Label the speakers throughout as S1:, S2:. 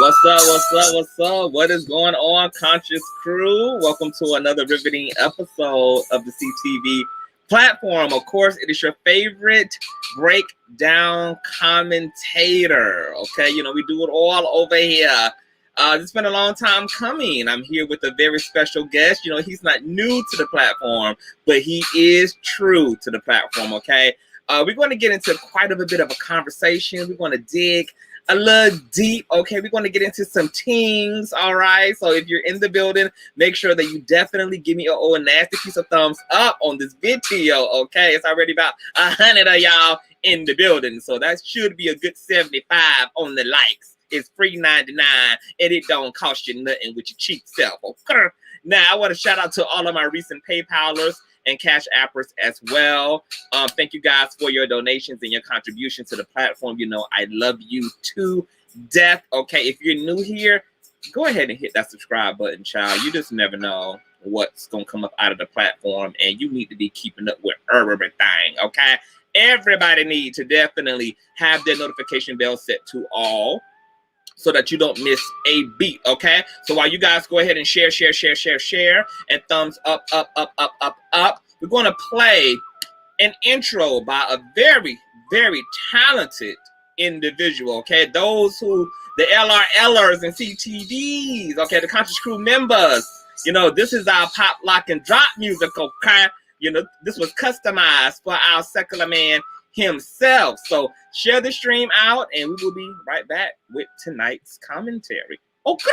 S1: What's up? What's up? What's up? What is going on, Conscious Crew? Welcome to another riveting episode of the CTV platform. Of course, it is your favorite breakdown commentator. Okay, you know, we do it all over here. It's been a long time coming. I'm here with a very special guest. You know, he's not new to the platform, but he is true to the platform, okay? We're going to get into quite a bit of a conversation. We're going to dig a little deep, okay? We're going to get into some things, all right? So if you're in the building, make sure that you definitely give me a old nasty piece of thumbs up on this video, okay? It's already about 100 of y'all in the building, so that should be a good 75 on the likes. It's free 99, and it don't cost you nothing with your cheap self, okay? Now, I want to shout out to all of my recent PayPalers and Cash Appers as well. Thank you guys for your donations and your contribution to the platform. You know, I love you to death. Okay, if you're new here, go ahead and hit that subscribe button, child. You just never know what's going to come up out of the platform, and you need to be keeping up with everything, okay? Everybody needs to definitely have their notification bell set to all, so that you don't miss a beat, okay? So while you guys go ahead and share, and thumbs up, we're going to play an intro by a very, very talented individual, okay? Those who, the LRLers and CTVs, okay? The Conscious Crew members, you know, this is our pop, lock, and drop music, okay? You know, this was customized for our secular man himself. So share the stream out, and we will be right back with tonight's commentary. Okay.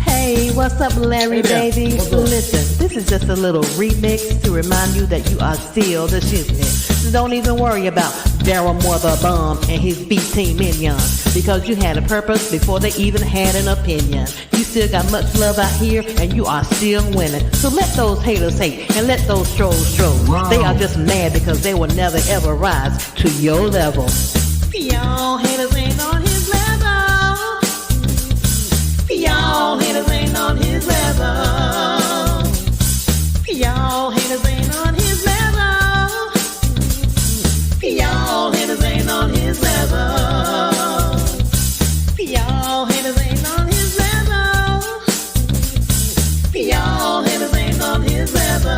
S2: Hey, what's up, Larry, baby? Listen, this is just a little remix to remind you that you are still the shiznit. So don't even worry about Darryl the Bomb and his B-Team minions, because you had a purpose before they even had an opinion. You still got much love out here, and you are still winning. So let those haters hate, and let those trolls troll. Wow. They are just mad because they will never ever rise to your level. Y'all haters ain't on his level. Y'all haters ain't on his level. Y'all haters ain't on his level. Y'all haters ain't on his level. Y'all haters ain't on his level. Y'all haters ain't on his level.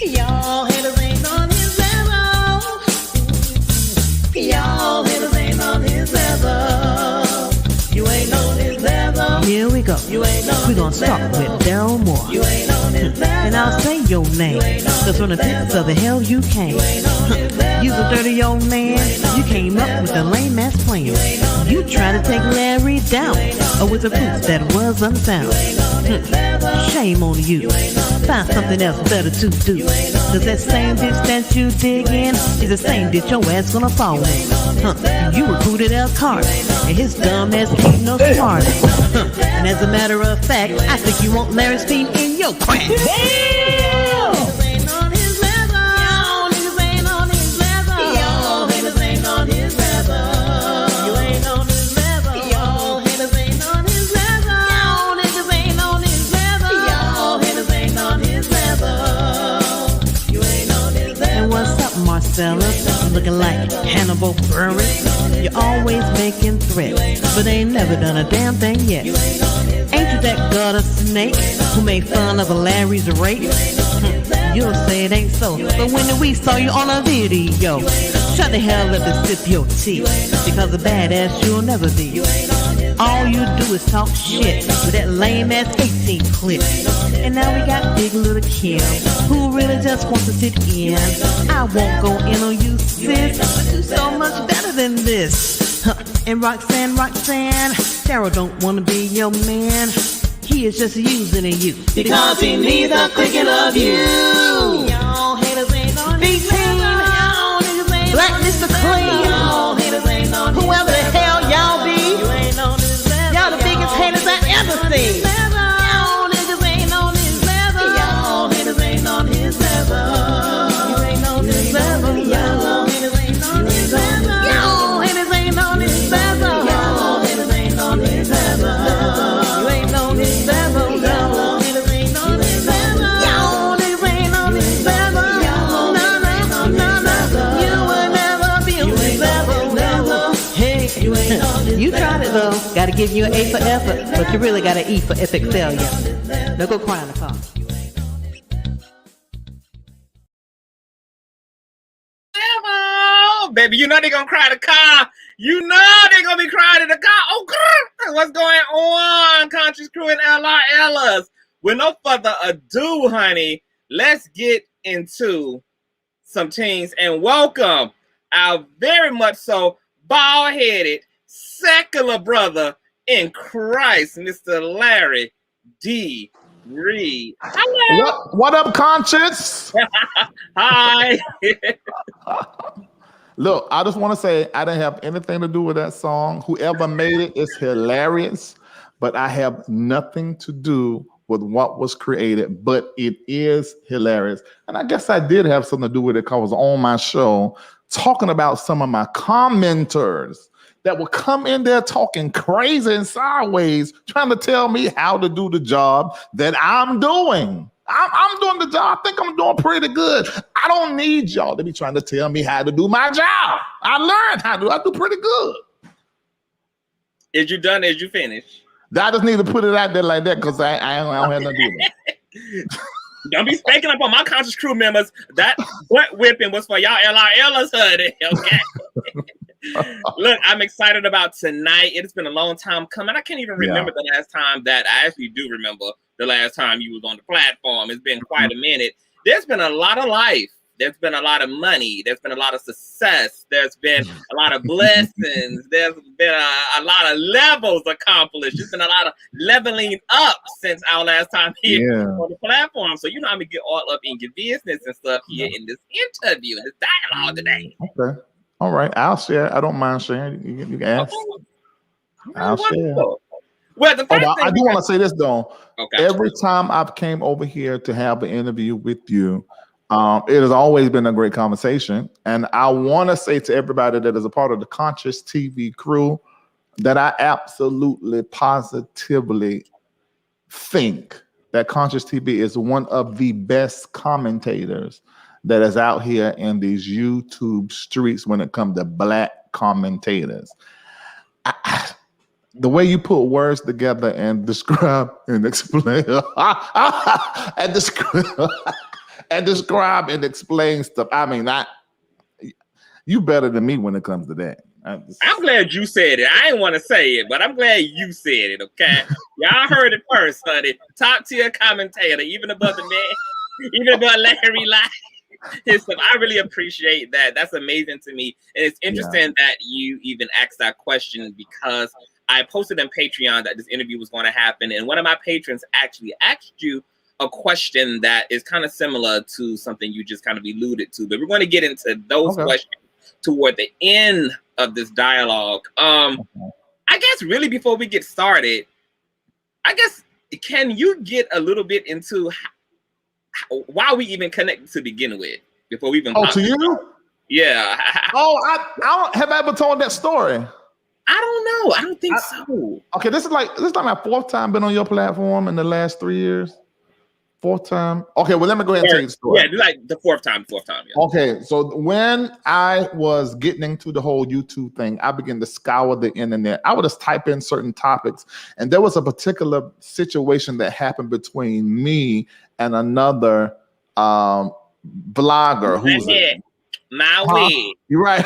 S2: Y'all haters ain't on his level. Y'all haters ain't on his level. You ain't on his level. Here we go. We're gonna start with Darryl Moore. You ain't on his level. And I'll say your name, cause from the pits of the hell you came. You's a dirty old man. You came up with a lame ass plan. You tried to take Larry down, with a proof that was unfound. Shame on you. Find something else better to do. Cause that same ditch that you dig in is the same ditch your ass gonna fall in. You recruited Earl and his dumb ass ain't no smart. And as a matter of fact, I think you want Larry's feet in your crack. Damn! Marcellus, looking like Hannibal Buress. You're always making threats, but ain't never done a damn thing yet. Ain't you that gutter snake who made fun of a Larry's rape? You'll say it ain't so, but when we saw you on a video, shut the hell up and sip your tea, because a badass you'll never be. All you do is talk shit with that lame ass 18 clip. And now we got Big Little Kim, who really just wants to sit in. I won't go in on you, sis, but you're so much better than this. And Roxanne, Darryl don't wanna be your man. He is just using you because he needs a thinking of you. Y'all haters ain't on his level. Black Mr. Clean. Y'all haters ain't on his level. Whoever the hell y'all be, you ain't on his level. Y'all the biggest haters I ever seen. Y'all niggas ain't on his level. Y'all haters ain't on his level. You ain't on his level. Y'all haters ain't on his level. Y'all haters ain't on his level. Y'all haters ain't on his level. You ain't on his level. Y'all haters ain't on his level. Y'all niggas ain't on Gotta give you an A for effort, but you really gotta E for epic failure. Now go cry in the car.
S1: Baby, you know they're gonna cry in the car. You know they're gonna be crying in the car. Oh, girl, what's going on, Conscious Crew and LRLers? With no further ado, honey, let's get into some things and welcome our very much so bald-headed, secular brother in Christ, Mr. Larry D. Reid. Hello.
S3: What up, Conscious?
S1: Hi.
S3: Look, I just want to say I didn't have anything to do with that song. Whoever made it is hilarious, but I have nothing to do with what was created, but it is hilarious. And I guess I did have something to do with it because I was on my show talking about some of my commenters that will come in there talking crazy and sideways, trying to tell me how to do the job that I'm doing. I'm doing the job. I think I'm doing pretty good. I don't need y'all to be trying to tell me how to do my job. I learned how to do. I do pretty good.
S1: Is you done? Is you finished?
S3: I just need to put it out there like that because I don't have nothing to do with it.
S1: Don't be spanking up on my Conscious Crew members. That butt whipping was for y'all LRLers, honey. Okay. Look, I'm excited about tonight. It's been a long time coming. I can't even remember the last time that I actually do remember the last time you was on the platform. It's been quite a minute. There's been a lot of life. There's been a lot of money. There's been a lot of success. There's been a lot of blessings. There's been a lot of levels accomplished. There's been a lot of leveling up since our last time here on the platform. So you know I'm gonna get all up in your business and stuff here in this interview, in this dialogue today.
S3: Okay. All right. I'll share. I don't mind sharing. You can ask. I'll share.
S1: Well, the first
S3: I do want to say this though.
S1: Okay.
S3: Every time I've came over here to have an interview with you, it has always been a great conversation. And I want to say to everybody that is a part of the Consciouztv crew that I absolutely positively think that Consciouztv is one of the best commentators that is out here in these YouTube streets when it comes to Black commentators. The way you put words together and describe and explain and describe and explain stuff. I mean, you better than me when it comes to that.
S1: I'm glad you said it. I didn't want to say it, but I'm glad you said it, okay? Y'all heard it first, honey. Top tier commentator, even above the man, even above Larry Live. His stuff. I really appreciate that. That's amazing to me. And it's interesting that you even asked that question because I posted on Patreon that this interview was going to happen. And one of my patrons actually asked you a question that is kind of similar to something you just kind of alluded to. But we're going to get into those questions toward the end of this dialogue. I guess really before we get started, I guess, can you get a little bit into why we even connected to begin with before we even
S3: to you?
S1: Yeah.
S3: I don't have I ever told that story.
S1: I don't know. I don't think so.
S3: Okay, this is like my fourth time been on your platform in the last 3 years. Fourth time. Okay, well, let me go ahead and tell you the story.
S1: Yeah, like the fourth time. Yeah.
S3: Okay, so when I was getting into the whole YouTube thing, I began to scour the internet. I would just type in certain topics, and there was a particular situation that happened between me and another blogger who's you're right.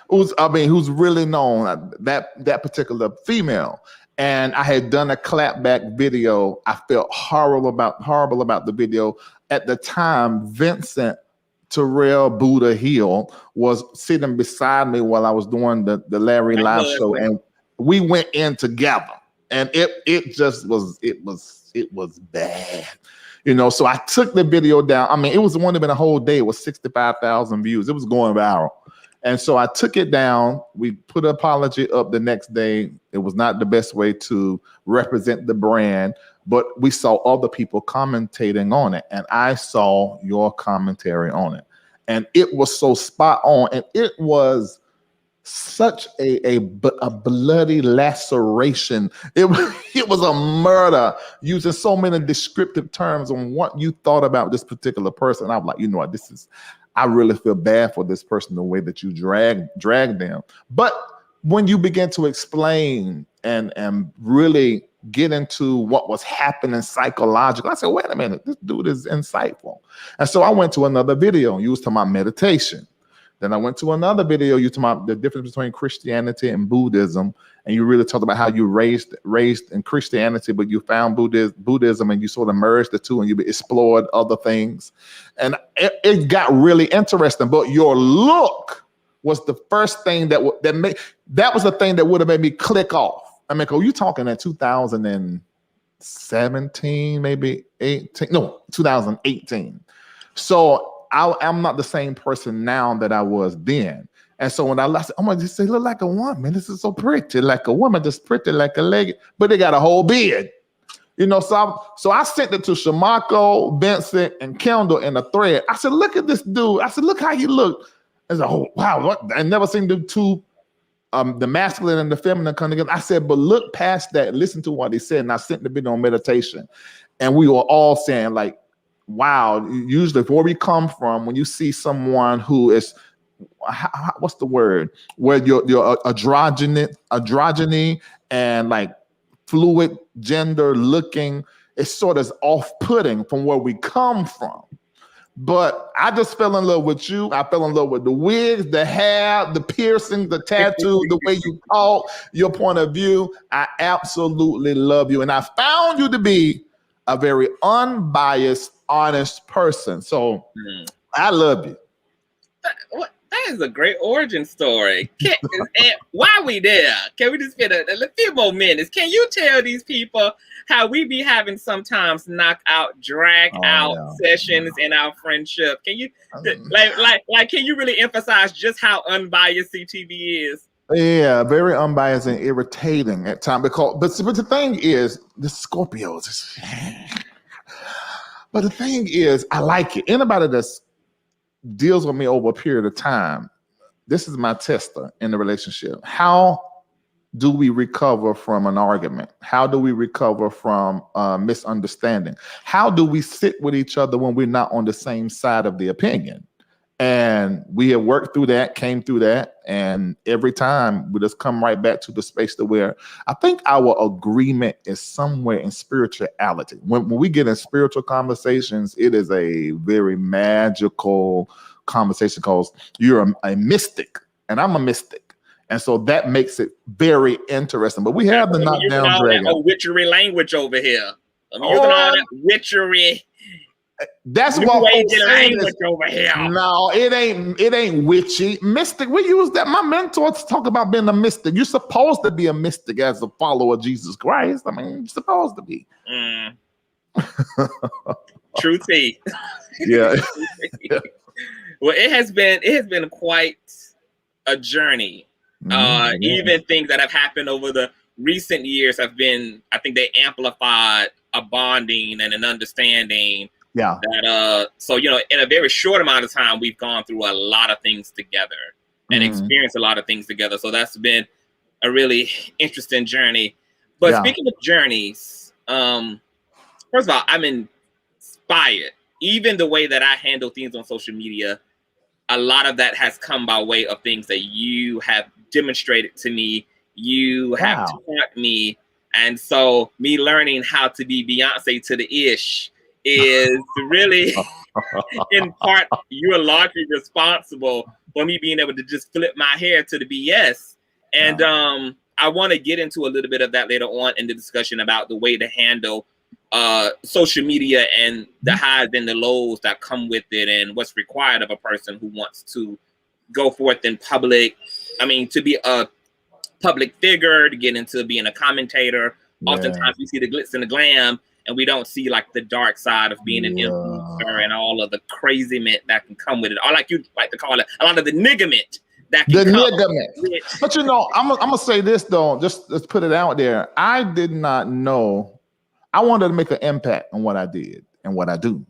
S3: who's really known, that particular female. And I had done a clapback video. I felt horrible about the video. At the time, Vincent Terrell Buddha Hill was sitting beside me while I was doing the Larry Live show, and we went in together. And it was bad. You know, so I took the video down. I mean, it was only been a whole day. It was 65,000 views. It was going viral. And so I took it down. We put an apology up the next day. It was not the best way to represent the brand, but we saw other people commentating on it. And I saw your commentary on it. And it was so spot on. And it was such a bloody laceration. It was a murder, using so many descriptive terms on what you thought about this particular person. I was like, you know what, I really feel bad for this person, the way that you drag them. But when you begin to explain and really get into what was happening psychologically, I said, wait a minute, this dude is insightful. And so I went to another video. You was talking about meditation. Then I went to another video. You talking about the difference between Christianity and Buddhism, and you really talked about how you raised in Christianity, but you found Buddhism, and you sort of merged the two, and you explored other things, and it got really interesting. But your look was the first thing that was the thing that would have made me click off. I mean, you talking at 2017, maybe 18? No, 2018. So I'm not the same person now that I was then. And so when I said, oh my, this look like a woman. This is so pretty, like a woman, just pretty like a leg, but they got a whole beard. So I sent it to Shamako, Vincent, and Kendall in a thread. I said, look at this dude. I said, look how he looked. I said, oh wow, I never seen the two, the masculine and the feminine come together. I said, but look past that, listen to what he said. And I sent the video on meditation, and we were all saying, like, wow, usually where we come from, when you see someone who is, what's the word, where you're androgyny and like fluid gender looking, it's sort of off-putting from where we come from. But I just fell in love with you. I fell in love with the wigs, the hair, the piercing, the tattoo, the way you talk, your point of view. I absolutely love you. And I found you to be a very unbiased, honest person. So I love you.
S1: That is a great origin story. While we there, can we just spend a few more minutes? Can you tell these people how we be having sometimes drag out sessions in our friendship? Can you like can you really emphasize just how unbiased CTV is?
S3: Yeah, very unbiased and irritating at times. But the thing is, the Scorpios. But the thing is, I like it. Anybody that deals with me over a period of time, this is my tester in the relationship. How do we recover from an argument? How do we recover from misunderstanding? How do we sit with each other when we're not on the same side of the opinion? And we have worked through that, came through that, and every time we just come right back to the space to where I think our agreement is somewhere in spirituality. When we get in spiritual conversations, it is a very magical conversation because you're a mystic and I'm a mystic. And so that makes it very interesting. But we have the knockdown dragon.
S1: Witchery language over here. I'm using all that witchery.
S3: That's what language over here. No, it ain't witchy. Mystic, we use that. My mentors talk about being a mystic. You're supposed to be a mystic as a follower of Jesus Christ. I mean, you're supposed to be.
S1: True tea.
S3: Yeah.
S1: Well, it has been quite a journey. Even things that have happened over the recent years have been, I think they amplified a bonding and an understanding.
S3: Yeah.
S1: That so in a very short amount of time, we've gone through a lot of things together and experienced a lot of things together. So that's been a really interesting journey. But speaking of journeys, first of all, I'm inspired. Even the way that I handle things on social media, a lot of that has come by way of things that you have demonstrated to me. You have taught me. And so me learning how to be Beyonce to the ish is really, in part, you're largely responsible for me being able to just flip my hair to the BS. And I want to get into a little bit of that later on in the discussion about the way to handle social media and the highs and the lows that come with it and what's required of a person who wants to go forth in public. I mean, to be a public figure, to get into being a commentator. Oftentimes we see the glitz and the glam, and we don't see like the dark side of being an influencer and all of the craziness that can come with it. Or like you like to call it, a lot of the nigament that can come with it.
S3: But I'm gonna say this though, just let's put it out there. I did not know. I wanted to make an impact on what I did and what I do.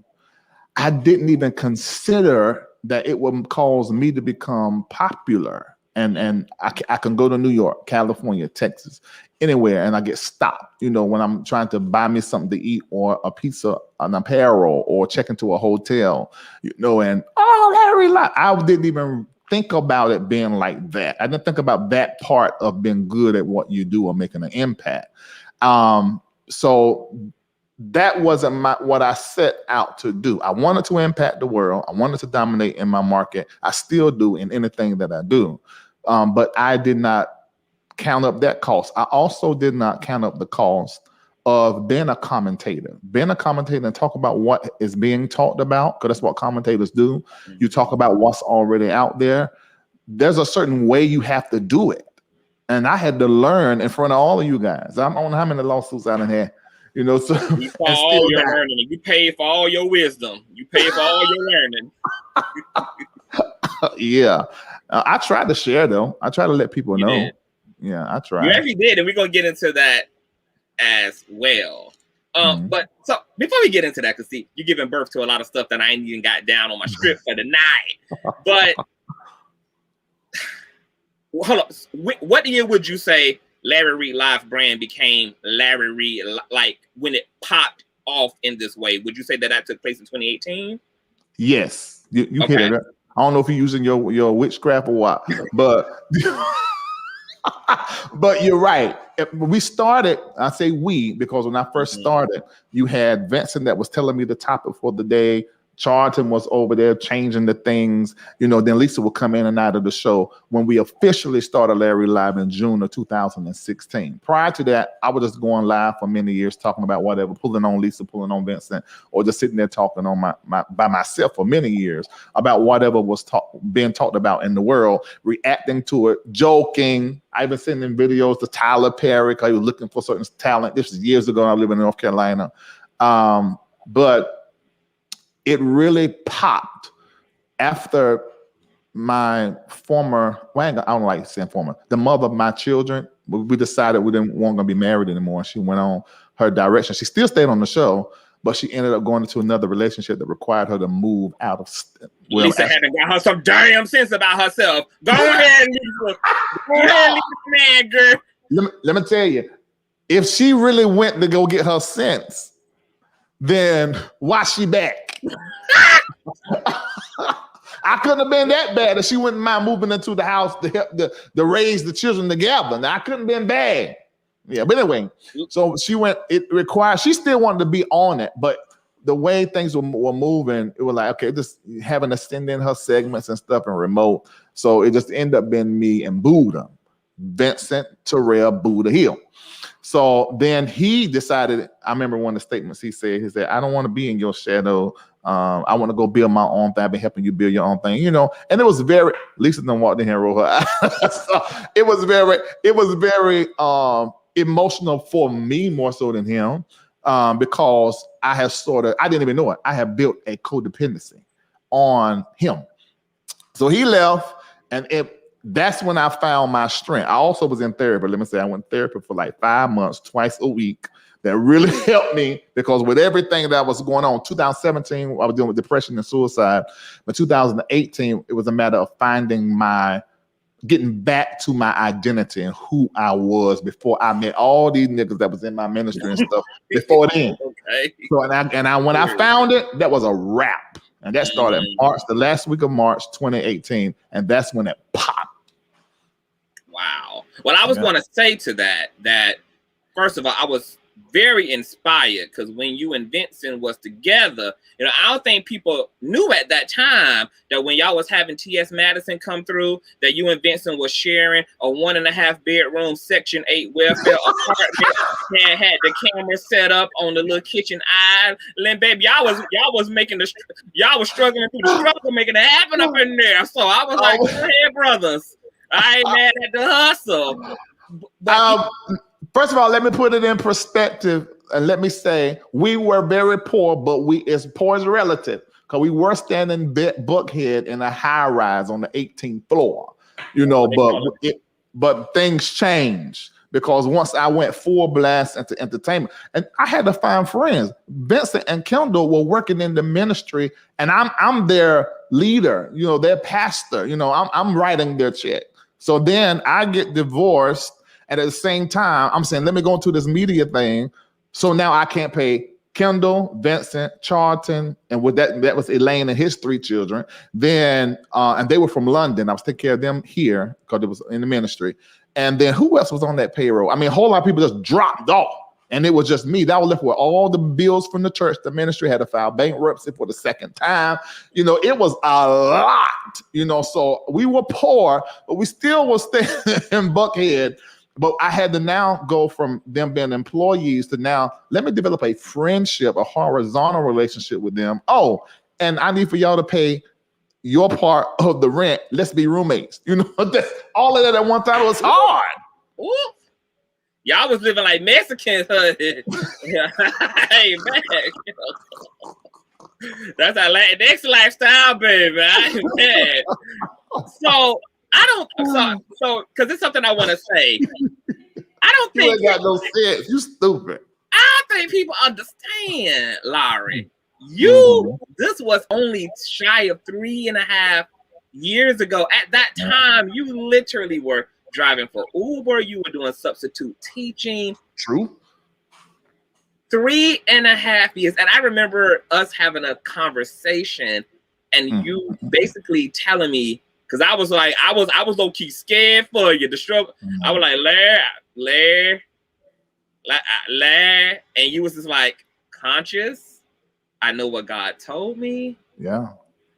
S3: I didn't even consider that it would cause me to become popular. And I can go to New York, California, Texas, anywhere, and I get stopped, when I'm trying to buy me something to eat or a pizza, an apparel, or check into a hotel, and Larry, I didn't even think about it being like that. I didn't think about that part of being good at what you do or making an impact. So that wasn't what I set out to do. I wanted to impact the world. I wanted to dominate in my market. I still do in anything that I do. But I did not count up that cost. I also did not count up the cost of being a commentator. Being a commentator and talk about what is being talked about, because that's what commentators do. You talk about what's already out there. There's a certain way you have to do it. And I had to learn in front of all of you guys. I don't know how many lawsuits out in here, you know. So
S1: you for all your learning. You pay for all your wisdom. You pay for all your learning.
S3: Yeah. I try to share, though. I try to let people know.
S1: Did.
S3: Yeah, I try.
S1: You actually did, and we're going to get into that as well. But so before we get into that, because see, you're giving birth to a lot of stuff that I ain't even got down on my script for tonight. But hold up, what year would you say Larry Reid Live brand became Larry Reid, like when it popped off in this way? Would you say that took place in 2018?
S3: Yes, you
S1: okay.
S3: Hit it. I don't know if you're using your witchcraft or what, but but you're right. We started, I say we, because when I first started, you had Vincent that was telling me the topic for the day. Charlton was over there changing the things, you know, then Lisa would come in and out of the show when we officially started Larry Live in June of 2016. Prior to that, I was just going live for many years, talking about whatever, pulling on Lisa, pulling on Vincent, or just sitting there talking on by myself for many years about whatever was being talked about in the world, reacting to it, joking. I've been sending videos to Tyler Perry because he was looking for certain talent. This was years ago. I live in North Carolina. But it really popped after my former, well, I don't like saying former, the mother of my children, we decided we weren't going to be married anymore. She went on her direction. She still stayed on the show, but she ended up going into another relationship that required her to move out of. Well,
S1: Lisa had to got her some damn sense about herself. Go ahead, Lisa. Go ahead, Lisa, man, girl.
S3: Let me tell you, if she really went to go get her sense, then why she back? I couldn't have been that bad if she wouldn't mind moving into the house to help to raise the children together. Now I couldn't have been bad. Yeah, but anyway, so she went. It required. She still wanted to be on it, but the way things were moving, it was like, okay, just having to send in her segments and stuff and remote. So it just ended up being me and Buddha, Vincent, Terrell, Buddha Hill. So then he decided, I remember one of the statements he said, I don't want to be in your shadow. I want to go build my own thing. I've been helping you build your own thing, you know. And it was very, Lisa done walked in here and rolled her eyes. So it was very emotional for me more so than him, because I didn't even know it. I have built a codependency on him. So he left, and that's when I found my strength. I also was in therapy. Let me say I went to therapy for like 5 months, twice a week. That really helped me, because with everything that was going on, 2017, I was dealing with depression and suicide. But 2018, it was a matter of getting back to my identity and who I was before I met all these niggas that was in my ministry and stuff before then.
S1: Okay.
S3: So when I found it, that was a wrap. And that started the last week of March 2018, and that's when it popped.
S1: Wow. Well, I was going to say to that first of all, I was very inspired, because when you and Vincent was together, you know, I don't think people knew at that time that when y'all was having T.S. Madison come through, that you and Vincent was sharing a 1.5 bedroom Section 8 welfare apartment and had the camera set up on the little kitchen island. Baby, y'all was y'all was struggling through the struggle, making it happen up in there. So I was like, go ahead, brothers. I ain't mad at the hustle. But
S3: first of all, let me put it in perspective, and let me say we were very poor, but poor is relative, because we were standing Buckhead in a high rise on the 18th floor, you know. But things changed, because once I went full blast into entertainment, and I had to find friends. Vincent and Kendall were working in the ministry, and I'm their leader, you know, their pastor, you know. I'm writing their check. So then I get divorced. And at the same time, I'm saying, let me go into this media thing. So now I can't pay Kendall, Vincent, Charlton, and with that was Elaine and his 3 children. Then and they were from London. I was taking care of them here because it was in the ministry. And then who else was on that payroll? I mean, a whole lot of people just dropped off. And it was just me. That was left with all the bills from the church. The ministry had to file bankruptcy for the 2nd time. You know, it was a lot, you know, so we were poor, but we still was staying in Buckhead. But I had to now go from them being employees to now, let me develop a friendship, a horizontal relationship with them. Oh, and I need for y'all to pay your part of the rent. Let's be roommates. You know, all of that at one time was hard.
S1: Ooh. Y'all was living like Mexicans, honey. Hey, man. That's our next lifestyle, baby. I ain't mad. So, because it's something I want to say. I don't think
S3: you ain't got no sense. You stupid.
S1: I don't think people understand, Larry. This was only shy of 3.5 years ago. At that time, you literally were driving for Uber. You were doing substitute teaching.
S3: True.
S1: 3.5 years. And I remember us having a conversation and you basically telling me, because I was low-key scared for you, the struggle. I was like, Larry, and you was just like, Conscious, I know what God told me.
S3: Yeah.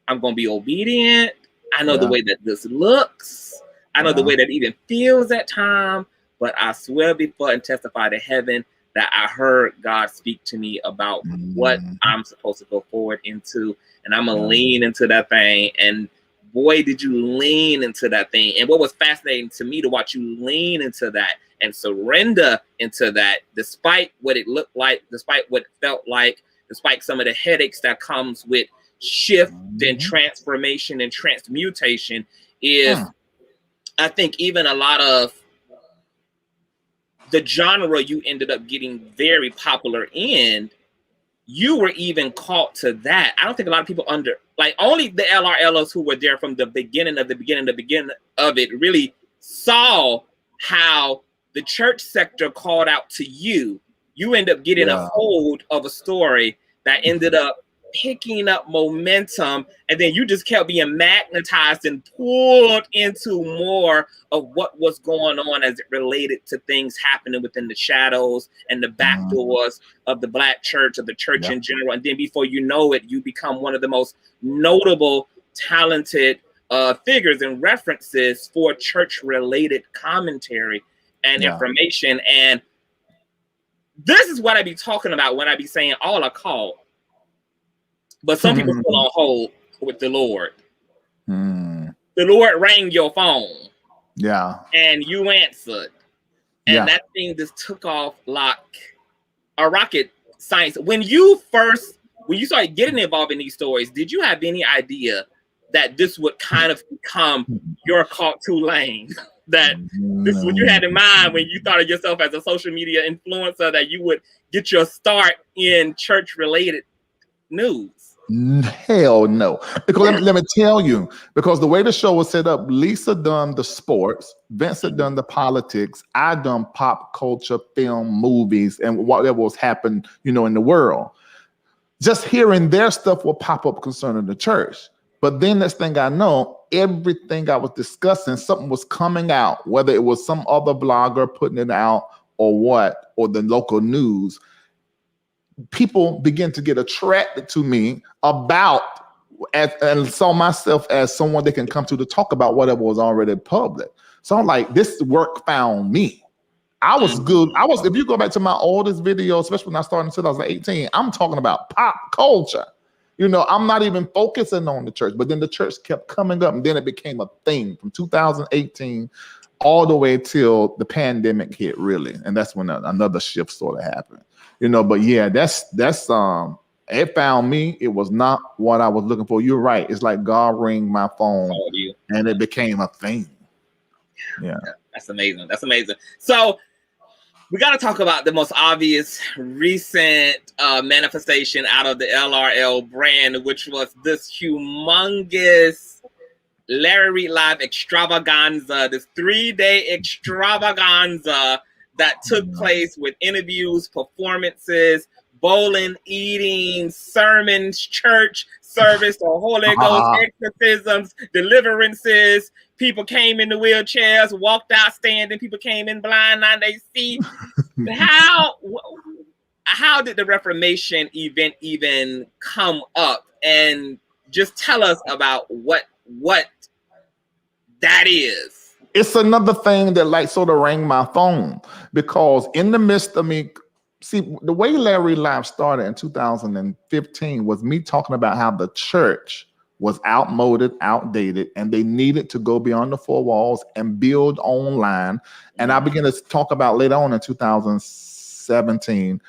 S1: I'm going to be obedient. I know the way that this looks. I know the way that it even feels at time, but I swear before and testify to heaven that I heard God speak to me about what I'm supposed to go forward into, and I'm going to lean into that thing. And boy, did you lean into that thing. And what was fascinating to me to watch you lean into that and surrender into that, despite what it looked like, despite what it felt like, despite some of the headaches that comes with shift and transformation and transmutation, is I think even a lot of the genre you ended up getting very popular in, you were even caught to that. I don't think a lot of people only the LRLs who were there from the beginning of it really saw how the church sector called out to you. You end up getting a hold of a story that ended up picking up momentum, and then you just kept being magnetized and pulled into more of what was going on as it related to things happening within the shadows and the back doors of the Black church, of the church in general. And then before you know it, you become one of the most notable, talented figures and references for church-related commentary and information. And this is what I be talking about when I be saying all are called. But some people still on hold with the Lord. The Lord rang your phone.
S3: Yeah.
S1: And you answered. And that thing just took off like a rocket science. When you started getting involved in these stories, did you have any idea that this would kind of become your caught to lane? That this is what you had in mind when you thought of yourself as a social media influencer, that you would get your start in church-related news?
S3: Hell no. Because let me tell you, because the way the show was set up, Lisa done the sports, Vincent done the politics, I done pop culture, film, movies, and whatever was happening, in the world. Just hearing their stuff will pop up concerning the church. But then next thing I know, everything I was discussing, something was coming out, whether it was some other blogger putting it out or the local news. People begin to get attracted to me and saw myself as someone they can come to talk about whatever was already public. So I'm like, this work found me. I was good. If you go back to my oldest video, especially when I started in 2018, I'm talking about pop culture. I'm not even focusing on the church, but then the church kept coming up, and then it became a thing from 2018 all the way till the pandemic hit, really. And that's when another shift sort of happened. But yeah, that's it found me. It was not what I was looking for. You're right. It's like God rang my phone and it became a thing. Yeah.
S1: That's amazing. That's amazing. So we got to talk about the most obvious recent manifestation out of the LRL brand, which was this humongous Larry Reid Live extravaganza, this 3-day extravaganza that took place with interviews, performances, bowling, eating, sermons, church service, or Holy Ghost exorcisms, deliverances. People came in the wheelchairs, walked out standing. People came in blind, now they see. How did the Reformation event even come up? And just tell us about what that is.
S3: It's another thing that like sort of rang my phone, because in the midst of me, see, the way Larry Live started in 2015 was me talking about how the church was outmoded, outdated, and they needed to go beyond the four walls and build online. And I began to talk about later on in 2017,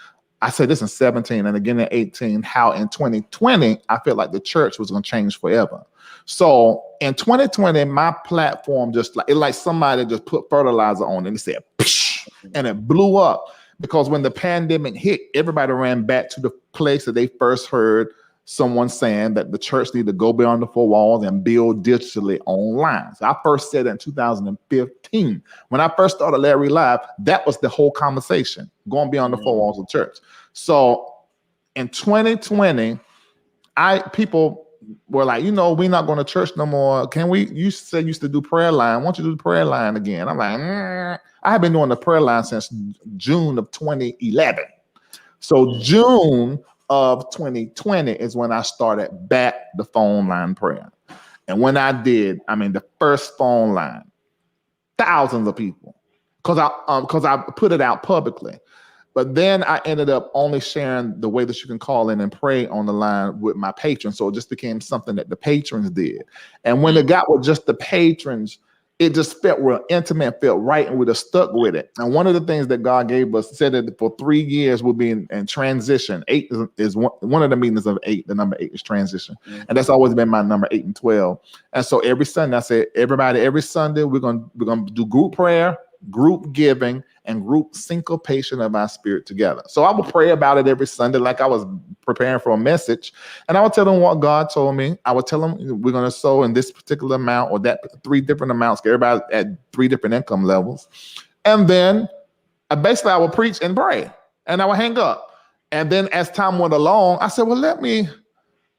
S3: I said this in 17 and again in 18, how in 2020, I felt like the church was going to change forever. So in 2020, my platform just like somebody just put fertilizer on it and it said, psh, and it blew up, because when the pandemic hit, everybody ran back to the place that they first heard someone saying that the church needed to go beyond the four walls and build digitally online. So I first said it in 2015. When I first started Larry Live, that was the whole conversation, going beyond the four walls of church. So in 2020, people were like, we're not going to church no more. You said you used to do prayer line. Why don't you do the prayer line again? I'm like, I have been doing the prayer line since June of 2011. So June of 2020 is when I started back the phone line prayer. And when I did, the first phone line, thousands of people, because I put it out publicly. But then I ended up only sharing the way that you can call in and pray on the line with my patrons. So it just became something that the patrons did. And when it got with just the patrons, it just felt real intimate, felt right, and we'd have stuck with it. And one of the things that God gave us, said that for 3 years we'll be in transition. 8 is one of the meanings of 8. The number 8 is transition. And that's always been my number, 8 and 12. And so every Sunday, I said, everybody, every Sunday, we're gonna do group prayer, group giving, and group syncopation of our spirit together. So I would pray about it every Sunday like I was preparing for a message. And I would tell them what God told me. I would tell them we're going to sow in this particular amount or that, 3 different amounts, everybody at 3 different income levels. And then I would preach and pray, and I would hang up. And then as time went along, I said, well, let me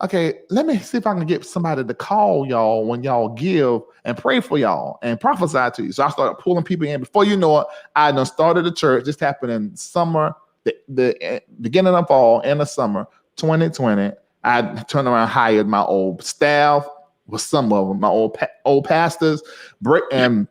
S3: see if I can get somebody to call y'all when y'all give and pray for y'all and prophesy to you. So I started pulling people in. Before you know it, I done started a church. This happened in summer, the beginning of fall, end of summer, 2020. I turned around, hired my old staff, with some of them, my old pastors, and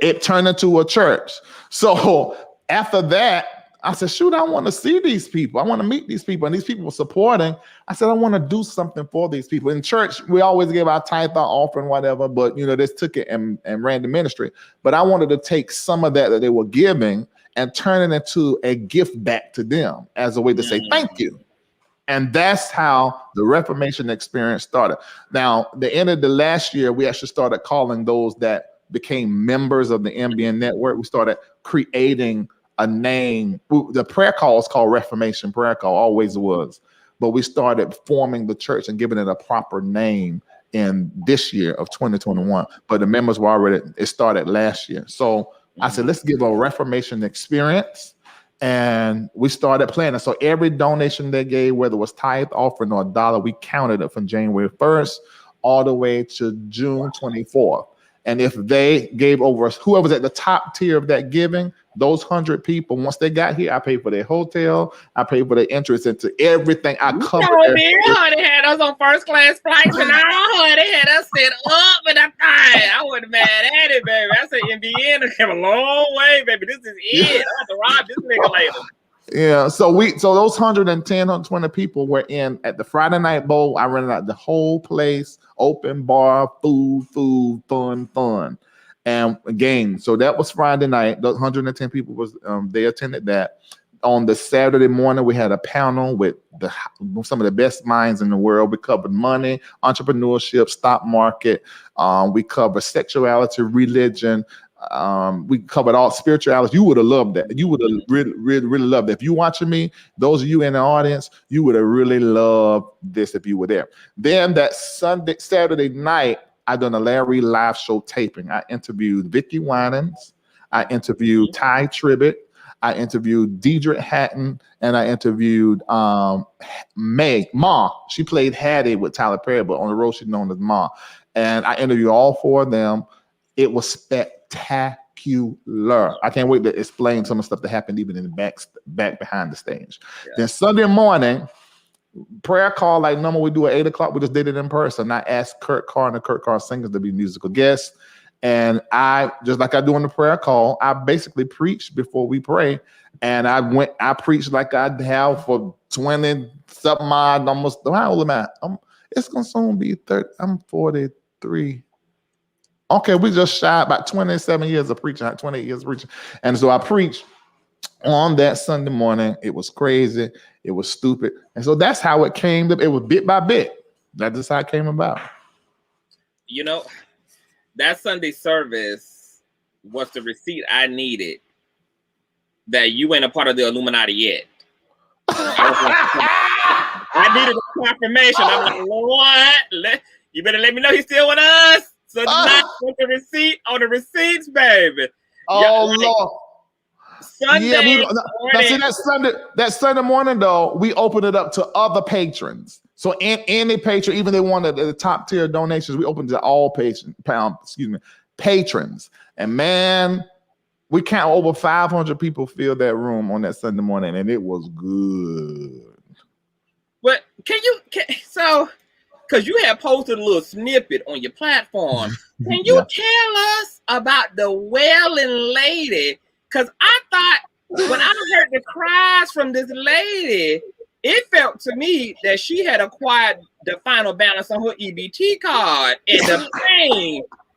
S3: it turned into a church. So after that, I said, shoot, I want to see these people. I want to meet these people. And these people were supporting. I said, I want to do something for these people. In church, we always give our tithe, our offering, whatever. But, they took it and ran the ministry. But I wanted to take some of that they were giving and turn it into a gift back to them as a way to say thank you. And that's how the Reformation experience started. Now, the end of the last year, we actually started calling those that became members of the MBN network. We started creating a name. The prayer call is called Reformation Prayer Call, always was. But we started forming the church and giving it a proper name in this year of 2021. But the members were it started last year. So I said, let's give a Reformation experience. And we started planning. So every donation they gave, whether it was tithe, offering, or $1, we counted it from January 1st all the way to June 24th. And if they gave over, whoever's at the top tier of that giving, those 100 people, once they got here, I paid for their hotel, I paid for their entrance into everything. I covered
S1: Honey had us on first class flights, and honey had us sit up in the thing. I wasn't mad at it, baby. I said, Indiana came a long way, baby. This is it. I have to rob this nigga later.
S3: Yeah, so those 120 people were in at the Friday night bowl. I rented out the whole place, open bar, food, fun, and games. So that was Friday night. Those 110 people they attended that. On the Saturday morning, we had a panel with some of the best minds in the world. We covered money, entrepreneurship, stock market. We covered sexuality, religion. We covered all spirituality. You would have loved that. You would have really loved that. If you're watching me, those of you in the audience, you would have really loved this if you were there. Then that Saturday night, I done a Larry live show taping. I interviewed Vicky Winans. I interviewed Ty Tribbett. I interviewed Deidre Hatton, and I interviewed Ma. She played Hattie with Tyler Perry, but on the road she's known as Ma. And I interviewed all 4 of them. It was spectacular. I can't wait to explain some of the stuff that happened even in the back behind the stage. Yeah. Then Sunday morning, prayer call like normal we do at 8 o'clock. We just did it in person. I asked Kurt Carr and the Kurt Carr Singers to be musical guests. And I, just like I do on the prayer call, I basically preached before we pray. And I preached like I have for 20 something odd, almost, how old am I? It's going to soon be 30. I'm 43. Okay, we just shy about 27 years of preaching, 28 years of preaching. And so I preached on that Sunday morning. It was crazy. It was stupid. And so that's how it came. It was bit by bit. That's just how it came about.
S1: You know, that Sunday service was the receipt I needed that you ain't a part of the Illuminati yet. I needed a confirmation. I'm like, Lord, you better let me know he's still with us. So not with the receipt on the receipts, baby.
S3: Oh, like, Lord.
S1: Sunday morning.
S3: That Sunday morning, though, we opened it up to other patrons. So any patron, even they wanted the top tier donations, we opened it to all patrons. And man, we count over 500 people filled that room on that Sunday morning, and it was good.
S1: But because you had posted a little snippet on your platform, can you tell us about the wailing lady? Because I thought when I heard the cries from this lady, it felt to me that she had acquired the final balance on her EBT card, and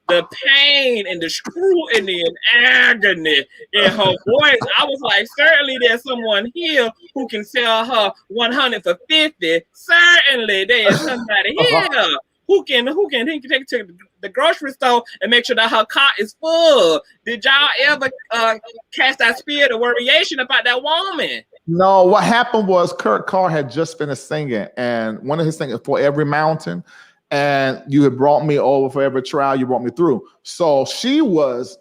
S1: the pain and the scrutiny and agony in her voice. I was like, certainly there's someone here who can sell her 100 for 50. Certainly there's somebody here who can take it to the grocery store and make sure that her cart is full. Did y'all ever cast that spirit of variation about that woman?
S3: No, what happened was Kurt Carr had just finished singing, and one of his singing For Every Mountain, and you had brought me over for every trial you brought me through. So she was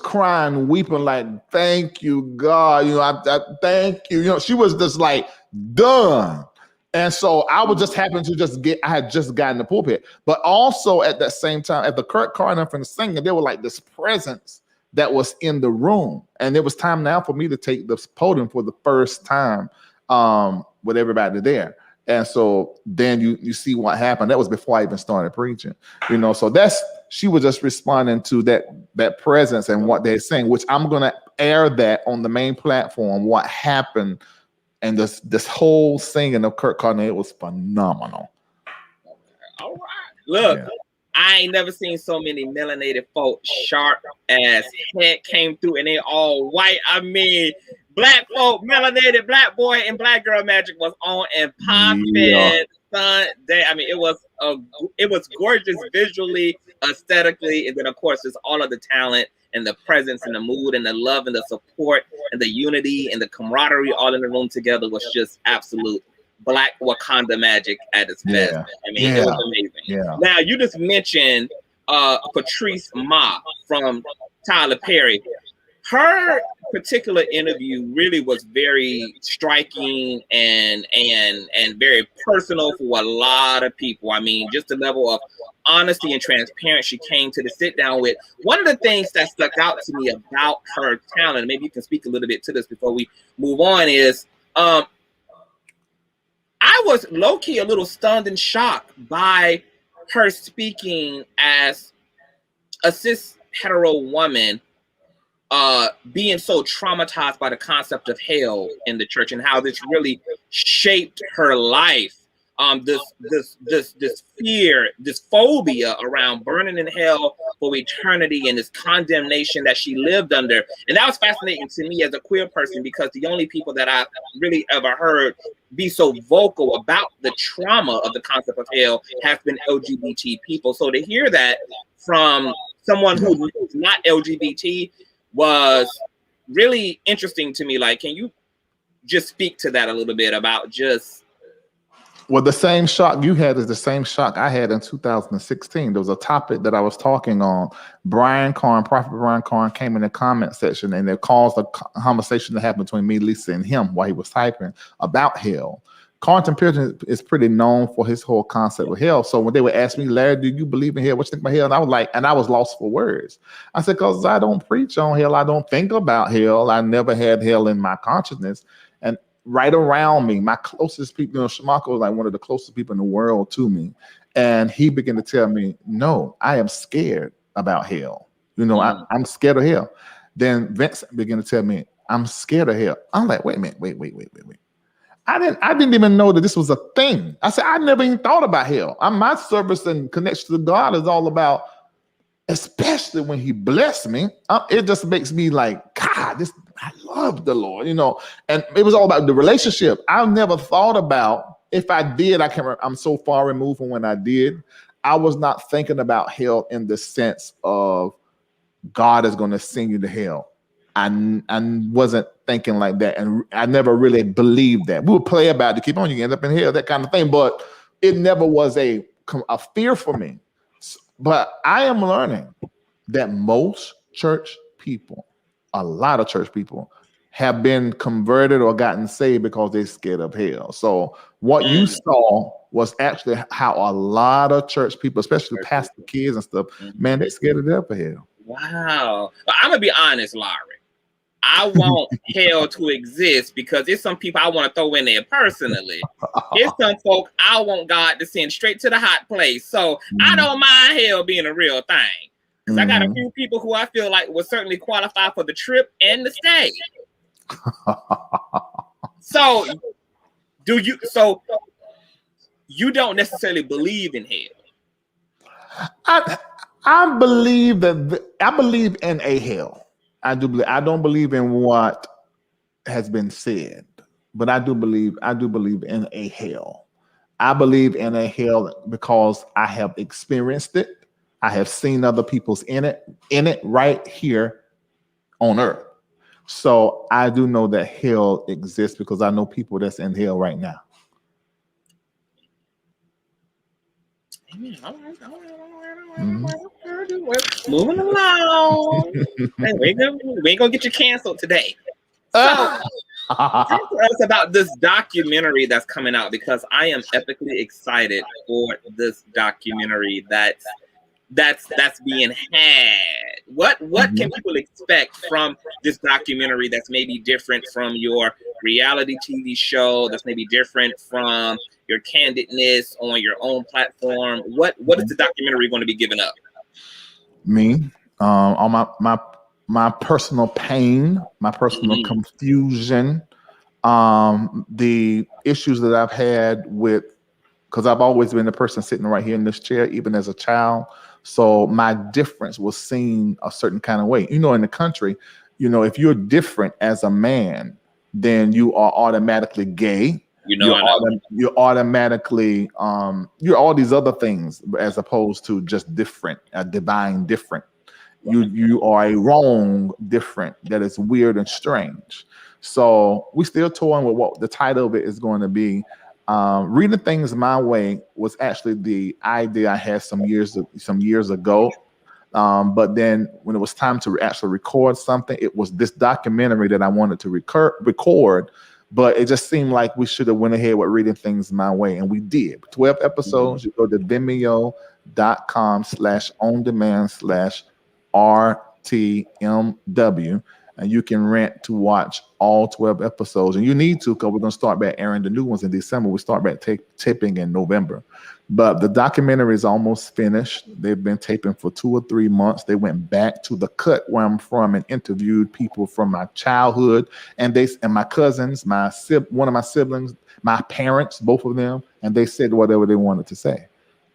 S3: crying, weeping, like, thank you, God. I thank you. She was just like done. And so I was just happen to I had just gotten the pulpit. But also at that same time, at the Kurt Carr and the singing, there was like this presence that was in the room. And it was time now for me to take the podium for the first time with everybody there. And so then you see what happened. That was before I even started preaching, So she was just responding to that presence and what they're saying, which I'm gonna air that on the main platform. What happened and this whole singing of Kurt Carr, it was phenomenal.
S1: All right, look. Yeah. I ain't never seen so many melanated folk, sharp as head came through, and they all white. I mean, black folk, melanated, black boy and black girl magic was on and popping. Yeah. Sunday. I mean, it was gorgeous visually, aesthetically, and then of course there's all of the talent and the presence and the mood and the love and the support and the unity and the camaraderie all in the room together was just absolute Black Wakanda magic at its best. I mean, it was amazing. Yeah. Now, you just mentioned Patrice Ma from Tyler Perry. Her particular interview really was very striking and very personal for a lot of people. I mean, just the level of honesty and transparency she came to the sit down with. One of the things that stuck out to me about her talent, maybe you can speak a little bit to this before we move on, is I was low-key a little stunned and shocked by her speaking as a cis hetero woman, being so traumatized by the concept of hell in the church and how this really shaped her life. This fear, this phobia around burning in hell for eternity and this condemnation that she lived under. And that was fascinating to me as a queer person, because the only people that I've really ever heard be so vocal about the trauma of the concept of hell have been LGBT people. So to hear that from someone who's not LGBT was really interesting to me. Like, can you just speak to that a little bit about just
S3: Well, the same shock you had is the same shock I had in 2016. There was a topic that I was talking on. Prophet Brian Karn came in the comment section and it caused a conversation to happen between me, Lisa, and him while he was typing about hell. Carlton Pearson is pretty known for his whole concept of hell. So when they would ask me, Larry, do you believe in hell? What you think about hell? And I was like, and I was lost for words. I said, because I don't preach on hell. I don't think about hell. I never had hell in my consciousness. And right around me, my closest people, Shamako was like one of the closest people in the world to me. And he began to tell me, no, I am scared about hell. I'm scared of hell. Then Vince began to tell me, I'm scared of hell. I'm like, wait a minute, wait. I didn't even know that this was a thing. I said, I never even thought about hell. My service and connection to God is all about, especially when he blessed me, it just makes me like, God, I love the Lord, and it was all about the relationship. I never thought about, if I did, I can't remember, I'm so far removed from when I did. I was not thinking about hell in the sense of God is going to send you to hell. I wasn't thinking like that, and I never really believed that. We would play about it, keep on, you end up in hell, that kind of thing, but it never was a fear for me. But I am learning that most church people, a lot of church people, have been converted or gotten saved because they're scared of hell. So what you saw was actually how a lot of church people, especially pastor kids and stuff, man, they're scared of death for hell.
S1: Wow. But I'm going to be honest, Larry. I want hell to exist because there's some people I want to throw in there personally. There's some folk I want God to send straight to the hot place. So I don't mind hell being a real thing. Because I got a few people who I feel like will certainly qualify for the trip and the stay. So you don't necessarily believe in hell?
S3: I believe I believe in a hell. I do believe. I don't believe in what has been said, but I do believe in a hell. I believe in a hell because I have experienced it. I have seen other people's in it right here on earth. So I do know that hell exists because I know people that's in hell right now.
S1: Amen. All right. Moving along. Hey, we ain't gonna get you canceled today. So talk to us about this documentary that's coming out, because I am epically excited for this documentary that's being had. What can people expect from this documentary that's maybe different from your reality TV show, that's maybe different from your candidness on your own platform? What is the documentary going to be giving up?
S3: Me, on my personal pain, my personal confusion, the issues that I've had with, because I've always been the person sitting right here in this chair, even as a child. So my difference was seen a certain kind of way. In the country, if you're different as a man, then you are automatically gay. You're automatically you're all these other things as opposed to just different, a divine different. You are a wrong different that is weird and strange. So we still toying with what the title of it is going to be. Reading Things My Way was actually the idea I had some years ago. But then when it was time to actually record something, it was this documentary that I wanted to record. But it just seemed like we should have went ahead with Reading Things My Way, and we did. 12 episodes. You go to vimeo.com/ondemand/RTMW, and you can rent to watch all 12 episodes. And you need to, because we're going to start back airing the new ones in December. We start back taping in November. But the documentary is almost finished. They've been taping for 2 or 3 months. They went back to the cut where I'm from and interviewed people from my childhood, and my cousins, one of my siblings, my parents, both of them, and they said whatever they wanted to say.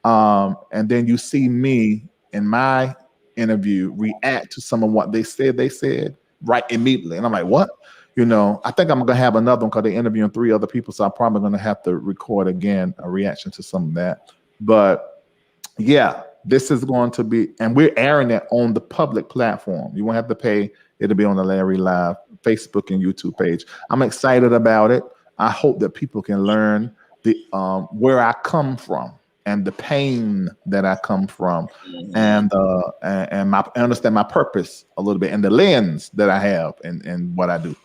S3: And then you see me in my interview react to some of what they said right immediately. And I'm like, what? I think I'm going to have another one because they're interviewing 3 other people. So I'm probably going to have to record again a reaction to some of that. But yeah, this is going to be, and we're airing it on the public platform. You won't have to pay. It'll be on the Larry Live Facebook and YouTube page. I'm excited about it. I hope that people can learn the where I come from and the pain that I come from, and I understand my purpose a little bit and the lens that I have and what I do.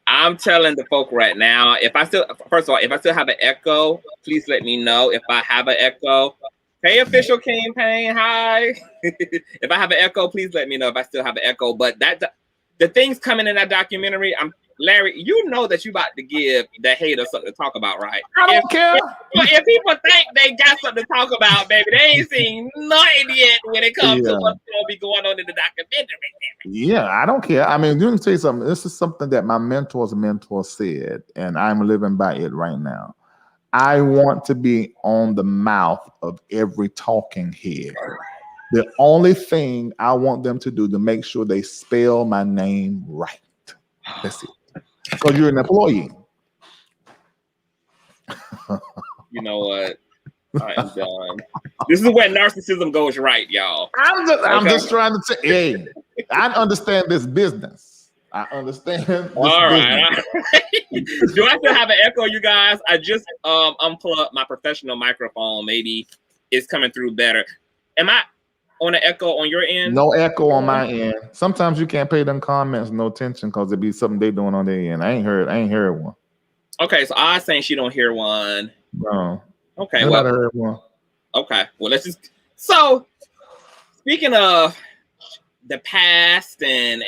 S1: I'm telling the folk right now, first of all, if I still have an echo, please let me know if I have an echo. Hey, official campaign, hi. If I have an echo, please let me know if I still have an echo. But the things coming in that documentary, Larry, you know that you about to give the haters something to talk about, right?
S3: I don't care.
S1: If people think they got something to talk about, baby, they ain't seen nothing yet when it comes to what's going to be going on in the documentary.
S3: Yeah, I don't care. I mean, let me tell you something. This is something that my mentor said, and I'm living by it right now. I want to be on the mouth of every talking head. The only thing I want them to do to make sure they spell my name right. That's it. Because you're an employee.
S1: You know what? I am done. This is where narcissism goes right, y'all.
S3: I'm just trying to say, hey, I understand this business. I understand this
S1: all right.
S3: business.
S1: Do I still have an echo, you guys? I just unplugged my professional microphone. Maybe it's coming through better. Am I on an echo on your end?
S3: No echo on my end. Sometimes you can't pay them comments no attention because it'd be something they doing on their end. I ain't heard one.
S1: Okay, so I was saying she don't hear one.
S3: No.
S1: Okay,
S3: well. Heard one.
S1: Okay, well, let's just. So, speaking of the past and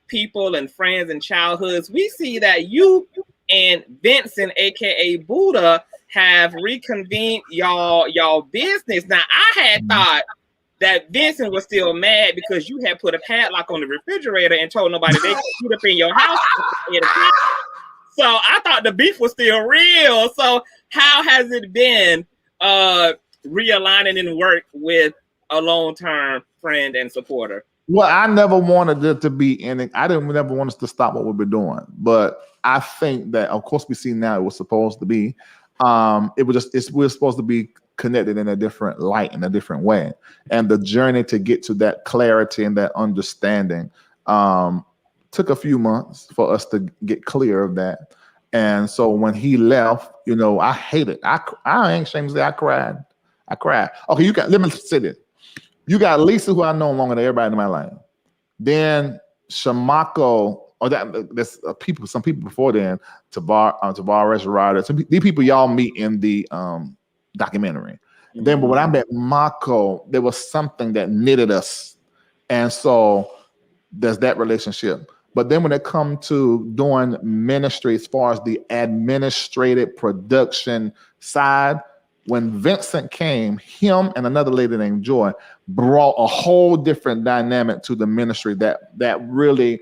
S1: people and friends and childhoods, we see that you and Vincent, aka Buddha, have reconvened y'all business. Now, I had thought that Vincent was still mad because you had put a padlock on the refrigerator and told nobody they could shoot up in your house. So I thought the beef was still real. So how has it been realigning and work with a long-term friend and supporter?
S3: Well, I never wanted it to be any. I didn't never want us to stop what we've been doing, but I think that, of course, we see now it was supposed to be. It was just we're supposed to be connected in a different light, in a different way, and the journey to get to that clarity and that understanding took a few months for us to get clear of that. And so when he left, you know, I hate it. I ain't ashamed to say I cried. Okay, let me say this. You got Lisa, who I know longer than everybody in my life. Then Shamako, or that's people. Some people before then, Tavares, Ryder. These people y'all meet in the documentary. Mm-hmm. Then, but when I met Mako, there was something that knitted us, and so there's that relationship. But then when it comes to doing ministry, as far as the administrative production side, when Vincent came, him and another lady named Joy brought a whole different dynamic to the ministry that really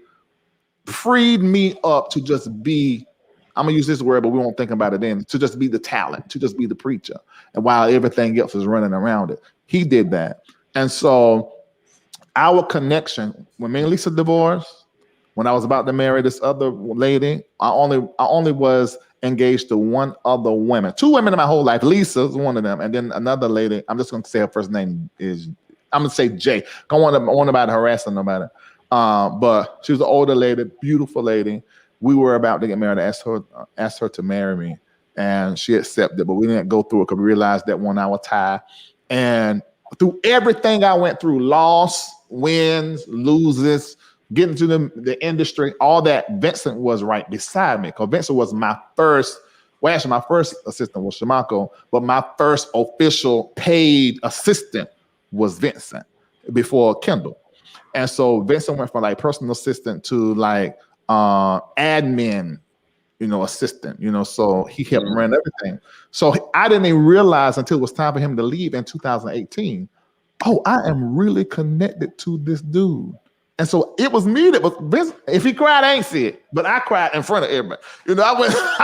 S3: freed me up to just be, I'm going to use this word, but we won't think about it then, to just be the talent, to just be the preacher. And while everything else is running around it, he did that. And so our connection, when me and Lisa divorced, when I was about to marry this other lady, I only was engaged to one other woman. Two women in my whole life. Lisa's one of them, and then another lady. I'm just going to say her first name is. I'm going to say Jay. I want about harassing nobody. But she was an older lady, beautiful lady. We were about to get married. I asked her to marry me, and she accepted. But we didn't go through it because we realized that 1 hour tie. And through everything I went through, loss, wins, loses, getting to the industry, all that, Vincent was right beside me. Because Vincent was my first, well, actually my first assistant was Shamako, but my first official paid assistant was Vincent before Kendall. And so Vincent went from like personal assistant to like admin, assistant, so he helped run everything. So I didn't even realize until it was time for him to leave in 2018. Oh, I am really connected to this dude. And so it was me that was Vincent. If he cried, I ain't see it, but I cried in front of everybody. I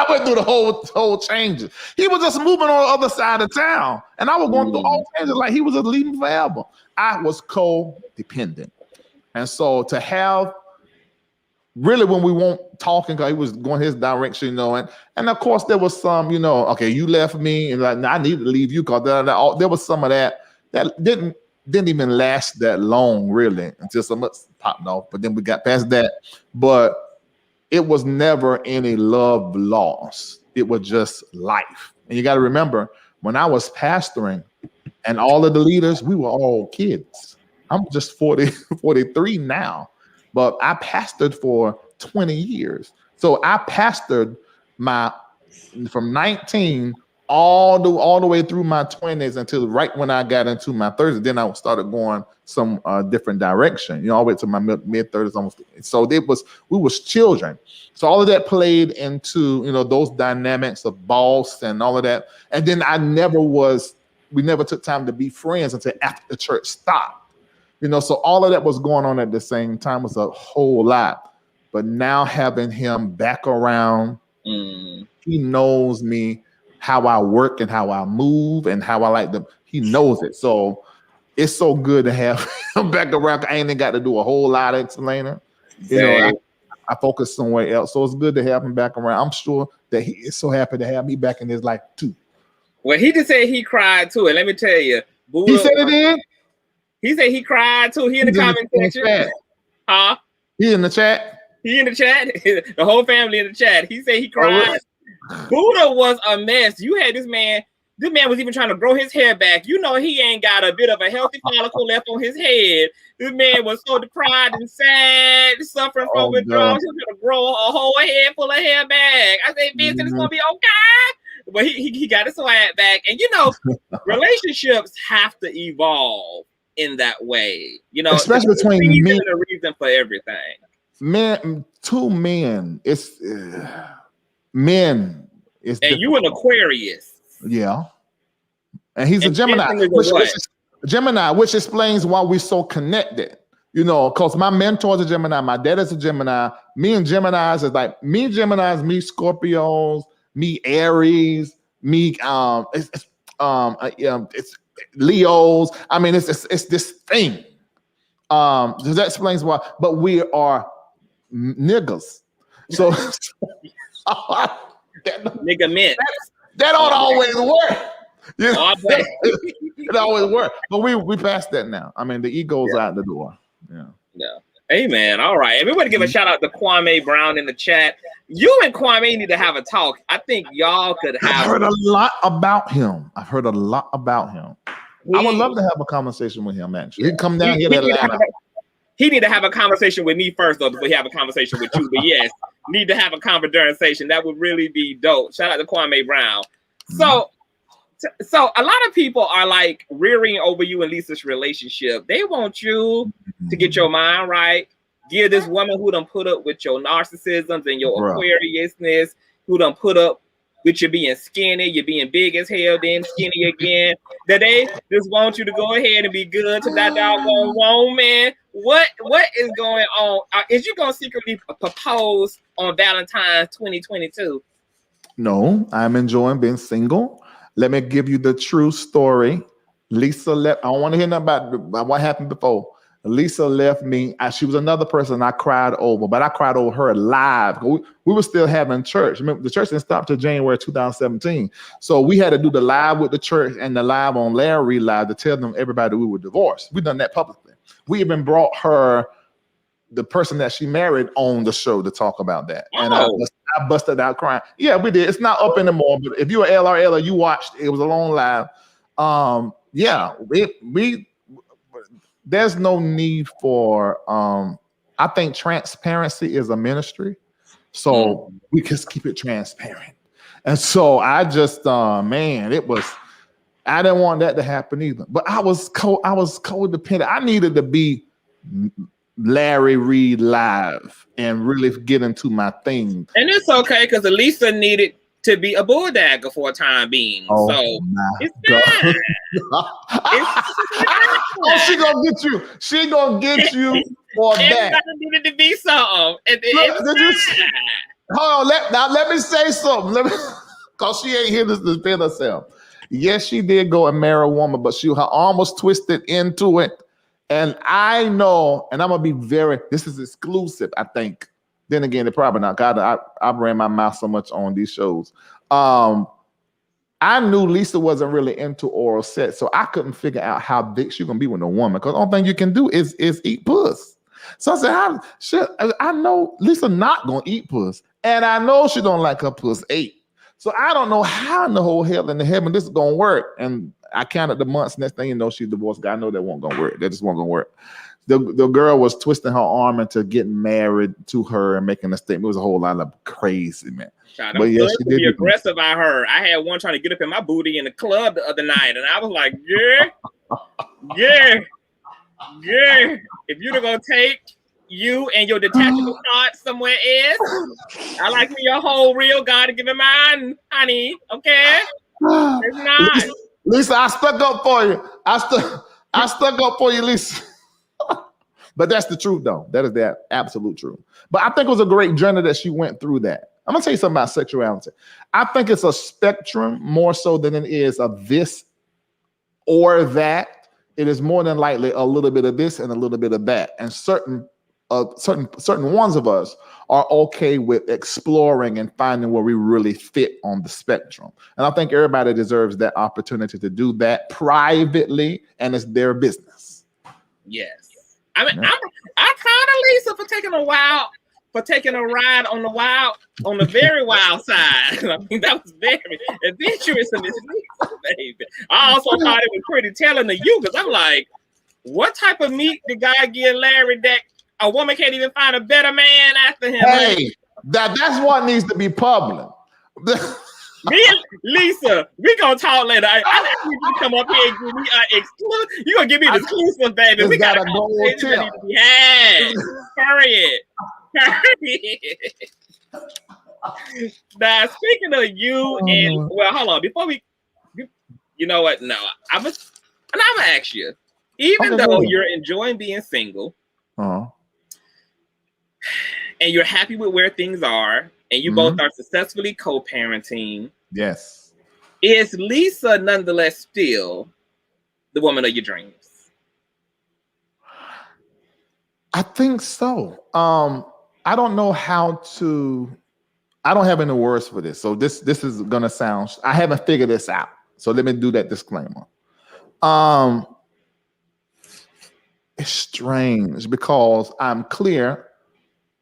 S3: went through the whole changes. He was just moving on the other side of town, and I was going through all changes like he was just leaving forever. I was codependent, and so to have really when we weren't talking, because he was going his direction, and of course there was some, okay, you left me, and like, I need to leave you because there was some of that didn't even last that long, really, until some popped off. But then we got past that. But it was never any love lost. it was just life. And you got to remember, when I was pastoring and all of the leaders, we were all kids. I'm just 43 now, but I pastored for 20 years. So I pastored from 19 all the way through my 20s until right when I got into my 30s. Then I started going some different direction, all the way to my mid 30s almost. So we was children. So all of that played into, those dynamics of boss and all of that. And then we never took time to be friends until after the church stopped. So all of that was going on at the same time. Was a whole lot. But now having him back around, he knows me, how I work and how I move and how I like them. He knows it. So it's so good to have him back around. I ain't got to do a whole lot of explaining. I focus somewhere else. So it's good to have him back around. I'm sure that he is so happy to have me back in his life too.
S1: Well, he just said he cried too. And let me tell you,
S3: he said it in?
S1: He said he cried too. He in the comment section. Huh?
S3: He in the chat?
S1: He in the chat. The whole family in the chat. He said he cried. Buddha was a mess. You had this man was even trying to grow his hair back. He ain't got a bit of a healthy follicle left on his head. This man was so deprived and sad, suffering from withdrawal. He was going to grow a whole head full of hair back. I said, Vincent, it's going to be okay. But he got his swag back. And, relationships have to evolve in that way.
S3: Especially between men.
S1: A reason for everything.
S3: Two men. It's... men is
S1: and you an Aquarius.
S3: Yeah. And he's a Gemini. Which explains why we're so connected. Because my mentor's a Gemini, my dad is a Gemini. Me and Geminis is like me Scorpios, me Aries, me it's Leos. I mean, it's this thing. So that explains why, but we are niggas. So
S1: nigga mint.
S3: That don't always work. It always work. But we passed that now. I mean, the ego's out the door. Yeah.
S1: Hey man, all right. And we want to give a shout out to Kwame Brown in the chat. You and Kwame need to have a talk. I think y'all could have.
S3: I've heard a lot about him. I would love to have a conversation with him, actually. He'd come down here to Atlanta.
S1: He need to have a conversation with me first, though, before he have a conversation with you. But yes, need to have a conversation. That would really be dope. Shout out to Kwame Brown. So a lot of people are like rearing over you and Lisa's relationship. They want you to get your mind right. Give this woman who done put up with your narcissisms and your Aquariusness, who done put up with you being skinny, you being big as hell, then skinny again. That they just want you to go ahead and be good to that doggone woman. What is going on? Is you gonna secretly propose on Valentine's 2022?
S3: No, I'm enjoying being single. Let me give you the true story. Lisa left. I don't want to hear nothing about what happened before. Lisa left me. She was another person I cried over, but I cried over her live. We were still having church. Remember, the church didn't stop till January 2017. So we had to do the live with the church and the live on Larry Live to tell them everybody we were divorced. We done that publicly. We even brought her, the person that she married, on the show to talk about that. And I busted out crying. Yeah, we did. It's not up anymore, but if you're LRL or you watched, it was a long live. There's no need for, I think transparency is a ministry. So we just keep it transparent. And so I just, I didn't want that to happen either. But I was codependent. I needed to be Larry Reid live and really get into my thing.
S1: And it's okay, because Elisa needed to be a bulldagger for a time being.
S3: Oh,
S1: so
S3: it's fine. She gonna get you. She gonna get you for that.
S1: It needed to be something.
S3: Hold on. Let me say something. Because she ain't here to defend herself. Yes, she did go and marry a woman, but her arm was twisted into it. And I know, and I'm gonna be this is exclusive, I think. Then again, it probably not. God, I ran my mouth so much on these shows. I knew Lisa wasn't really into oral sex, so I couldn't figure out how big she's gonna be with a woman. Because the only thing you can do is eat puss. So I said, I know Lisa not gonna eat puss, and I know she don't like her puss ate. So I don't know how in the whole hell in the heaven this is gonna work. And I counted the months. Next thing you know, she's divorced. I know that won't gonna work. That just won't gonna work. The girl was twisting her arm into getting married to her and making a statement. It was a whole lot of crazy, man.
S1: God, but yeah, she did be aggressive. I heard. I had one trying to get up in my booty in the club the other night, and I was like, yeah. If you're gonna take you and your detachable part somewhere else, I like me your whole real God to give it mine, honey. Okay, it's not.
S3: Lisa, I stuck up for you. I stuck up for you, Lisa. But that's the truth, though. That is the absolute truth. But I think it was a great journey that she went through that. I'm gonna tell you something about sexuality. I think it's a spectrum more so than it is of this or that. It is more than likely a little bit of this and a little bit of that. And certain ones of us are okay with exploring and finding where we really fit on the spectrum. And I think everybody deserves that opportunity to do that privately, and it's their business.
S1: Yes. I mean, I kind of Lisa for taking a ride on the very wild side. I mean, that was very adventurous in this Lisa, baby. I also thought it was pretty telling to you, because I'm like, what type of meat did God give Larry that a woman can't even find a better man after him?
S3: Hey, that's what needs to be public.
S1: Me and Lisa, we gonna talk later. I need you to come up here and give me exclusive. You gonna give me the exclusive, baby. We got a conversation that needs to be had. Period. Now, speaking of you and hold on, before we, you know what? No, I'm gonna ask you. Even though you're enjoying being single, and you're happy with where things are, and you both are successfully co-parenting.
S3: Yes.
S1: Is Lisa nonetheless still the woman of your dreams?
S3: I think so. I don't know how to. I don't have any words for this. So this is gonna sound. I haven't figured this out. So let me do that disclaimer. It's strange because I'm clear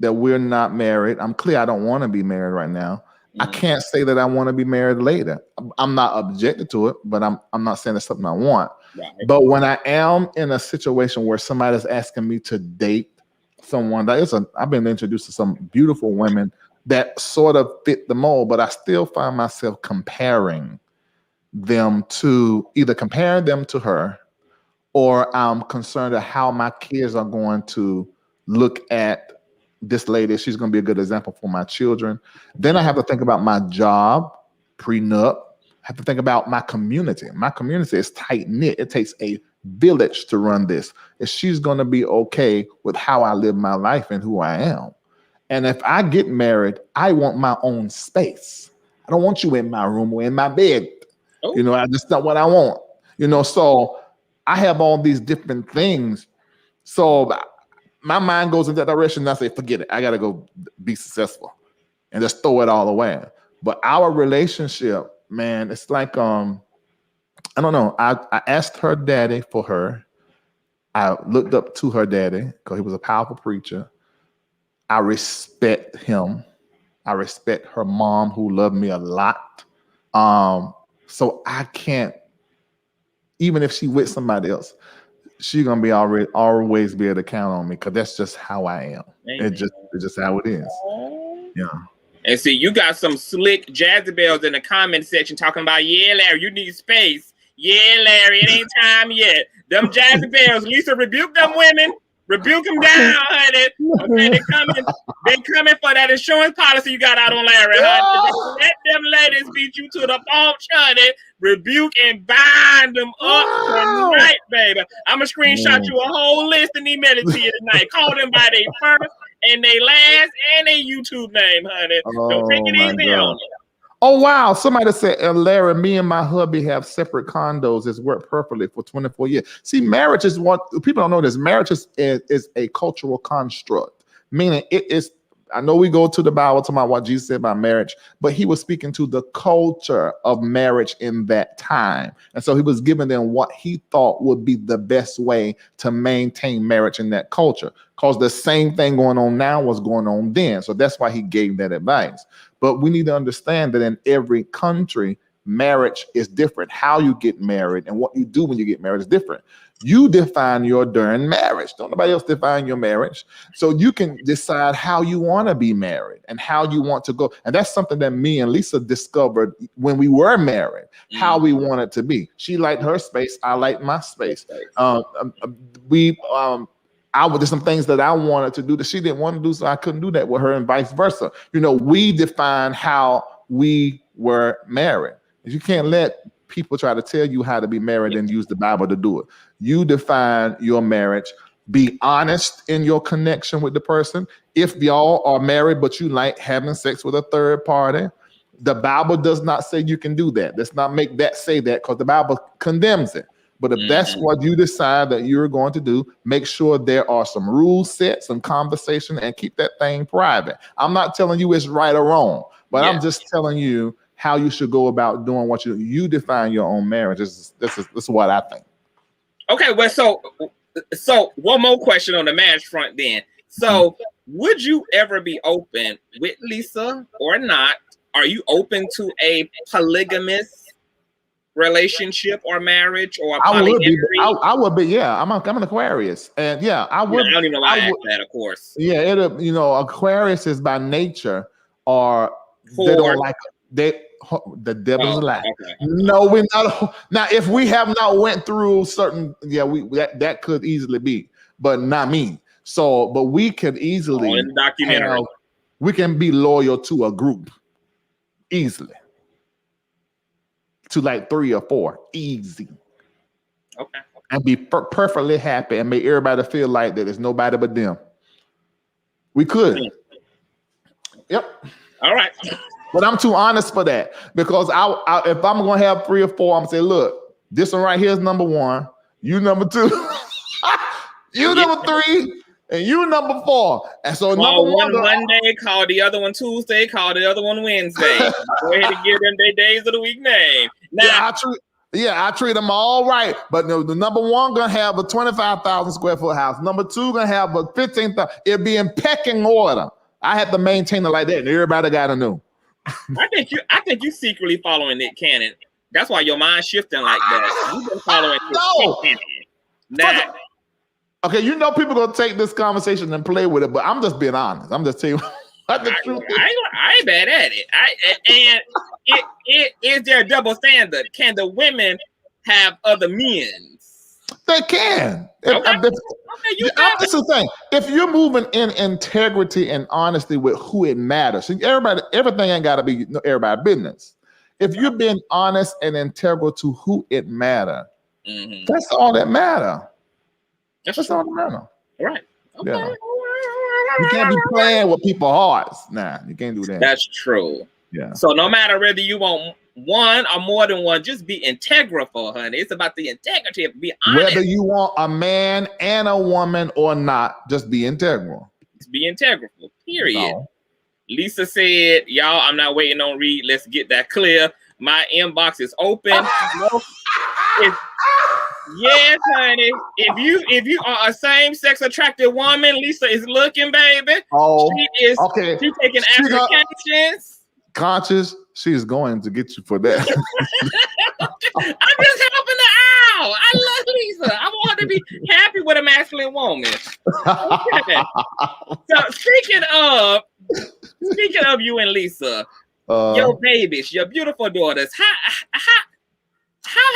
S3: that we're not married. I'm clear I don't want to be married right now. I can't say that I want to be married later. I'm not objected to it, but I'm not saying it's something I want. Right. But when I am in a situation where somebody's asking me to date someone, I've been introduced to some beautiful women that sort of fit the mold, but I still find myself comparing them to her, or I'm concerned of how my kids are going to look at this lady. She's going to be a good example for my children. Then I have to think about my job, prenup. I have to think about my community. My community is tight knit. It takes a village to run this. If she's going to be okay with how I live my life and who I am. And if I get married, I want my own space. I don't want you in my room or in my bed. Oh. That's not what I want. So I have all these different things. So my mind goes in that direction, and I say, forget it. I got to go be successful and just throw it all away. But our relationship, man, it's like, I don't know. I asked her daddy for her. I looked up to her daddy because he was a powerful preacher. I respect him. I respect her mom, who loved me a lot. So I can't, even if she with somebody else, she's gonna be always be able to count on me, because that's just how I am. It's just how it is. Yeah.
S1: And see, you got some slick Jezebels in the comment section talking about, yeah, Larry, you need space. Yeah, Larry, it ain't time yet. Them Jezebels, Lisa, rebuke them women. Rebuke them down, honey. Okay, they coming for that insurance policy you got out on Larry, honey. Let them ladies beat you to the punch, honey. Rebuke and bind them up tonight, baby. I'm going to screenshot you a whole list and email it to you tonight. Call them by their first and their last and their YouTube name, honey. Don't take it easy on them.
S3: Oh, wow. Somebody said, Larry, me and my hubby have separate condos. It's worked perfectly for 24 years. See, marriage is what people don't know this. Marriage is a cultural construct, meaning it is I know we go to the Bible talking about what Jesus said about marriage, but he was speaking to the culture of marriage in that time. And so he was giving them what he thought would be the best way to maintain marriage in that culture, because the same thing going on now was going on then. So that's why he gave that advice. But we need to understand that in every country, marriage is different. How you get married and what you do when you get married is different. You define your during marriage. Don't nobody else define your marriage. So you can decide how you want to be married and how you want to go. And that's something that me and Lisa discovered when we were married, how we want it to be. She liked her space. I liked my space. There's some things that I wanted to do that she didn't want to do, so I couldn't do that with her and vice versa. You know, we define how we were married. You can't let people try to tell you how to be married and use the Bible to do it. You define your marriage. Be honest in your connection with the person. If y'all are married, but you like having sex with a third party, the Bible does not say you can do that. Let's not make that say that, because the Bible condemns it. But if that's what you decide that you're going to do, make sure there are some rules set, some conversation, and keep that thing private. I'm not telling you it's right or wrong, but I'm just telling you how you should go about doing what you define your own marriage. This is what I think.
S1: Okay, well, so one more question on the marriage front then. So would you ever be open with Lisa or not? Are you open to a polygamous relationship or marriage or polyamory?
S3: I would be. Yeah, I'm an Aquarius, and yeah, I would.
S1: I don't even know why I asked that, of course.
S3: Yeah, Aquarius is by nature, or they don't like the devil's a lie.
S1: Okay.
S3: No, we're not. Now, if we have not went through certain, that could easily be, but not me. So, but we could easily
S1: in the documentary.
S3: We can be loyal to a group easily. To like 3 or 4, easy.
S1: Okay.
S3: And be perfectly happy and make everybody feel like that there's nobody but them. We could. Yep.
S1: All right.
S3: But I'm too honest for that, because if I'm gonna have 3 or 4, I'm gonna say, look, this one right here is number 1, you number 2, you number 3, and you number 4. And so
S1: call
S3: number
S1: one Monday, call the other one Tuesday, call the other one Wednesday. Go ahead and give them their days of the week name. Now,
S3: I treat them all right. But the number 1 gonna have a 25,000 square foot house. Number 2 gonna have a 15,000. It'll be in pecking order. I have to maintain it like that, and everybody gotta know.
S1: I think you secretly following Nick Cannon. That's why your mind's shifting like that. You've been following Nick Cannon.
S3: Okay, people gonna take this conversation and play with it, but I'm just being honest. I'm just telling you what the truth is.
S1: I ain't bad at it. It is there a double standard? Can the women have other men?
S3: They can.
S1: Okay.
S3: That's the thing. If you're moving in integrity and honesty with who it matters, see, everything ain't gotta be everybody's business. If you're being honest and integral to who it matters, that's all that matters. That's all that matters.
S1: Right. Okay.
S3: Yeah. You can't be playing with people's hearts. Nah, you can't do that.
S1: That's true.
S3: Yeah.
S1: So no matter whether you want one or more than one, just be integral for her. It's about the integrity of be honest.
S3: Whether you want a man and a woman or not, just be integral.
S1: Just be integral. Period.
S3: No.
S1: Lisa said, y'all, I'm not waiting on Reid. Let's get that clear. My inbox is open. Yes, honey. If you are a same-sex attracted woman, Lisa is looking, baby.
S3: Oh,
S1: she is. Okay. She's taking applications.
S3: Conscious, she is going to get you for that.
S1: I'm just helping her out. I love Lisa. I want her to be happy with a masculine woman. Okay. So speaking of you and Lisa, your babies, your beautiful daughters, how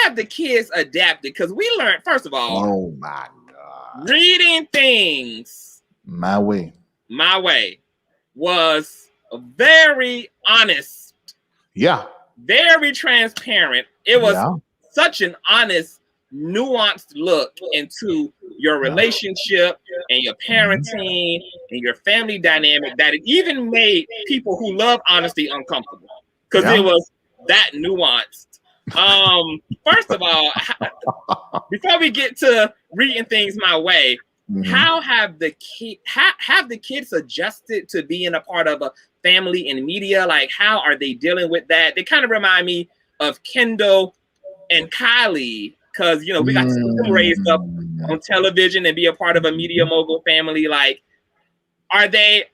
S1: have the kids adapted? Because we learned, first of all,
S3: oh my God,
S1: reading things
S3: my way
S1: was very honest.
S3: Yeah.
S1: Very transparent. It was such an honest, nuanced look into your relationship and your parenting and your family dynamic that it even made people who love honesty uncomfortable because it was that nuanced. First of all, before we get to reading things my way, how have the kids adjusted to being a part of a family in media? Like, how are they dealing with that? They kind of remind me of Kendall and Kylie, because, you know, we got to see them raised up on television and be a part of a media mogul family. Like, are they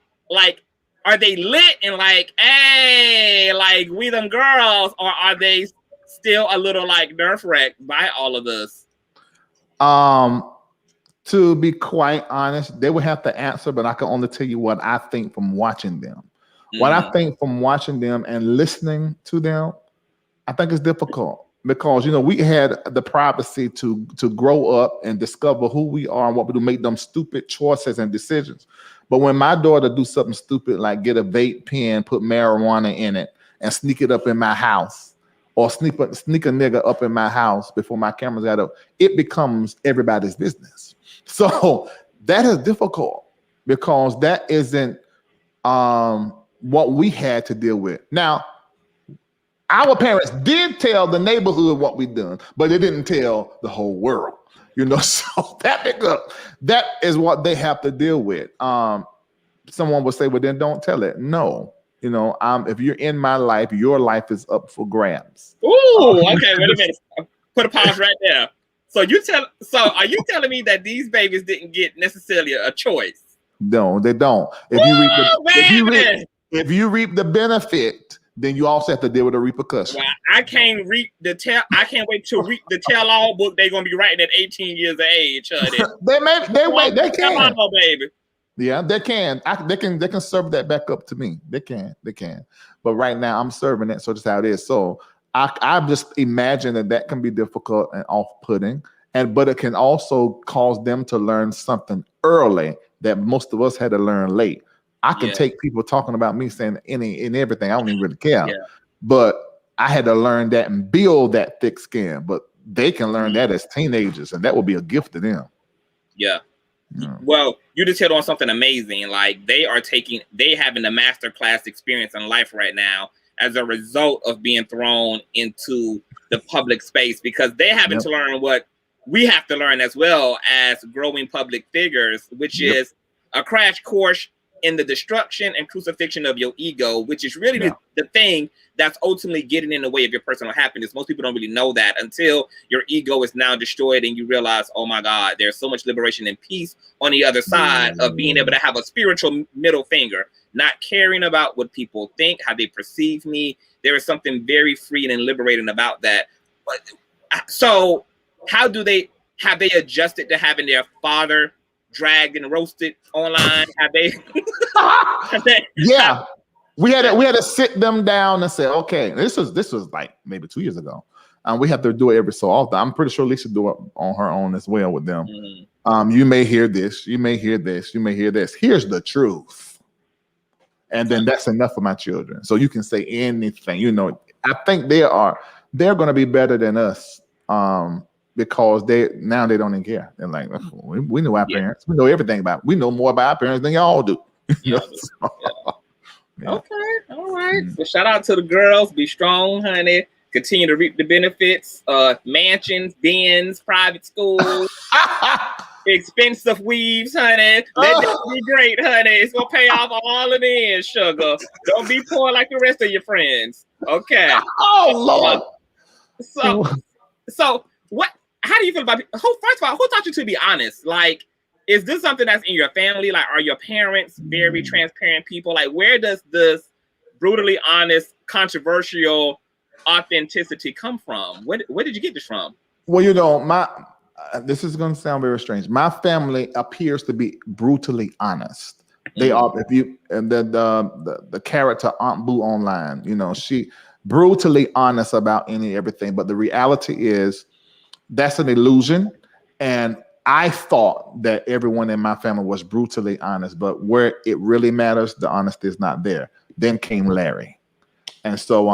S1: lit and like, hey, like, we them girls, or are they still a little like nerve wrecked by all of this?
S3: To be quite honest, they would have to answer, but I can only tell you what I think from watching them. What I think from watching them and listening to them, I think it's difficult because, you know, we had the privacy to grow up and discover who we are and what we do, make them stupid choices and decisions. But when my daughter do something stupid, like get a vape pen, put marijuana in it, and sneak it up in my house, or sneak a nigga up in my house before my cameras got up, it becomes everybody's business. So that is difficult because that isn't what we had to deal with. Now, our parents did tell the neighborhood what we done, but they didn't tell the whole world, you know. So that is what they have to deal with. Someone would say, well, then don't tell it. No, you know, if you're in my life, your life is up for grabs.
S1: Ooh, okay, wait a minute. Put a pause right there. So are you telling me that these babies didn't get necessarily a choice?
S3: No, they don't. If you reap the benefit, then you also have to deal with the repercussion.
S1: Well, I can't wait to read the tell-all book they're gonna be writing at 18 years of age, honey.
S3: they can.
S1: Come on, baby.
S3: Yeah, they can. They can serve that back up to me. They can. But right now, I'm serving it, so that's how it is. So I just imagine that can be difficult and off-putting, but it can also cause them to learn something early that most of us had to learn late. I can take people talking about me saying any and everything. I don't even really care. Yeah. But I had to learn that and build that thick skin. But they can learn that as teenagers, and that will be a gift to them.
S1: Yeah. Well, you just hit on something amazing. Like, they having a masterclass experience in life right now as a result of being thrown into the public space, because they having to learn what we have to learn as well as growing public figures, which is a crash course in the destruction and crucifixion of your ego, which is really the thing that's ultimately getting in the way of your personal happiness. Most people don't really know that until your ego is now destroyed and you realize, oh my God, there's so much liberation and peace on the other side of being able to have a spiritual middle finger, not caring about what people think, how they perceive me. There is something very freeing and liberating about that. So have they adjusted to having their father dragged and roasted online?
S3: We had to sit them down and say, okay, this was like maybe 2 years ago. We have to do it every so often. I'm pretty sure Lisa do it on her own as well with them. You may hear this, you may hear this, you may hear this. Here's the truth. And then that's enough for my children. So you can say anything. You know, I think they're going to be better than us. Because they don't even care. They're like, we know our parents. We know everything about. We know more about our parents than y'all do.
S1: Okay, all right. So shout out to the girls. Be strong, honey. Continue to reap the benefits. Mansions, dens, private schools, expensive weaves, honey. That be great, honey. It's gonna pay off all of it, sugar. Don't be poor like the rest of your friends. Okay.
S3: Oh Lord.
S1: So what? How do you feel about? First of all, who taught you to be honest? Like, is this something that's in your family? Like, are your parents very transparent people? Like, where does this brutally honest, controversial authenticity come from? Where did you get this from?
S3: Well, you know, this is going to sound very strange. My family appears to be brutally honest. They are. If you and the character Aunt Boo online, you know, she brutally honest about everything. But the reality is, that's an illusion. And I thought that everyone in my family was brutally honest, but where it really matters, the honesty is not there. Then came Larry. And so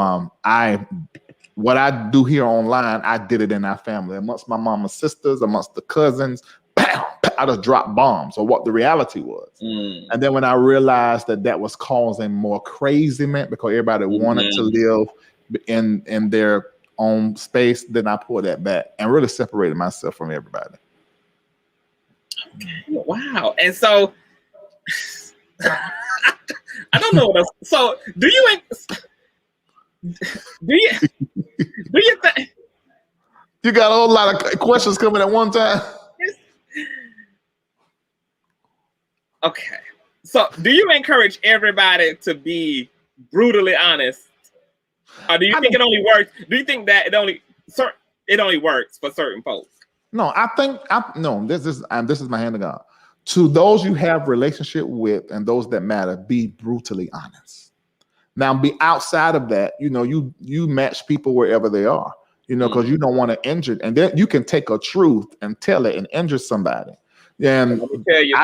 S3: what I do here online, I did it in our family. Amongst my mama's sisters, amongst the cousins, I just dropped bombs or what the reality was. And then when I realized that was causing more craziness because everybody wanted to live in their own space, then I pulled that back and really separated myself from everybody.
S1: Wow. And so I don't know what else. So do you think
S3: you got a whole lot of questions coming at one time?
S1: Okay. So do you encourage everybody to be brutally honest? Or do you think it only works? Do you think that it only works for certain folks?
S3: No, I think this is my hand to God. To those you have relationship with and those that matter, be brutally honest. Now, be outside of that, you match people wherever they are, because you don't want to injure, and then you can take a truth and tell it and injure somebody. And
S1: let me tell you,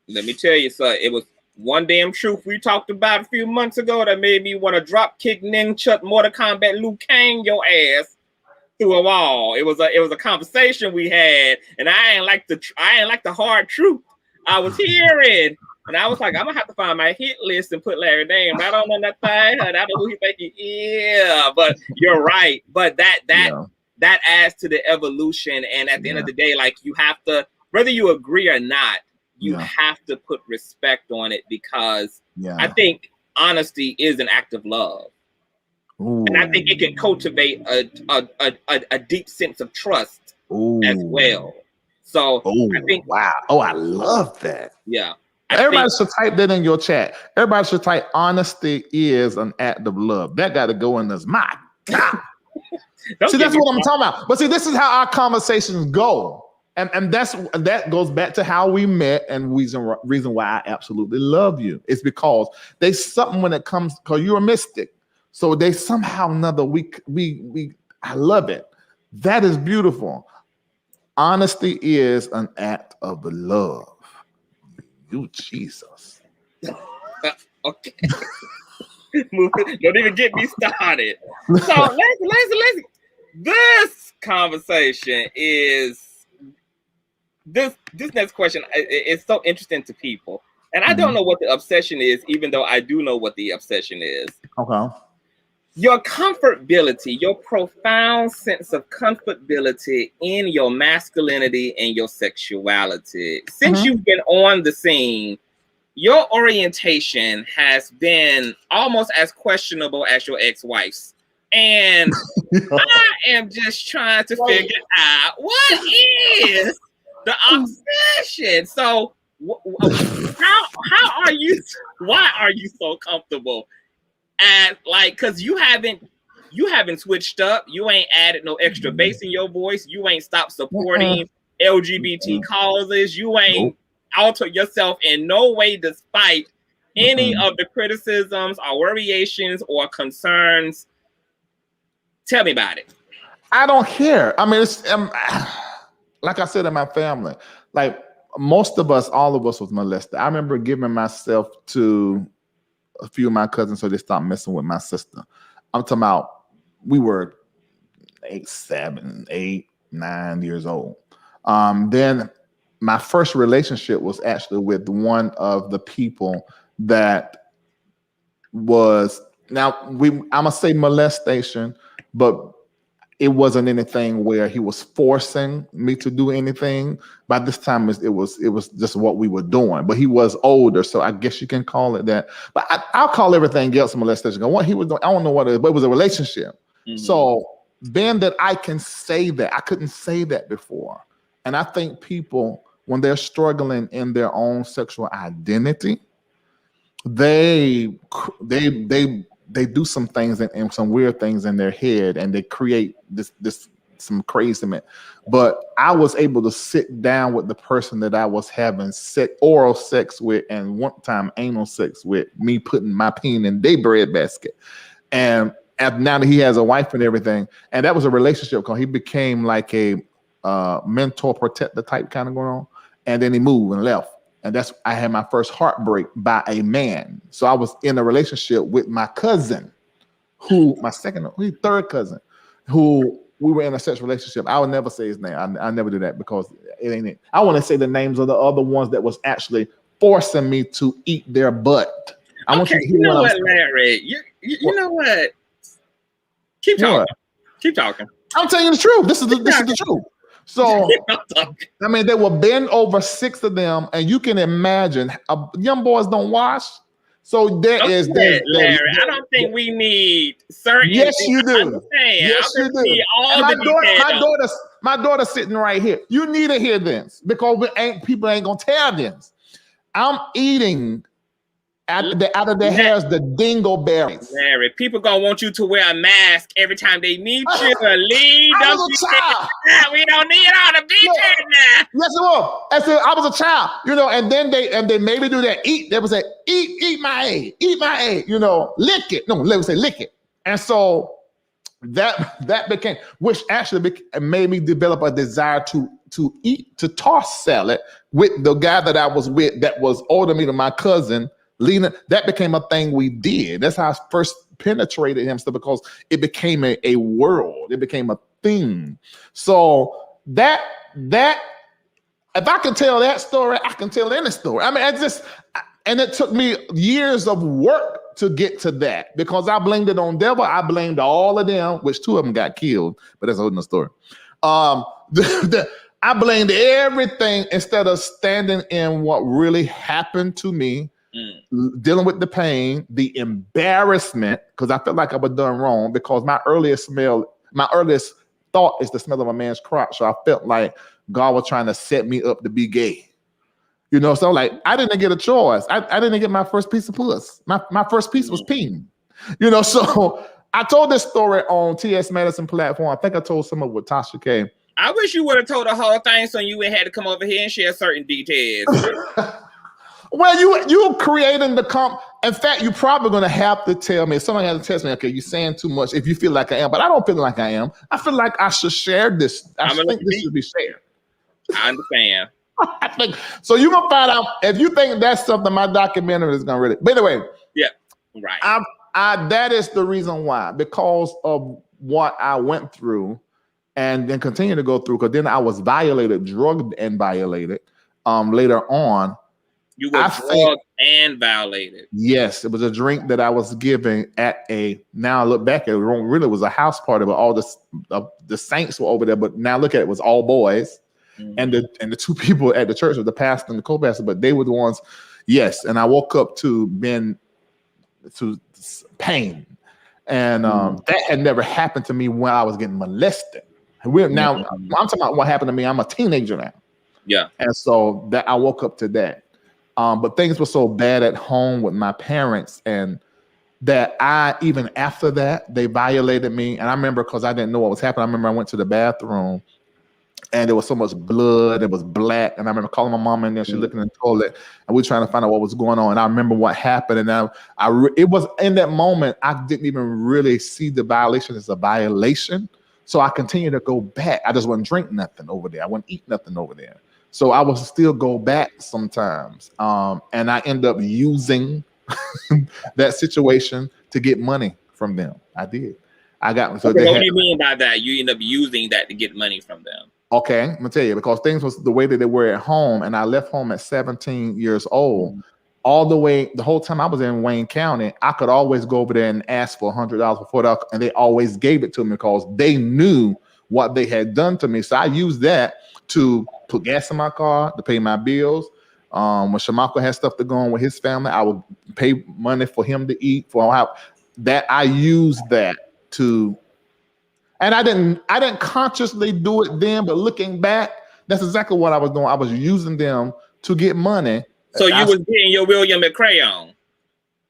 S1: Let me tell you, sir, it was one damn truth we talked about a few months ago that made me want to drop kick Ninja Mortal Kombat Liu Kang your ass through a wall. It was a conversation we had, and I ain't like the hard truth I was hearing. And I was like, I'm gonna have to find my hit list and put Larry name right on that thing. And I know who he think he is. But you're right. But that adds to the evolution. And at the end of the day, like, you have to, whether you agree or not, you have to put respect on it, because I think honesty is an act of love. Ooh. And I think it can cultivate a deep sense of trust as well. So I think,
S3: wow. Oh, I love that.
S1: Yeah.
S3: Everybody should type that in your chat. Everybody should type honesty is an act of love. That got to go in this. My God. See, that's what I'm talking about. But see, this is how our conversations go. And that goes back to how we met, and reason why I absolutely love you. It's because there's something when it comes, because you're a mystic. So they somehow another I love it. That is beautiful. Honesty is an act of love. You Jesus.
S1: Okay. Don't even get me started. So let's this conversation is this next question is so interesting to people. And I don't know what the obsession is, even though I do know what the obsession is.
S3: Okay.
S1: Your comfortability, your profound sense of comfortability in your masculinity and your sexuality. Since you've been on the scene, your orientation has been almost as questionable as your ex-wife's. And I am just trying to figure out what is the obsession. So how are you, why are you so comfortable? And like, because you haven't switched up, you ain't added no extra bass in your voice, you ain't stopped supporting LGBT causes, you ain't altered yourself in no way despite any of the criticisms or variations or concerns. Tell me about it.
S3: I don't care. I mean, it's like I said in my family, like most of us, all of us was molested. I remember giving myself to a few of my cousins so they stopped messing with my sister. I'm talking about, we were 8, 7, 8, 9 years old. Then my first relationship was actually with one of the people that was, now I'm gonna say molestation, but it wasn't anything where he was forcing me to do anything. By this time, it was just what we were doing. But he was older, so I guess you can call it that. But I'll call everything else molestation. What he was doing, I don't know what it is, but it was a relationship. So being that I can say that, I couldn't say that before. And I think people, when they're struggling in their own sexual identity, they do some things and some weird things in their head, and they create this some craziness. But I was able to sit down with the person that I was having oral sex with, and one time anal sex with, me putting my peen in their bread basket. And now that he has a wife and everything, and that was a relationship because he became like a mentor protector type kind of going on. And then he moved and left. And I had my first heartbreak by a man. So I was in a relationship with my cousin, third cousin, who we were in a sexual relationship. I would never say his name. I never do that because it ain't it. I want to say the names of the other ones that was actually forcing me to eat their butt. I want you to hear what
S1: Larry, you know what? Keep talking. Keep talking.
S3: I'm telling you the truth. This is the truth. So, I mean, there will bend over 6 of them, and you can imagine young boys don't wash. So there is
S1: Larry. I don't think we need certain.
S3: Yes, you do.
S1: Understand.
S3: Yes, you do.
S1: All
S3: my daughter's sitting right here. You need to hear this because people ain't gonna tell this. I'm eating out of their hairs the dingleberries.
S1: Larry, people gonna want you to wear a mask every time they meet you. Lead
S3: I
S1: them.
S3: was a child.
S1: We don't need all the bitches now.
S3: Yes, it was. I was a child, and then they maybe do that. They would say, eat my egg, lick it. No, they would say lick it. And so that became, which actually made me develop a desire to toss salad with the guy that I was with that was older than me, my cousin. Lena, that became a thing we did. That's how I first penetrated him, because it became a world. It became a thing. So that if I can tell that story, I can tell any story. I mean, and it took me years of work to get to that because I blamed it on devil. I blamed all of them, which 2 of them got killed, but that's a whole nother story. I blamed everything instead of standing in what really happened to me. Dealing with the pain, the embarrassment, because I felt like I was done wrong, because my earliest thought is the smell of a man's crotch. So I felt like God was trying to set me up to be gay. So like I didn't get a choice. I didn't get my first piece of puss. My first piece was peen. So I told this story on T.S. Madison platform. I think I told some of it with Tasha K.
S1: I wish you would have told the whole thing so you had to come over here and share certain details.
S3: Well, you're creating the In fact, you're probably going to have to tell me. Somebody has to test me. Okay, you're saying too much. If you feel like I am, but I don't feel like I am. I feel like I should share this. I think this should be shared.
S1: I understand.
S3: I think so. You're gonna find out if you think that's something my documentary is gonna really. But anyway,
S1: yeah, right.
S3: That is the reason why, because of what I went through, and then continue to go through. Because then I was drugged and violated. Later on.
S1: You were drugged and violated.
S3: Yes, it was a drink that I was giving now I look back at it, really was a house party, but all the saints were over there. But now look at it, it was all boys. And the 2 people at the church were the pastor and the co-pastor, but they were the ones, yes. And I woke up to pain. And that had never happened to me when I was getting molested. I'm talking about what happened to me. I'm a teenager now.
S1: Yeah.
S3: And so that I woke up to that. But things were so bad at home with my parents, and that even after that, they violated me. And I remember, because I didn't know what was happening, I remember I went to the bathroom and there was so much blood, it was black. And I remember calling my mom in there, she looking in the toilet, and we were trying to find out what was going on. And I remember what happened. And it was in that moment, I didn't even really see the violation as a violation. So I continued to go back. I just wouldn't drink nothing over there. I wouldn't eat nothing over there. So I would still go back sometimes. And I end up using that situation to get money from them. I did. I got. So
S1: what do you mean by that? You end up using that to get money from them?
S3: Okay, I'm gonna tell you, because things was the way that they were at home, and I left home at 17 years old. All the whole time I was in Wayne County, I could always go over there and ask for $100 or $40, and they always gave it to me because they knew what they had done to me. So I used that to put gas in my car, to pay my bills. When Shamako had stuff to go on with his family, I would pay money for him to eat. I used that to, and I didn't consciously do it then, but looking back, that's exactly what I was doing. I was using them to get money.
S1: So you was getting your William McCrayon.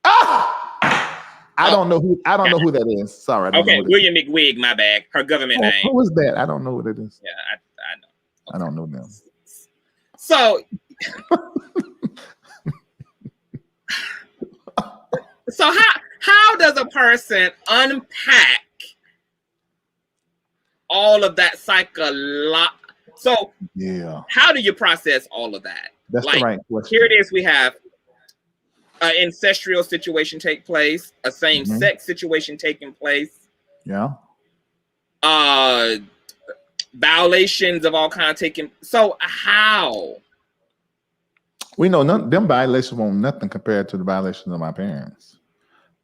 S3: I don't know who that is. Sorry.
S1: Okay, William McWig, my bad. Her government name.
S3: Who is that? I don't know what it is.
S1: Yeah, I know. Okay.
S3: I don't know them.
S1: So so how does a person unpack all of that So
S3: yeah,
S1: how do you process all of that?
S3: That's the right question.
S1: Here it is. We have an ancestral situation take place, a same-sex situation taking place.
S3: Yeah.
S1: Violations of all kinds taking. So how?
S3: We know them violations won't nothing compared to the violations of my parents.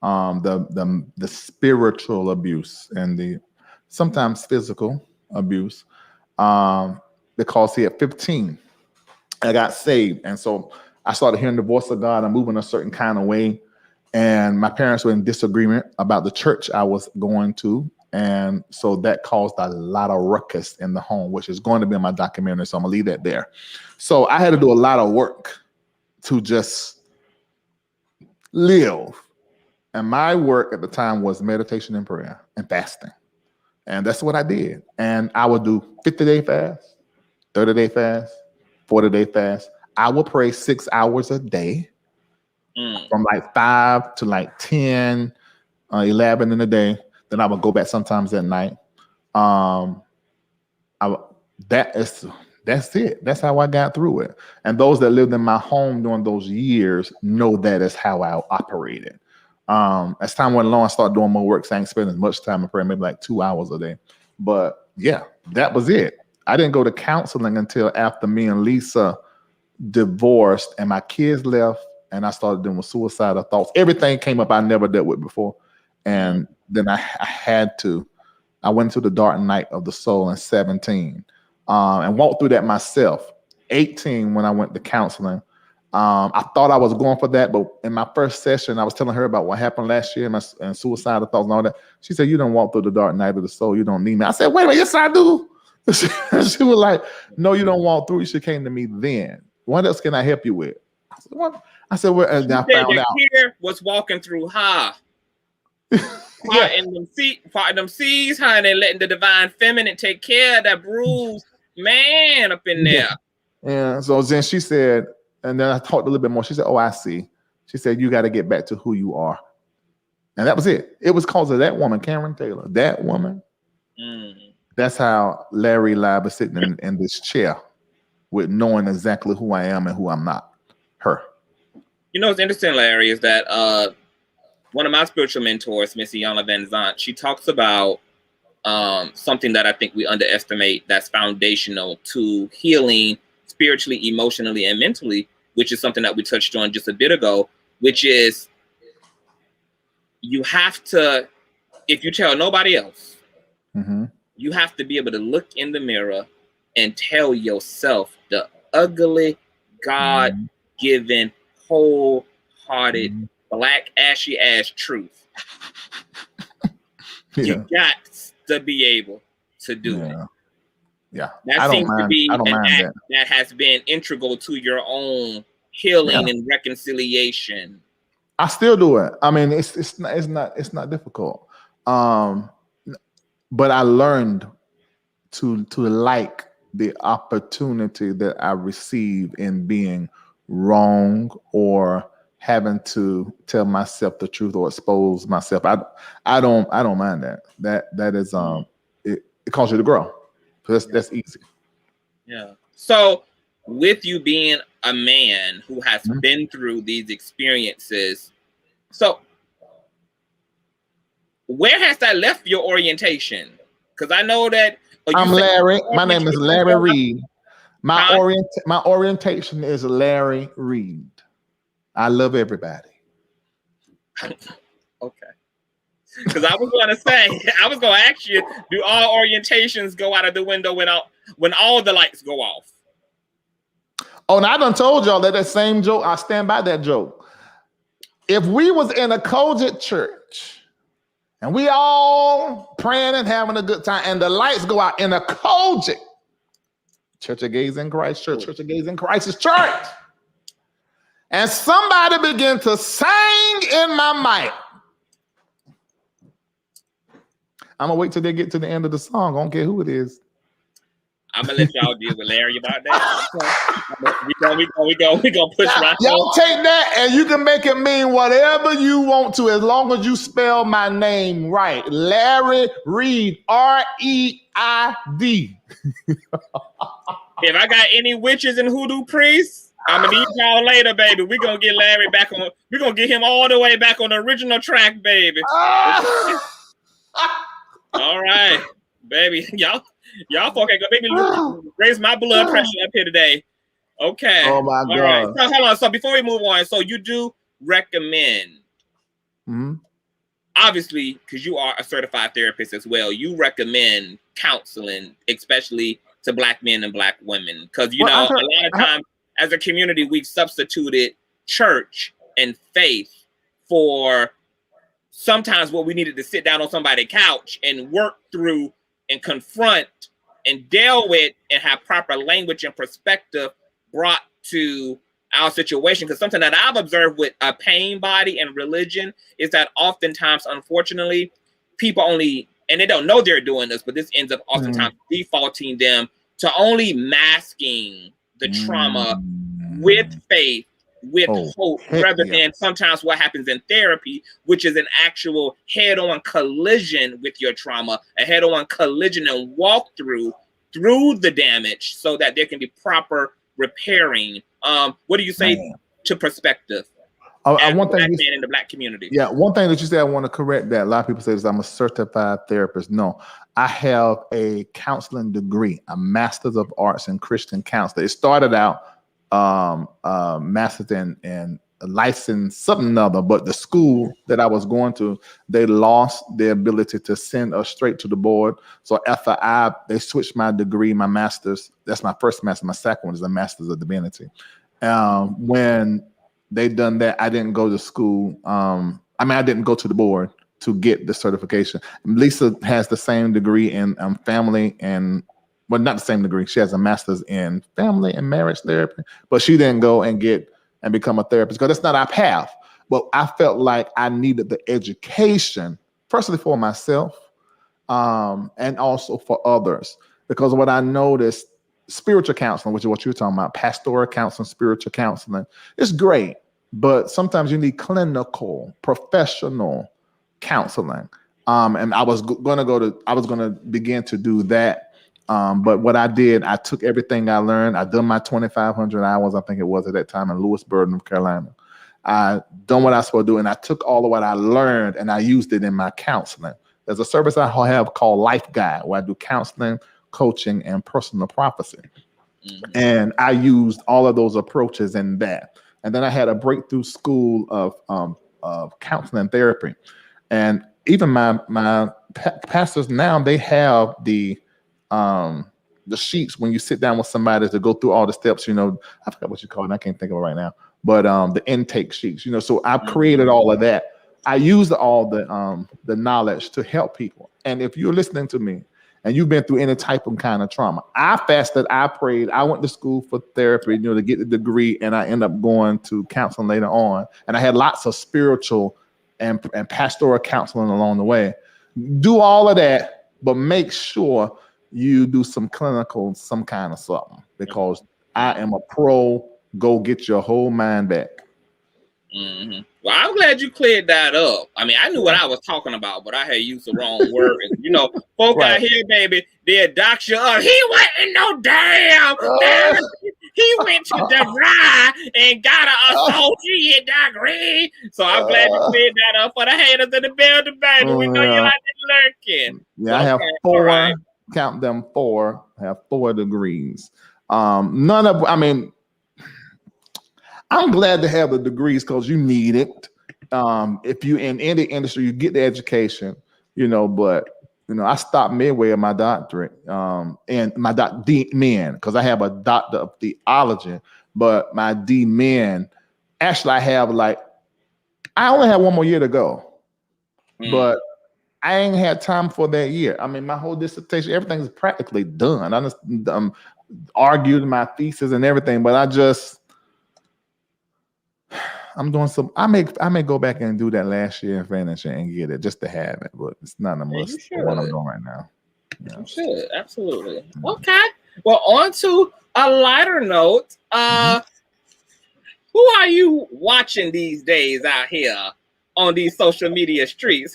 S3: The spiritual abuse and the sometimes physical abuse. because at 15, I got saved. And so I started hearing the voice of God and moving a certain kind of way. And my parents were in disagreement about the church I was going to. And so that caused a lot of ruckus in the home, which is going to be in my documentary. So I'm gonna leave that there. So I had to do a lot of work to just live. And my work at the time was meditation and prayer and fasting. And that's what I did. And I would do 50-day fast, 30-day fast, 40-day fast. I would pray 6 hours a day from like 5 to like 10, 11 in the day. Then I would go back sometimes at night. That's it. That's how I got through it. And those that lived in my home during those years know that is how I operated. As time went along, I started doing more work, so I ain't spending as much time in prayer, maybe like 2 hours a day. But yeah, that was it. I didn't go to counseling until after me and Lisa divorced and my kids left, and I started dealing with suicidal thoughts. Everything came up I never dealt with before. And then I went into the dark night of the soul in 17 and walked through that myself. 18, when I went to counseling, I thought I was going for that, but in my first session, I was telling her about what happened last year and suicidal thoughts and all that. She said, "You don't walk through the dark night of the soul. You don't need me." I said, "Wait a minute, yes, I do." She was like, "No, you don't walk through. You should came to me then. What else can I help you with?" I said, "What?" I said, "Well," and I found out.
S1: Here was walking through parting them seas, honey, letting the divine feminine take care of that bruised man up in there.
S3: Yeah. So then she said, and then I talked a little bit more. She said, "Oh, I see." She said, "You got to get back to who you are." And that was it. It was because of that woman, Karen Taylor. That woman. That's how Larry Live is sitting in this chair with knowing exactly who I am and who I'm not. Her.
S1: You know what's interesting, Larry, is that one of my spiritual mentors, Miss Iana Van Zant, she talks about something that I think we underestimate that's foundational to healing spiritually, emotionally, and mentally, which is something that we touched on just a bit ago, which is you have to, if you tell nobody else, you have to be able to look in the mirror and tell yourself the ugly, God-given, wholehearted, black ashy ass truth. You got to be able to do it.
S3: Yeah,
S1: that seems to be an act that has been integral to your own healing and reconciliation.
S3: I still do it. I mean, it's not difficult. But I learned to like the opportunity that I receive in being wrong or having to tell myself the truth or expose myself. I don't mind that. That is it causes you to grow. That's easy.
S1: Yeah. So with you being a man who has been through these experiences, so where has that left your orientation? Because I know that
S3: I'm Larry. My name is Larry Reid. My orientation is Larry Reid. I love everybody.
S1: Okay. Because I was going to say, I was going to ask you, do all orientations go out of the window when all the lights go off?
S3: Oh, and I done told y'all that same joke. I stand by that joke. If we was in a Kojic church and we all praying and having a good time and the lights go out in a Kojic Church of Gays in Christ Church, Church of Gays in Christ's church, and somebody began to sing in my mic, I'm gonna wait till they get to the end of the song. I don't care who it is.
S1: I'm gonna let y'all deal with Larry about that. We gonna push right.
S3: Y'all take that and you can make it mean whatever you want to, as long as you spell my name right. Larry Reid, R-E-I-D.
S1: If I got any witches and hoodoo priests, I'm gonna need y'all later, baby. We're gonna get Larry back on. We're gonna get him all the way back on the original track, baby. All right, baby. Y'all folk ain't gonna make me raise my blood pressure up here today. Okay.
S3: Oh my God.
S1: Right. So hold on. So before we move on, so you do recommend, obviously, because you are a certified therapist as well, you recommend counseling, especially to Black men and Black women. Because, you know, a lot of times as a community, we've substituted church and faith for sometimes what we needed to sit down on somebody's couch and work through and confront and deal with and have proper language and perspective brought to our situation. Because something that I've observed with a pain body and religion is that oftentimes, unfortunately, people only, and they don't know they're doing this, but this ends up oftentimes defaulting them to only masking the trauma with faith, with hope, rather than sometimes what happens in therapy, which is an actual head-on collision with your trauma, a head-on collision and walk through the damage so that there can be proper repairing. What do you say to perspective?
S3: One thing
S1: in the Black community.
S3: Yeah, one thing that you said, I want to correct that. A lot of people say is I'm a certified therapist. No, I have a counseling degree, a Master's of Arts in Christian Counseling. It started out master's in license something other, but the school that I was going to, they lost the ability to send us straight to the board. So after they switched my degree, my master's, that's my first master. My second one is a Master's of Divinity. When they done that, I didn't go to school. I didn't go to the board to get the certification. Lisa has the same degree in family and, well, not the same degree. She has a master's in family and marriage therapy, but she didn't go and become a therapist because that's not our path. But I felt like I needed the education, firstly for myself, and also for others. Because what I noticed, spiritual counseling, which is what you're talking about, pastoral counseling, spiritual counseling, it's great. But sometimes you need clinical, professional counseling. And I was going to begin to do that. But what I did, I took everything I learned. I done my 2,500 hours, I think it was at that time in Lewisburg, North Carolina. I done what I was supposed to do, and I took all of what I learned and I used it in my counseling. There's a service I have called Life Guide, where I do counseling, coaching, and personal prophecy. And I used all of those approaches in that. And then I had a breakthrough school of counseling and therapy. And even my pastors now, they have the sheets when you sit down with somebody to go through all the steps, you know, I forgot what you call it. I can't think of it right now, but the intake sheets, you know, so I've created all of that. I used all the knowledge to help people. And if you're listening to me and you've been through any type of kind of trauma, I fasted, I prayed, I went to school for therapy, you know, to get the degree, and I ended up going to counseling later on. And I had lots of spiritual and pastoral counseling along the way. Do all of that, but make sure you do some clinical, some kind of something, because I am a pro. Go get your whole mind back.
S1: Well, I'm glad you cleared that up. I mean, I knew what I was talking about, but I had used the wrong word. You know, folk out here, baby, they'll dox you up. He wasn't no damn. He went to DeVry and got an associate degree. So I'm glad you cleared that up for the haters in the building, baby. We know you like it lurking.
S3: Yeah, I have four. Right. Count them four. I have 4 degrees. None of. I mean, I'm glad to have the degrees because you need it. If you in any industry, you get the education, you know, but you know, I stopped midway of my doctorate, and my D-Min, because I have a doctor of theology, but my D-Min, actually I only have 1 more year to go, but I ain't had time for that year. I mean, my whole dissertation, everything's practically done. I just argued my thesis and everything, but I'm doing some. I may go back and do that last year and finish it and get it just to have it, but it's not a must. What I'm doing right now.
S1: Yeah. You should, absolutely. Okay. Well, on to a lighter note. Who are you watching these days out here on these social media streets?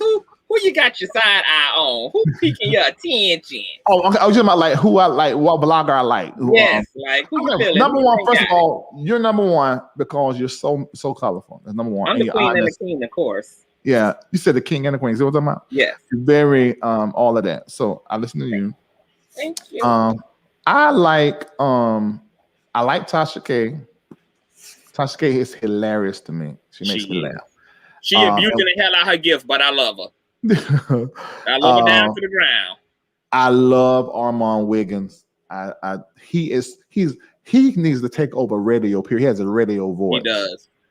S1: Who you got your side eye on? Who piquing your attention?
S3: Oh, okay. I was just about like who I like, what blogger I like.
S1: Yes, like who you feeling?
S3: Number one, first of all, you're number one because you're so colorful. That's number one.
S1: I'm the queen and the king, of course.
S3: Yeah, you said the king and the queen. Is that what I'm talking about?
S1: Yes.
S3: You're very all of that. So I listen to you.
S1: Thank you.
S3: I like Tasha K. Tasha K is hilarious to me. She makes me laugh.
S1: She abusing the hell out of her gift, but I love her. I love her down to the ground.
S3: I love Armand Wiggins. He needs to take over radio. Period. He has a radio voice.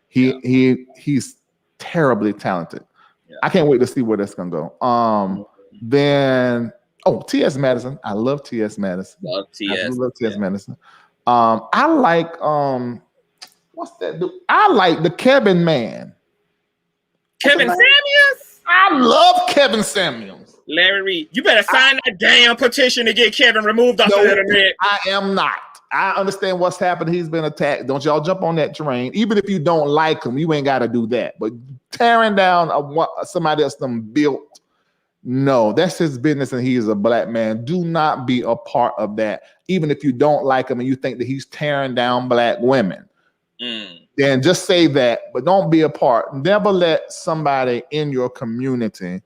S1: He does.
S3: He's terribly talented. Yeah. I can't wait to see where that's gonna go. Then T.S. Madison. I love T.S. Madison.
S1: Love T.S.
S3: I love T.S. Madison. I like what's that dude? I like the Kevin man.
S1: Kevin Samuels?
S3: I love Kevin Samuels.
S1: Larry Reid, you better sign that damn petition to get Kevin removed off the internet.
S3: I am not. I understand what's happened. He's been attacked. Don't y'all jump on that train. Even if you don't like him, you ain't got to do that. But tearing down somebody else done built, no, that's his business, and he is a black man. Do not be a part of that. Even if you don't like him and you think that he's tearing down black women, then just say that, but don't be a part. Never let somebody in your community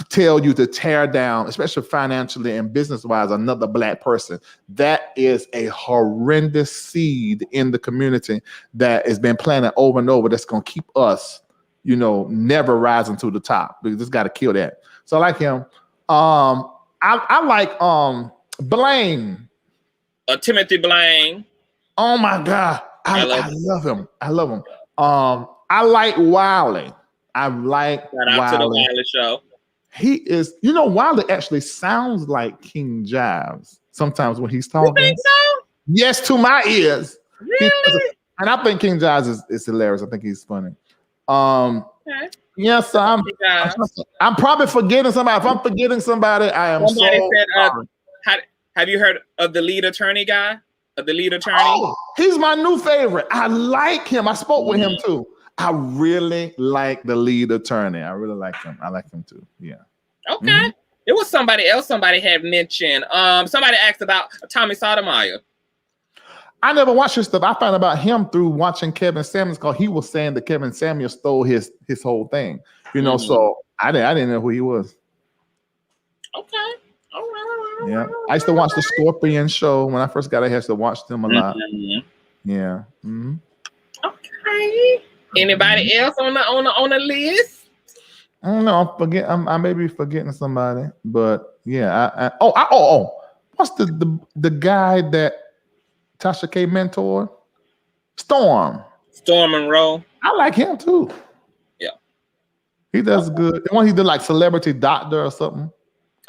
S3: tell you to tear down, especially financially and business-wise, another black person. That is a horrendous seed in the community that has been planted over and over. That's going to keep us, never rising to the top. We just got to kill that. So I like him. I like Blaine.
S1: Timothy Blaine.
S3: Oh my God. I love him. I love him. I like Wiley. I like
S1: Shout out to the Wiley show.
S3: He is, Wiley actually sounds like King Jives sometimes when he's talking.
S1: You think so?
S3: Yes, to my ears.
S1: Really?
S3: And I think King Jives is hilarious. I think he's funny.
S1: Okay.
S3: Yes, I'm probably forgetting somebody. If I'm forgetting somebody, I am
S1: Somebody
S3: sorry.
S1: Said, have you heard of the lead attorney guy? Of the lead attorney?
S3: Oh, he's my new favorite. I like him. I spoke with him too. I really like the lead attorney. I really like him. I like him too. Yeah.
S1: Okay. It was somebody else somebody had mentioned. Somebody asked about Tommy Sotomayor.
S3: I never watched his stuff. I found about him through watching Kevin Samuels, because he was saying that Kevin Samuels stole his whole thing. So I didn't know who he was.
S1: Okay. All right.
S3: Yeah. I used to watch the Scorpion show when I first got it. I used to watch them a lot. Yeah.
S1: Okay. Anybody else on the list?
S3: I don't know. I may be forgetting somebody, but yeah. What's the guy that Tasha K mentored? Storm Monroe. I like him too.
S1: Yeah.
S3: He does good. The one he did like Celebrity Doctor or something.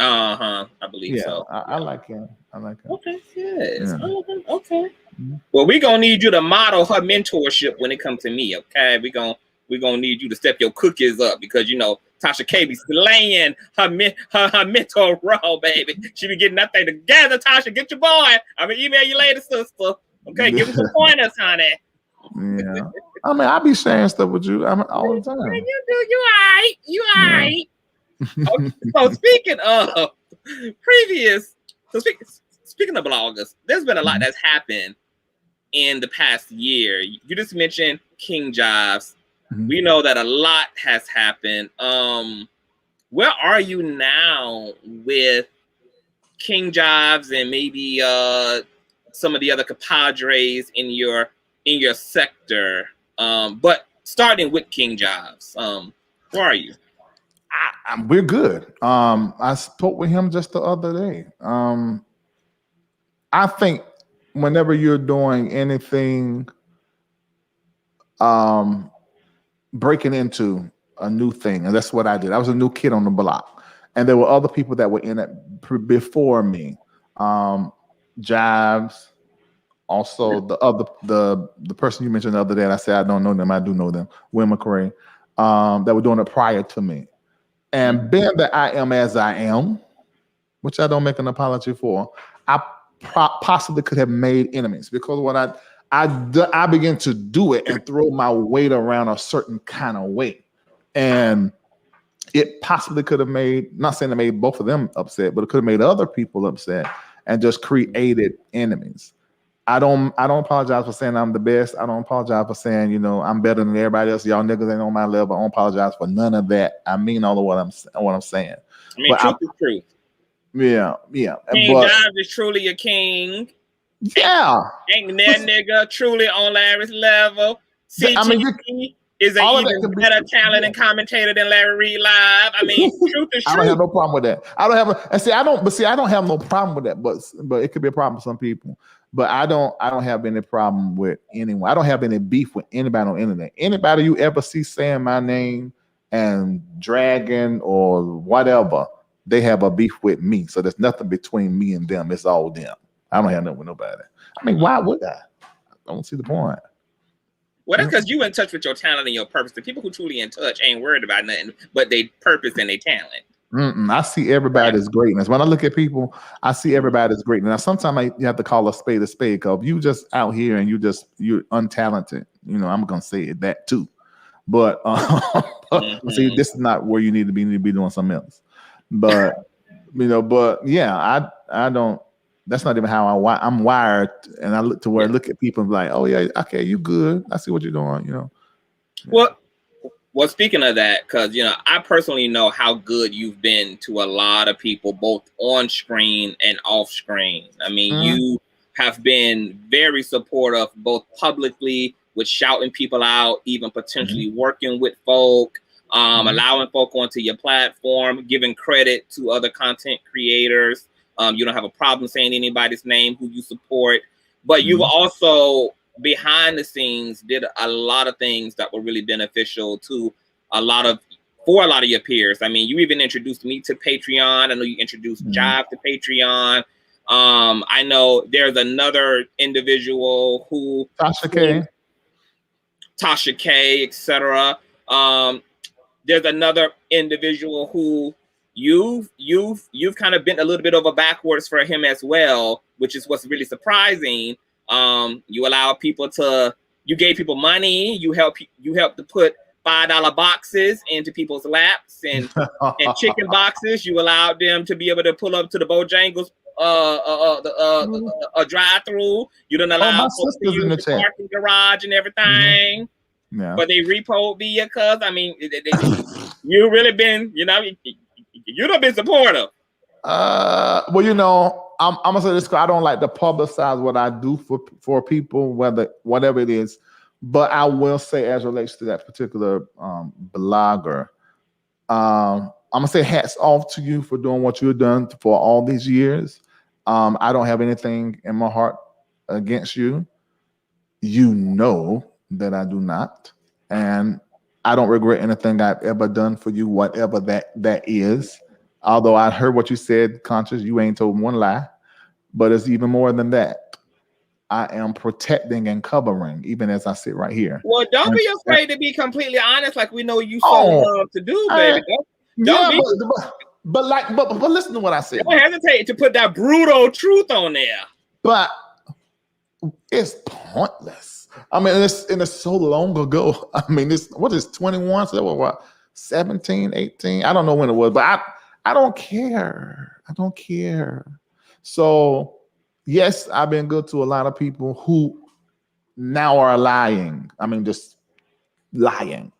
S1: I believe so.
S3: I like him.
S1: Okay, yes. Yeah. Okay. Well, we're gonna need you to model her mentorship when it comes to me, okay? We're gonna need you to step your cookies up, because Tasha K be slaying her mentor role, baby. She be getting that thing together. Tasha, get your boy. I'm gonna email you later, sister. Okay, give him some pointers, honey.
S3: Yeah. I be sharing stuff with you all the time.
S1: You do. You all right. Okay, so speaking of speaking of bloggers, there's been a lot that's happened in the past year. You just mentioned King Jives. We know that a lot has happened. Where are you now with King Jives and maybe some of the other compadres in your sector? But starting with King Jives, where are you?
S3: We're good. I spoke with him just the other day. I think whenever you're doing anything, breaking into a new thing, and that's what I did. I was a new kid on the block, and there were other people that were in it before me. Jives, also the person you mentioned the other day, and I said I don't know them. I do know them. Will McCray, that were doing it prior to me. And being that I am as I am, which I don't make an apology for, I possibly could have made enemies, because when I began to do it and throw my weight around a certain kind of way, and it possibly could have made, not saying it made both of them upset, but it could have made other people upset and just created enemies. I don't apologize for saying I'm the best. I don't apologize for saying, I'm better than everybody else. Y'all niggas ain't on my level. I don't apologize for none of that. I mean all of what I'm saying.
S1: I mean, truth is truth.
S3: Yeah.
S1: King Jives is truly a king.
S3: Yeah.
S1: Ain't that nigga truly on Larry's level? CTV, is an even better talent and commentator than Larry Reid live. I mean, truth is true.
S3: I don't have no problem with that. I don't have no problem with that, but it could be a problem for some people. But I don't have any problem with anyone. I don't have any beef with anybody on the internet. Anybody you ever see saying my name and dragging or whatever, they have a beef with me. So there's nothing between me and them. It's all them. I don't have nothing with nobody. I mean, why would I? I don't see the point.
S1: Well, that's because you in touch with your talent and your purpose. The people who truly in touch ain't worried about nothing but they purpose and their talent.
S3: I see everybody's greatness. When I look at people, I see everybody's greatness. Now, sometimes you have to call a spade because you just out here and you're untalented. You know, I'm gonna say that too. But see, this is not where you need to be. You need to be doing something else. But yeah, I don't. That's not even how I'm wired, and I look at people and be like, oh yeah, okay, you good. I see what you're doing, you know.
S1: Well, speaking of that, because I personally know how good you've been to a lot of people, both on screen and off screen. I mean, you have been very supportive, both publicly with shouting people out, even potentially working with folk, allowing folk onto your platform, giving credit to other content creators. You don't have a problem saying anybody's name who you support, but you've also behind the scenes did a lot of things that were really beneficial to a lot of your peers. I mean, you even introduced me to Patreon. I know you introduced Jives to Patreon. I know there's another individual who Tasha K, etc. There's another individual who you've kind of been a little bit over backwards for him as well, which is what's really surprising. You allow people you gave people money, you helped to put $5 boxes into people's laps and chicken boxes. You allowed them to be able to pull up to the Bojangles a drive-through. You didn't allow folks to use the parking garage and everything.
S3: Yeah.
S1: But they repoed via cuz I mean you really been, you've been supportive.
S3: Well, I'm gonna say this. I don't like to publicize what I do for people, whatever it is. But I will say, as relates to that particular blogger, I'm gonna say hats off to you for doing what you've done for all these years. I don't have anything in my heart against you. You know that I do not, and I don't regret anything I've ever done for you, whatever that is. Although I heard what you said, Conscious, you ain't told one lie, but it's even more than that. I am protecting and covering, even as I sit right here.
S1: Well, don't be afraid to be completely honest, like we know you love to do, baby.
S3: But listen to what I said.
S1: Don't hesitate to put that brutal truth on there.
S3: But it's pointless. I mean, it's so long ago. I mean, what is 21? So what 17, 18? I don't know when it was, but I don't care. I don't care. So yes, I've been good to a lot of people who now are lying. I mean, just lying.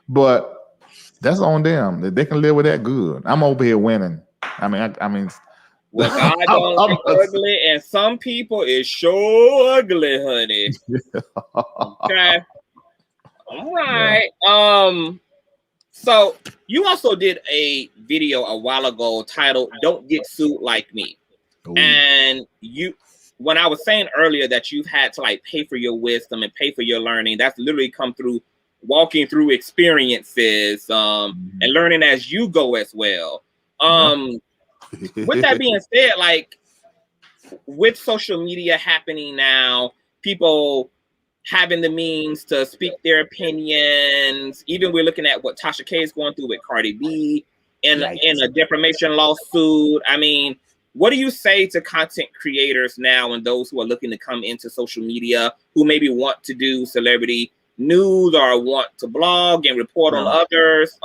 S3: But that's on them. They can live with that good. I'm over here winning. I mean.
S1: Well, God don't like ugly, and some people is so ugly, honey. Okay. All right. Yeah. So you also did a video a while ago titled "Don't Get Sued Like Me." Ooh. And when I was saying earlier that you've had to like pay for your wisdom and pay for your learning, that's literally come through walking through experiences and learning as you go as well. With that being said, like with social media happening now, people having the means to speak their opinions, even we're looking at what Tasha K is going through with Cardi B in a defamation lawsuit. I mean, what do you say to content creators now and those who are looking to come into social media who maybe want to do celebrity news or want to blog and report on others?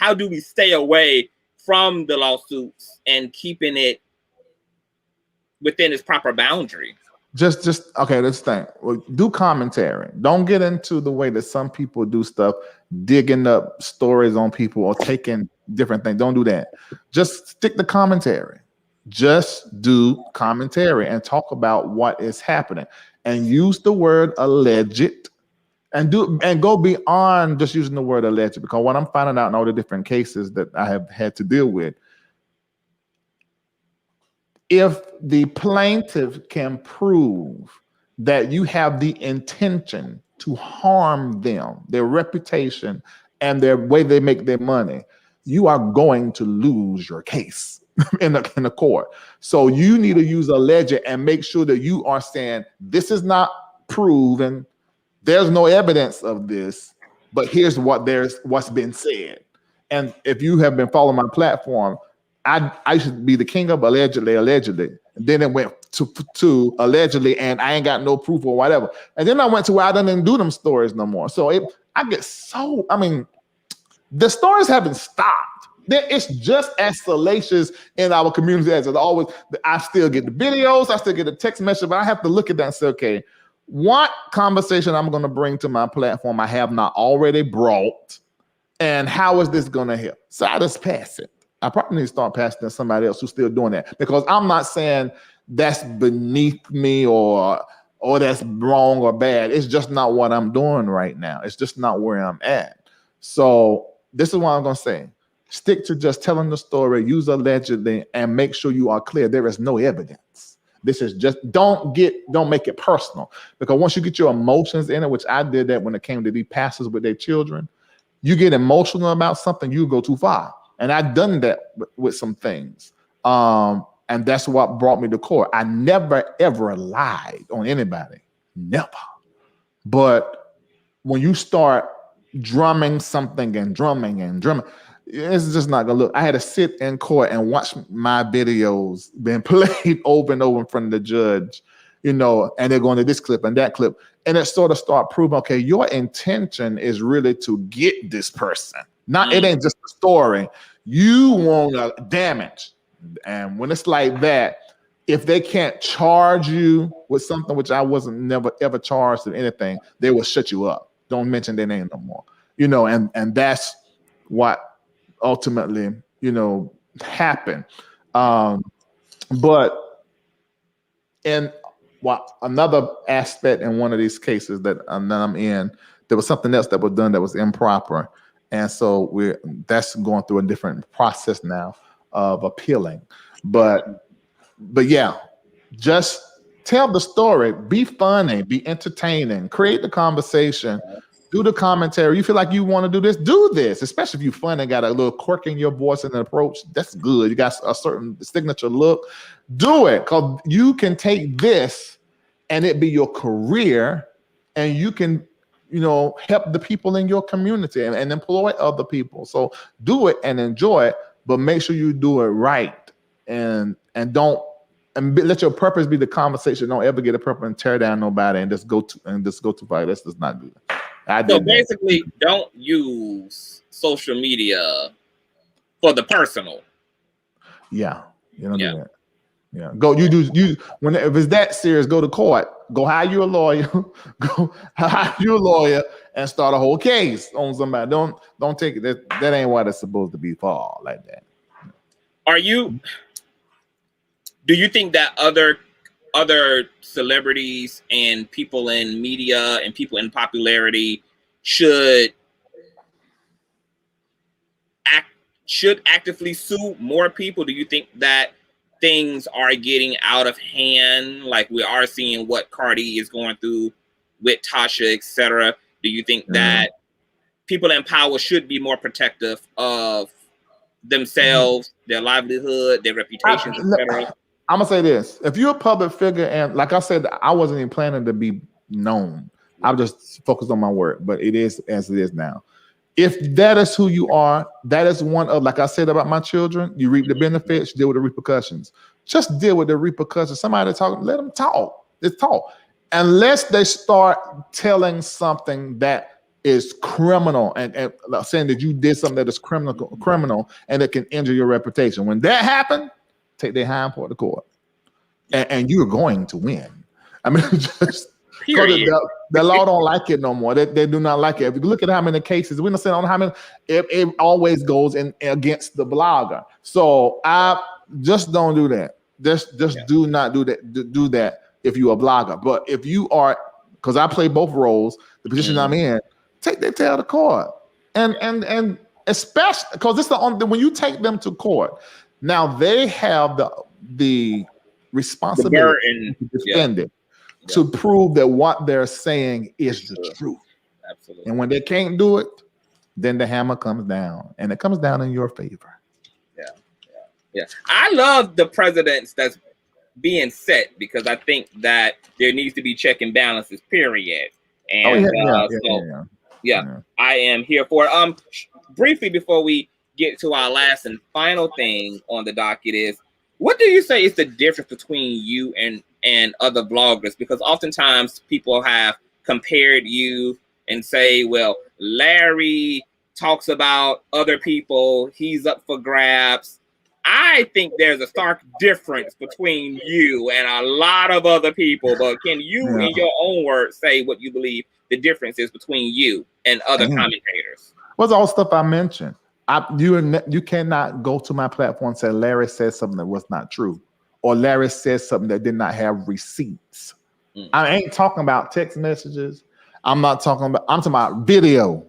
S1: How do we stay away from the lawsuits and keeping it within its proper boundary?
S3: Just okay, let's think. Well, do commentary. Don't get into the way that some people do stuff, digging up stories on people or taking different things. Don't do that. Just stick to commentary. Just do commentary and talk about what is happening. And use the word alleged and go beyond just using the word alleged, because what I'm finding out in all the different cases that I have had to deal with, if the plaintiff can prove that you have the intention to harm them, their reputation, and their way they make their money, you are going to lose your case in the court. So you need to use alleged and make sure that you are saying, this is not proven, there's no evidence of this, but here's what's been said. And if you have been following my platform, I should be the king of allegedly. And then it went to allegedly, and I ain't got no proof or whatever. And then I went to where I didn't do them stories no more. So the stories haven't stopped. It's just as salacious in our community as it always. I still get the videos, I still get the text message, but I have to look at that and say, okay, what conversation I'm going to bring to my platform I have not already brought, and how is this going to help? So I just pass it. I probably need to start passing to somebody else who's still doing that, because I'm not saying that's beneath me or that's wrong or bad. It's just not what I'm doing right now. It's just not where I'm at. So this is what I'm going to say. Stick to just telling the story, use allegedly, and make sure you are clear. There is no evidence. This is just, don't make it personal, because once you get your emotions in it, which I did that when it came to these pastors with their children, you get emotional about something, you go too far. And I've done that with some things. And that's what brought me to court. I never, ever lied on anybody. Never. But when you start drumming something and drumming, it's just not gonna look. I had to sit in court and watch my videos being played over and over in front of the judge, and they're going to this clip and that clip. And it sort of start proving, okay, your intention is really to get this person. It ain't just a story. You want to damage. And when it's like that, if they can't charge you with something, which I wasn't never ever charged with anything, they will shut you up. Don't mention their name no more. And that's what ultimately, happened. But in another aspect in one of these cases that I'm in, there was something else that was done that was improper. And so that's going through a different process now of appealing. But yeah, just tell the story, be funny, be entertaining, create the conversation, do the commentary. You feel like you want to do this, do this, especially if you're funny and got a little quirk in your voice and an approach. That's good. You got a certain signature look. Do it, because you can take this and it be your career, and you can help the people in your community and employ other people. So do it and enjoy it, but make sure you do it right, and let your purpose be the conversation. Don't ever get a purpose and tear down nobody and just go to fight. That's just not good.
S1: So basically, don't use social media for the personal.
S3: Yeah, you don't do that. Yeah, if it's that serious, go to court. Go hire you a lawyer. Go hire you a lawyer and start a whole case on somebody. Don't take it. That ain't what it's supposed to be for, like that.
S1: Do you think that other celebrities and people in media and people in popularity should actively sue more people? Do you think that things are getting out of hand, like we are seeing what Cardi is going through with Tasha, etc.? Do you think that people in power should be more protective of themselves, their livelihood, their reputations, etc.?
S3: I'm gonna say this: if you're a public figure, and like I said, I wasn't even planning to be known. I'm just focused on my work, but it is as it is now. If that is who you are, that is one of, like I said about my children, you reap the benefits, you deal with the repercussions. Just deal with the repercussions. Somebody talking, let them talk. Just talk. Unless they start telling something that is criminal and saying that you did something that is criminal and it can injure your reputation. When that happens, take their hind part to court. And you're going to win. I mean, just the law don't like it no more. They do not like it. If you look at how many cases, we don't say on how many, it always goes in against the blogger. So I just don't do that. Just do not do that. Do that if you're a blogger. But if you are because I play both roles. The position I'm in, take their tail to court, and especially because it's the only when you take them to court. Now they have the responsibility to defend it, to prove that what they're saying is the truth.
S1: Absolutely.
S3: And when they can't do it, then the hammer comes down, and it comes down in your favor.
S1: Yeah. I love the precedents that's being set because I think that there needs to be check and balances, period. And I am here for it. Briefly before we get to our last and final thing on the docket is, what do you say is the difference between you and other vloggers? Because oftentimes people have compared you and say, well, Larry talks about other people, he's up for grabs. I think there's a stark difference between you and a lot of other people, but can you, in your own words, say what you believe the difference is between you and other commentators?
S3: What's all stuff I mentioned? You cannot go to my platform and say Larry said something that was not true, or Larry said something that did not have receipts. I ain't talking about text messages. I'm talking about video.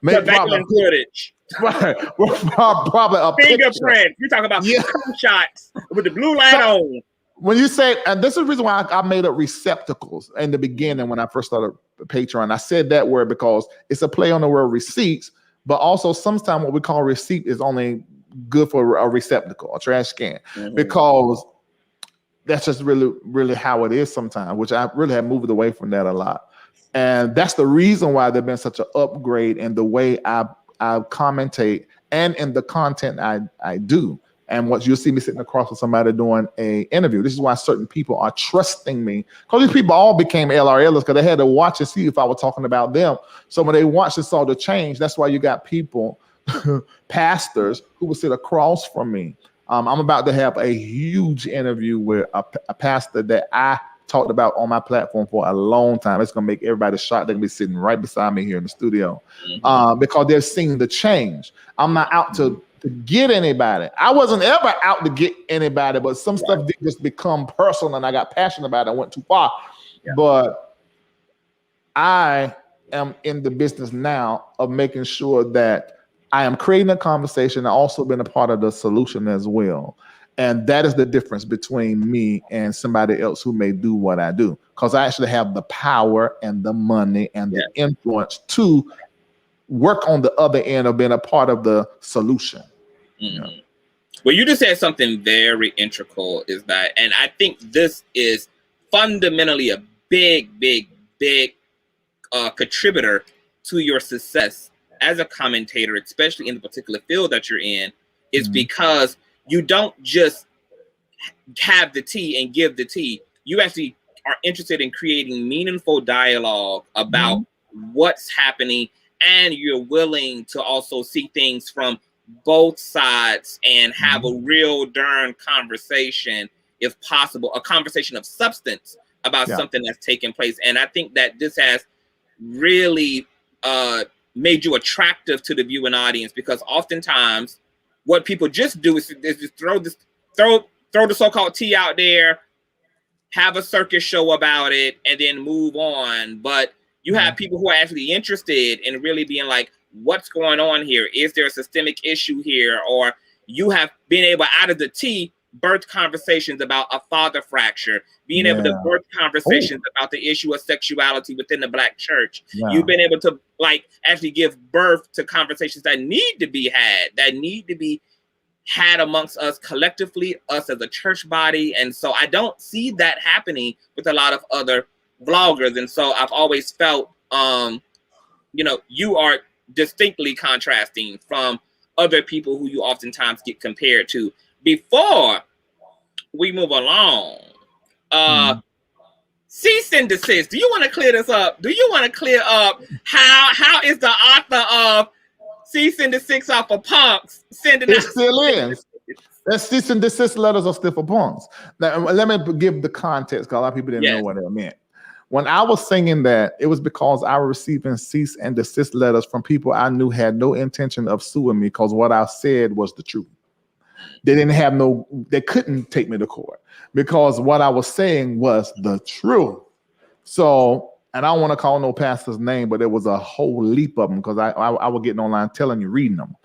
S1: Surveillance footage.
S3: Right. Probably a
S1: fingerprint. You talk about shots with the blue light on.
S3: When you say, and this is the reason why I made up receptacles in the beginning when I first started Patreon. I said that word because it's a play on the word receipts, but also sometimes what we call receipt is only good for a receptacle, a trash can, because that's just really how it is sometimes, which I really have moved away from that a lot. And that's the reason why there's been such an upgrade in the way I commentate and in the content I do. And what you'll see me sitting across from somebody doing an interview. This is why certain people are trusting me, because these people all became LRLers because they had to watch and see if I was talking about them. So when they watched and saw the change, that's why you got people, pastors, who will sit across from me. I'm about to have a huge interview with a pastor that I talked about on my platform for a long time. It's gonna make everybody shocked. They're gonna be sitting right beside me here in the studio because they're seeing the change. I'm not out to get anybody. I wasn't ever out to get anybody, but some stuff did just become personal and I got passionate about it. I went too far. But I am in the business now of making sure that I am creating a conversation and also been a part of the solution as well. And that is the difference between me and somebody else who may do what I do, because I actually have the power and the money and the influence to work on the other end of being a part of the solution.
S1: Well, you just said something very integral, is that, and I think this is fundamentally a big contributor to your success as a commentator, especially in the particular field that you're in, is because you don't just have the tea and give the tea. You actually are interested in creating meaningful dialogue about what's happening, and you're willing to also see things from both sides and have a real darn conversation, if possible, a conversation of substance about something that's taking place. And I think that this has really made you attractive to the viewing audience, because oftentimes what people just do is just throw the so-called tea out there, have a circus show about it, and then move on. But you have people who are actually interested in really being like, what's going on here? Is there a systemic issue here? Or you have been able, out of the tea, birth conversations about a father fracture, being able to birth conversations about the issue of sexuality within the Black church. You've been able to actually give birth to conversations that need to be had amongst us collectively, us as a church body. And so I don't see that happening with a lot of other vloggers. And so I've always felt, you are distinctly contrasting from other people who you oftentimes get compared to. Before we move along, cease and desist. Do you want to clear this up? Do you want to clear up how is the author of cease and desist off of punks sending
S3: it still is? That cease and desist letters are still for punks. Now, let me give the context, because a lot of people didn't know what it meant. When I was singing that, it was because I was receiving cease and desist letters from people I knew had no intention of suing me, because what I said was the truth. They couldn't take me to court because what I was saying was the truth. So, and I don't want to call no pastor's name, but there was a whole leap of them because I was getting online telling you, reading them.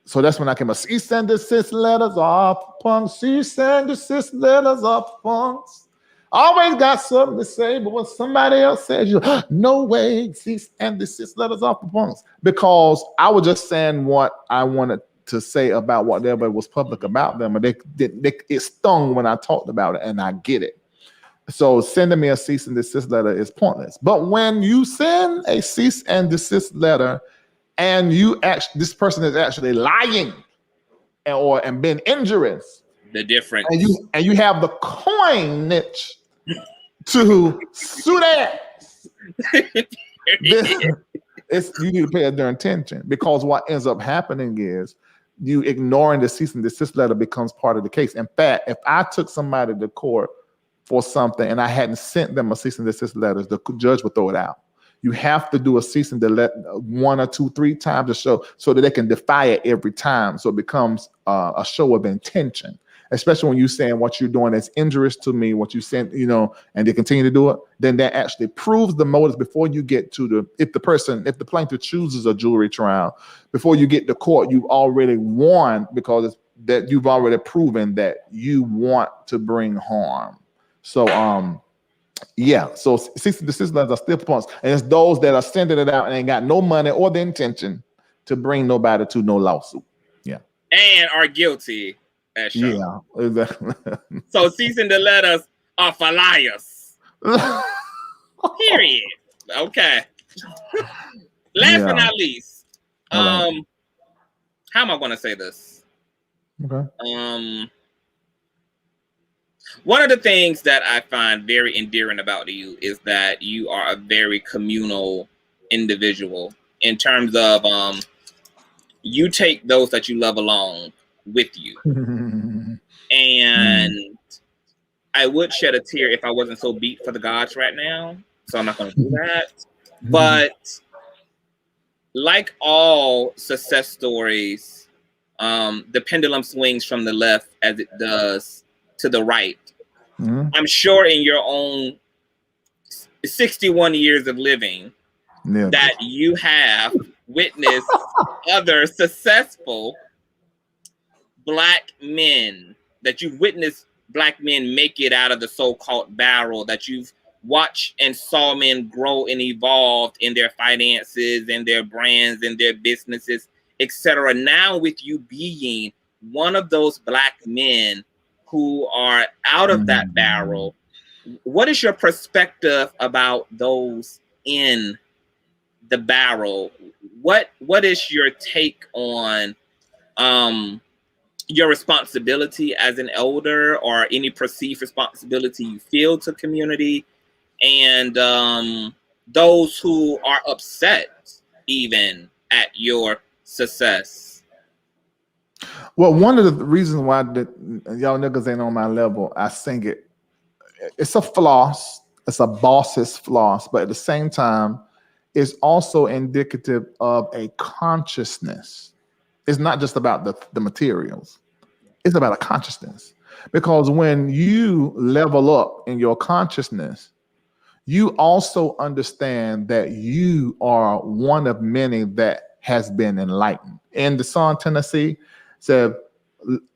S3: So that's when I came up. Cease and desist letters off punks. Cease and desist letters off punks. Always got something to say, but when somebody else says you, no way, cease and desist letters off the punks. Because I was just saying what I wanted to say about whatever was public about them, and it stung when I talked about it, and I get it. So sending me a cease and desist letter is pointless. But when you send a cease and desist letter, and this person is actually lying and being injurious,
S1: the difference,
S3: and you have the coinage to sue that, you need to pay a darn attention, because what ends up happening is you ignoring the cease and desist letter becomes part of the case. In fact, if I took somebody to court for something and I hadn't sent them a cease and desist letter, the judge would throw it out. You have to do a cease and desist 1 or 2, 3 times to show, so that they can defy it every time. So it becomes a show of intention, especially when you're saying what you're doing is injurious to me, what you sent, and they continue to do it, then that actually proves the motives before you get to if the plaintiff chooses a jury trial, before you get to court, you've already won, because that you've already proven that you want to bring harm. So, so cease and desist letters are still punks, and it's those that are sending it out and ain't got no money or the intention to bring nobody to no lawsuit. Yeah,
S1: and are guilty.
S3: Yeah, exactly.
S1: So cease and desist letters are for liars. Period. Okay. Last but not least, how am I going to say this?
S3: Okay.
S1: One of the things that I find very endearing about you is that you are a very communal individual, in terms of you take those that you love along with you. And I would shed a tear if I wasn't so beat for the gods right now, so I'm not going to do that. But like all success stories, the pendulum swings from the left as it does to the right. I'm sure in your own 61 years of living that you have witnessed other successful Black men, that you've witnessed Black men make it out of the so-called barrel, that you've watched and saw men grow and evolve in their finances and their brands and their businesses, etc. Now with you being one of those Black men who are out of that barrel, what is your perspective about those in the barrel? What is your take on your responsibility as an elder, or any perceived responsibility you feel to community, and those who are upset even at your success?
S3: Well, one of the reasons why y'all niggas ain't on my level, I sing it. It's a floss. It's a boss's floss, but at the same time, it's also indicative of a consciousness. It's not just about the materials. It's about a consciousness. Because when you level up in your consciousness, you also understand that you are one of many that has been enlightened. In the song Tennessee, said,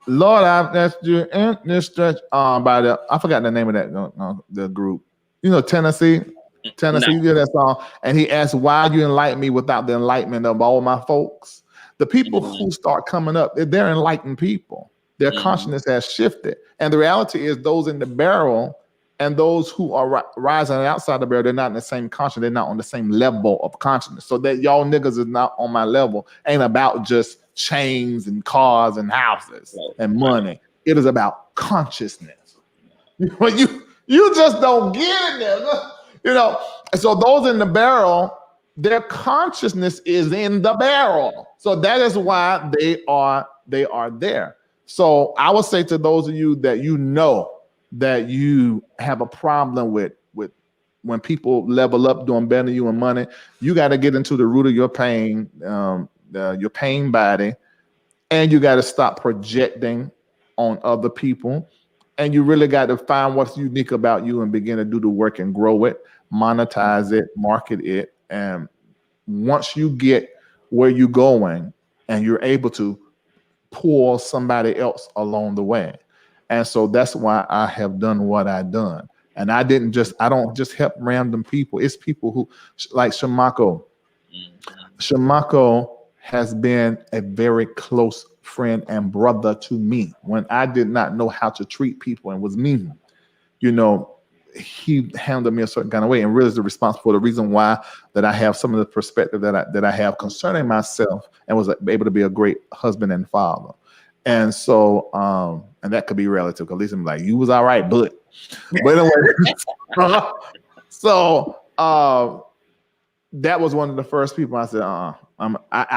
S3: Lord, I've asked you in this stretch by I forgot the name of that the group. Tennessee, you hear that song? And he asked, why you enlighten me without the enlightenment of all my folks? The people who start coming up, they're enlightened people. Their consciousness has shifted. And the reality is those in the barrel and those who are rising outside the barrel, they're not in the same consciousness. They're not on the same level of consciousness. So that y'all niggas is not on my level ain't about just chains and cars and houses and money. It is about consciousness. You just don't get it, nigga. And so those in the barrel, their consciousness is in the barrel. So that is why they are there. So I would say to those of you that that you have a problem with when people level up doing better than you in money, you got to get into the root of your pain, your pain body, and you got to stop projecting on other people. And you really got to find what's unique about you and begin to do the work and grow it, monetize it, market it. And once you get where you're going and you're able to pull somebody else along the way. And so that's why I have done what I've done. And I don't just help random people. It's people who, like Shamako. Shamako has been a very close friend and brother to me when I did not know how to treat people and was mean. You know, he handled me a certain kind of way, and really is the responsible for the reason why that I have some of the perspective that I have concerning myself, and was able to be a great husband and father. And so, and that could be relative, because at least I'm like, you was all right, but anyway. So that was one of the first people I said, I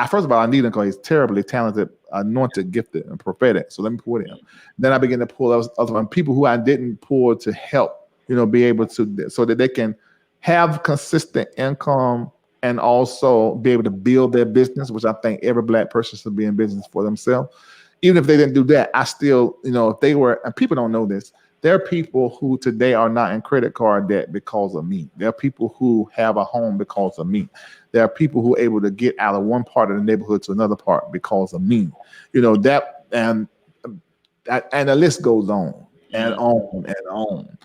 S3: first of all, I need him because he's terribly talented, anointed, gifted, and prophetic. So let me pull him. Then I began to pull other people who I didn't pull to help, you know, be able to, so that they can have consistent income and also be able to build their business, which I think every Black person should be in business for themselves. Even if they didn't do that, I still, you know, if they were, and people don't know this, there are people who today are not in credit card debt because of me. There are people who have a home because of me. There are people who are able to get out of one part of the neighborhood to another part because of me. You know, that, and the list goes on and on and on.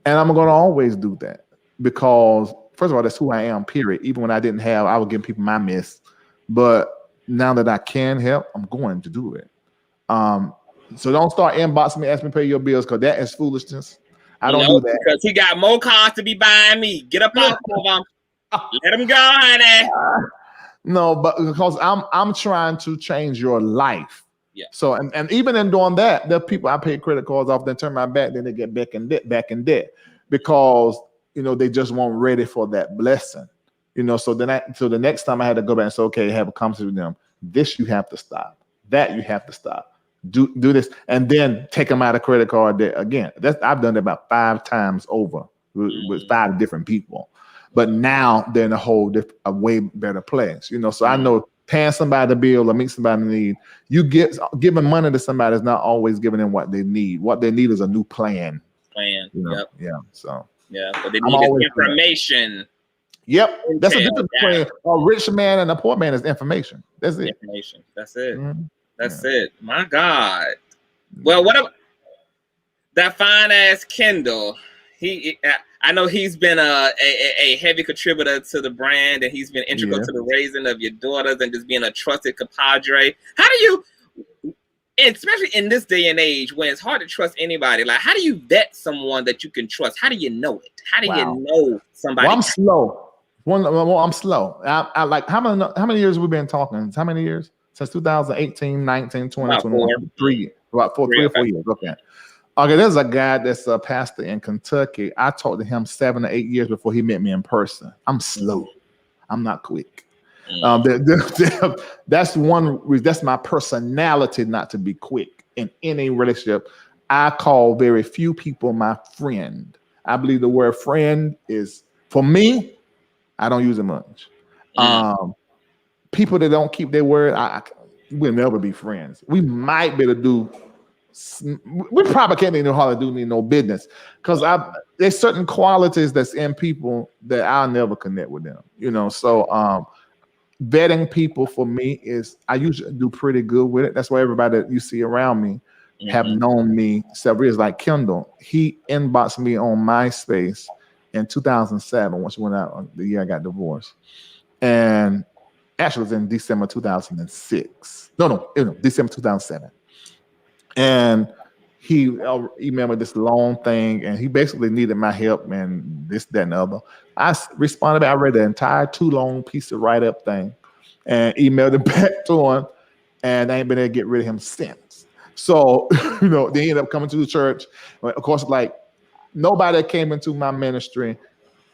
S3: And I'm going to always do that because, first of all, that's who I am, period. Even when I didn't have, I would give people my mess. But now that I can help, I'm going to do it. So don't start inboxing me, asking me to pay your bills, because that is foolishness. I don't do that.
S1: Because he got more cars to be buying me. Get up off of him. Let him go, honey.
S3: No, but because I'm trying to change your life.
S1: Yeah.
S3: So and even in doing that, there are people I pay credit cards off, then turn my back, then they get back in debt because, you know, they just weren't ready for that blessing. You know, so the next time I had to go back and say, okay, have a conversation with them. This you have to stop. That you have to stop. Do this, and then take them out of credit card debt again. I've done it about 5 times over with 5 different people. But now they're in a way better place, you know. So I know paying somebody a bill or meet somebody in need, giving money to somebody is not always giving them what they need. What they need is a new plan.
S1: You know?
S3: Yep. Yeah. So
S1: but they need information.
S3: Yep. That's the difference between a rich man and a poor man is information. That's it.
S1: Information. That's it.
S3: Mm-hmm.
S1: That's it. My God. Well, what about that fine ass Kendall? I know he's been a heavy contributor to the brand, and he's been integral to the raising of your daughters and just being a trusted compadre. How do you, especially in this day and age when it's hard to trust anybody, like how do you vet someone that you can trust? How do you know it? How do you know somebody?
S3: Well, I'm slow. I'm slow. I like how many years have we been talking? How many years? Since 2018, 19, 20, 21, 3 or 4 years. Okay, there's a guy that's a pastor in Kentucky. I talked to him 7 or 8 years before he met me in person. I'm slow. I'm not quick. That's my personality, not to be quick in any relationship. I call very few people my friend. I believe the word friend is, for me, I don't use it much. People that don't keep their word, we'll never be friends. We might be able to do. We probably can't even hardly do no business because there's certain qualities that's in people that I'll never connect with them. You know, so vetting people for me is I usually do pretty good with it. That's why everybody that you see around me have known me several years. Like Kendall, he inboxed me on MySpace in 2007 once we went out the year I got divorced, and actually it was in December 2006. No, December 2007. And he emailed me this long thing, and he basically needed my help and this, that, and the other. I responded back. I read the entire 2-long piece of write-up thing and emailed it back to him, and I ain't been able to get rid of him since. So, you know, they ended up coming to the church. Of course, like, nobody that came into my ministry,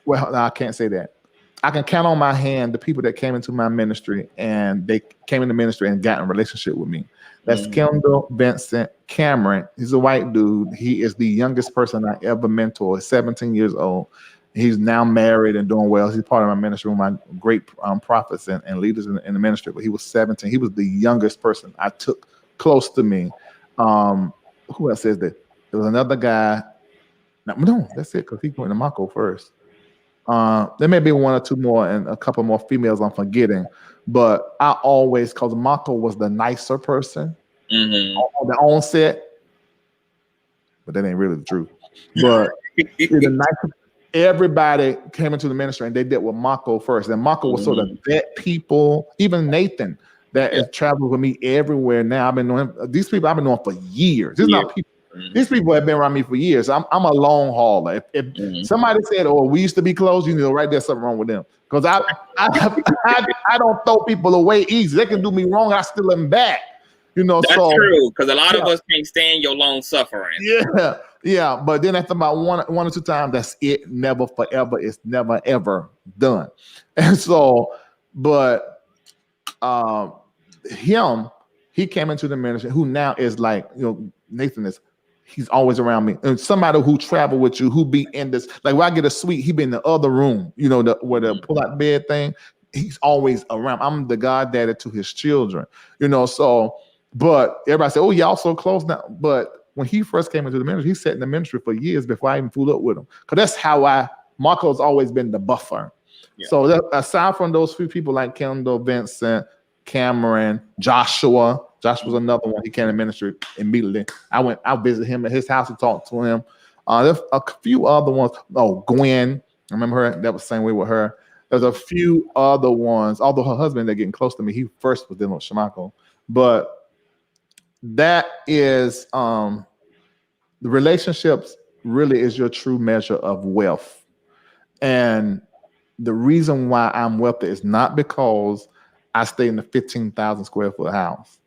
S3: well, no, I can't say that. I can count on my hand the people that came into my ministry and they came into ministry and got in a relationship with me. That's Kendall, Vincent, Cameron. He's a white dude. He is the youngest person I ever mentored, 17 years old. He's now married and doing well. He's part of my ministry, one of my great prophets and leaders in the ministry. But he was 17. He was the youngest person I took close to me. Who else is that? There was another guy. No, that's it, because he went to Mako first. There may be one or two more and a couple more females I'm forgetting, but I always, because Mako was the nicer person on the onset, but that ain't really the truth. But the nicer, everybody came into the ministry and they did with Mako first. And Mako was sort of vet people, even Nathan that has traveled with me everywhere now. I've been knowing these people, I've been knowing for years. This is not people. These people have been around me for years. I'm a long hauler. If somebody said, "Oh, we used to be close," you know, right there's something wrong with them. Because I don't throw people away easy. They can do me wrong, I still them back. You know,
S1: that's true. Because a lot of us can't stand your long suffering.
S3: Yeah. But then after about one or two times, that's it. Never, forever. It's never ever done. And so, but he came into the ministry. Who now is like, you know, Nathan is. He's always around me. And somebody who travel with you, who be in this, like when I get a suite, he be in the other room, you know, where the pull-out bed thing. He's always around. I'm the goddaddy to his children, you know. So, but everybody say, "Oh, y'all so close now." But when he first came into the ministry, he sat in the ministry for years before I even fooled up with him. Because that's how Marco's always been the buffer. Yeah. So aside from those few people like Kendall, Vincent, Cameron, Joshua was another one. He came to ministry immediately. I visited him at his house and talked to him. There's a few other ones. Oh, Gwen, I remember her. That was the same way with her. There's a few other ones. Although her husband, they're getting close to me. He first was dealing with Shamako. But that is the relationships really is your true measure of wealth. And the reason why I'm wealthy is not because I stay in the 15,000 square foot house.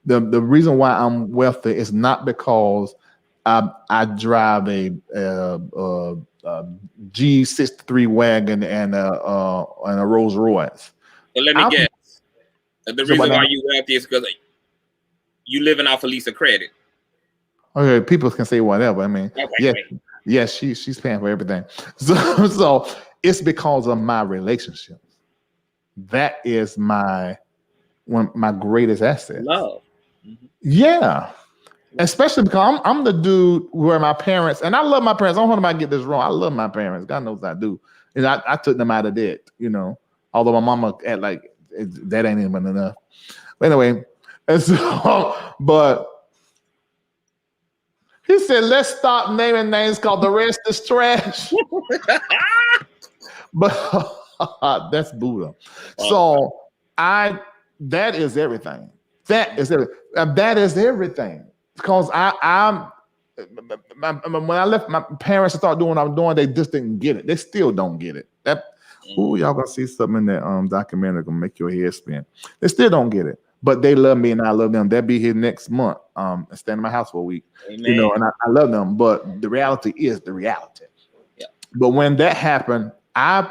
S3: The reason why I'm wealthy is not because I drive a G63 wagon and a Rolls Royce.
S1: But let me guess. The reason why you wealthy is because you living off a lease of credit.
S3: Okay, people can say whatever. I mean, yes, she's paying for everything. So it's because of my relationships. That is one of my greatest assets.
S1: Love.
S3: Yeah. Especially because I'm the dude where my parents, and I love my parents. I don't want anybody to get this wrong. I love my parents. God knows I do. And I took them out of debt, you know. Although my mama act like that ain't even enough. But anyway, and so, but he said, let's stop naming names called the rest is trash. But that's Buddha. So that is everything. That is everything. That is everything. Because when I left my parents to start doing what I'm doing, they just didn't get it. They still don't get it. Y'all gonna see something in that documentary gonna make your head spin. They still don't get it, but they love me and I love them. They'll be here next month, and stay in my house for a week. Amen. You know, and I love them. But the reality is the reality. Yeah. But when that happened, I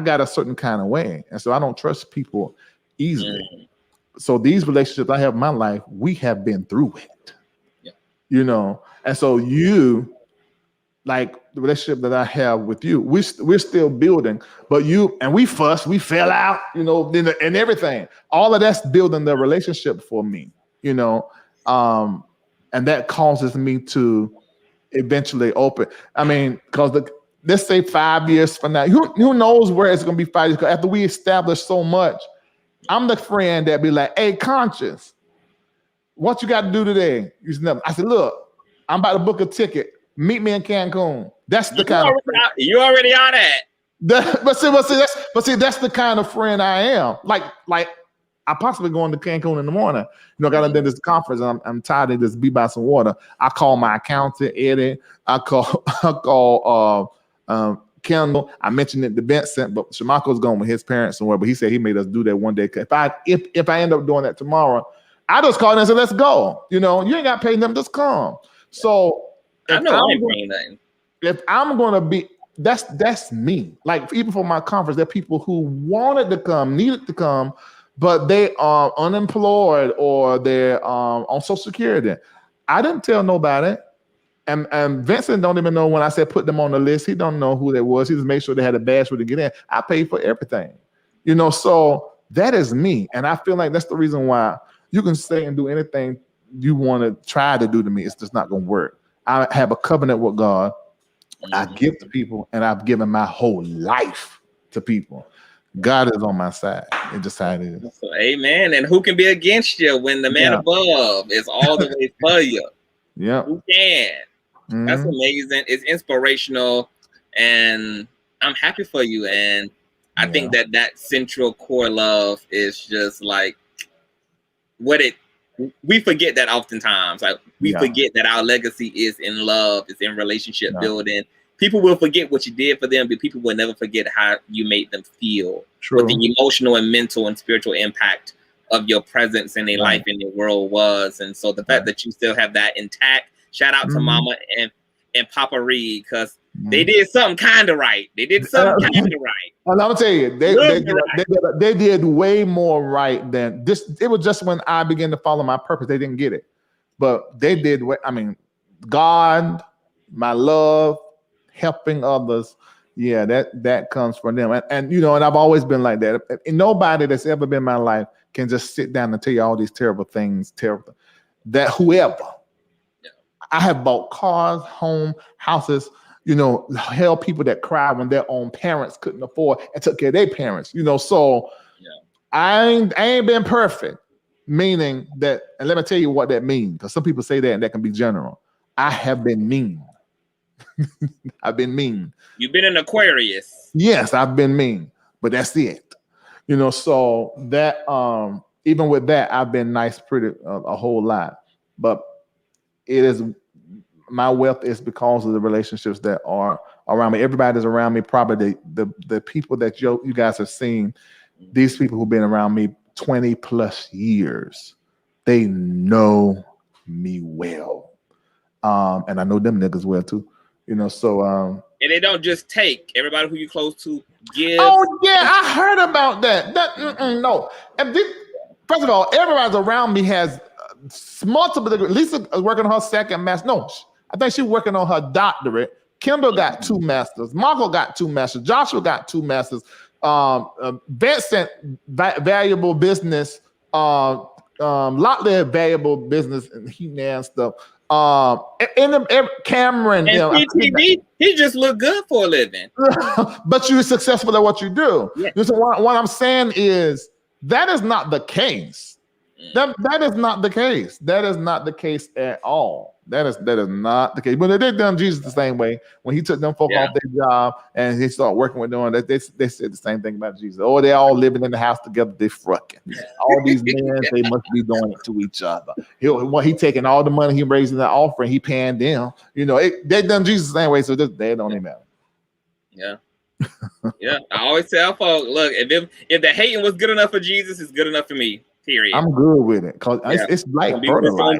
S3: got a certain kind of way, and so I don't trust people easily. So these relationships I have in my life, we have been through it. Yeah. You know, and so you, like the relationship that I have with you, we're still building, but we fuss, we fell out, you know, and everything. All of that's building the relationship for me, you know, and that causes me to eventually open. I mean, because let's say 5 years from now, who knows where it's going to be 5 years, after we establish so much. I'm the friend that be like, hey, Conscious, what you got to do today? I said, look, I'm about to book a ticket. Meet me in Cancun. That's the kind of friend.
S1: You already are that.
S3: But see, that's the kind of friend I am. Like I possibly going to Cancun in the morning. You know, got to do this conference. And I'm tired of just be by some water. I call my accountant, Eddie. I call Kendall. I mentioned it to Vincent, but Shamako's going with his parents somewhere. But he said he made us do that one day. If I end up doing that tomorrow, I just call him and say, let's go. You know, you ain't got to pay them, just come. So
S1: I know I ain't paying nothing.
S3: If I'm gonna be, that's me. Like even for my conference, there are people who wanted to come, needed to come, but they are unemployed or they're on Social Security. I didn't tell nobody. And Vincent don't even know when I said put them on the list. He don't know who they was. He just made sure they had a badge for to get in. I paid for everything. You know, so that is me. And I feel like that's the reason why you can say and do anything you want to try to do to me. It's just not going to work. I have a covenant with God. I
S1: Mhm.
S3: give to people, and I've given my whole life to people. God is on my side. It's just how it is.
S1: So, amen. And who can be against you when the man above is all the way for you?
S3: Yeah.
S1: Who can? That's amazing. It's inspirational, and I'm happy for you. And I think that central core love is just like what we forget that oftentimes. Like we forget that our legacy is in love, it's in relationship building. People will forget what you did for them, but people will never forget how you made them feel. What the emotional and mental and spiritual impact of your presence in their life in their world was. And so the fact that you still have that intact, shout out to Mama and Papa Reid, because they did something kind of right. They did something kind of right.
S3: And I'm gonna tell you, they did way more right than this. It was just when I began to follow my purpose, they didn't get it, but they did. I mean, God, my love, helping others. Yeah, that comes from them. And you know, and I've always been like that. And nobody that's ever been in my life can just sit down and tell you all these terrible things. That whoever. I have bought cars, home, houses, you know, held people that cried when their own parents couldn't afford and took care of their parents, you know. So I ain't been perfect, meaning that, and let me tell you what that means, because some people say that and that can be general. I have been mean. I've been mean.
S1: You've been an Aquarius.
S3: Yes, I've been mean, but that's it. You know, so that even with that, I've been nice pretty a whole lot. But it is my wealth is because of the relationships that are around me. Everybody that's around me, probably the people that you guys have seen, these people who've been around me 20 plus years, they know me well. And I know them niggas well too. You know, so
S1: and they don't just take everybody who you close to give.
S3: Oh yeah, I heard about that. No. And first of all, everybody around me has multiple degrees. Lisa is working on her second master. No, I think she's working on her doctorate. Kendall got 2 masters. Marco got 2 masters. Joshua got 2 masters. Vincent, valuable business. Lotley, valuable business and He-Man stuff. Cameron,
S1: and
S3: you know,
S1: CTV, he just look good for a living.
S3: But you're successful at what you do.
S1: Yeah.
S3: So what I'm saying is that is not the case. That is not the case. That is not the case at all. That is not the case. But they done Jesus the same way. When he took them folk off their job and he started working with them, they said the same thing about Jesus. Oh, they all living in the house together. They fucking. All these men, they must be doing it to each other. He taking all the money he raising the offering, he paying them. You know, they done Jesus the same way, so they don't even matter.
S1: Yeah. Yeah. I always tell folks, look, if the hating was good enough for Jesus, it's good enough for me. Period.
S3: I'm good with it because it's like fertilizer.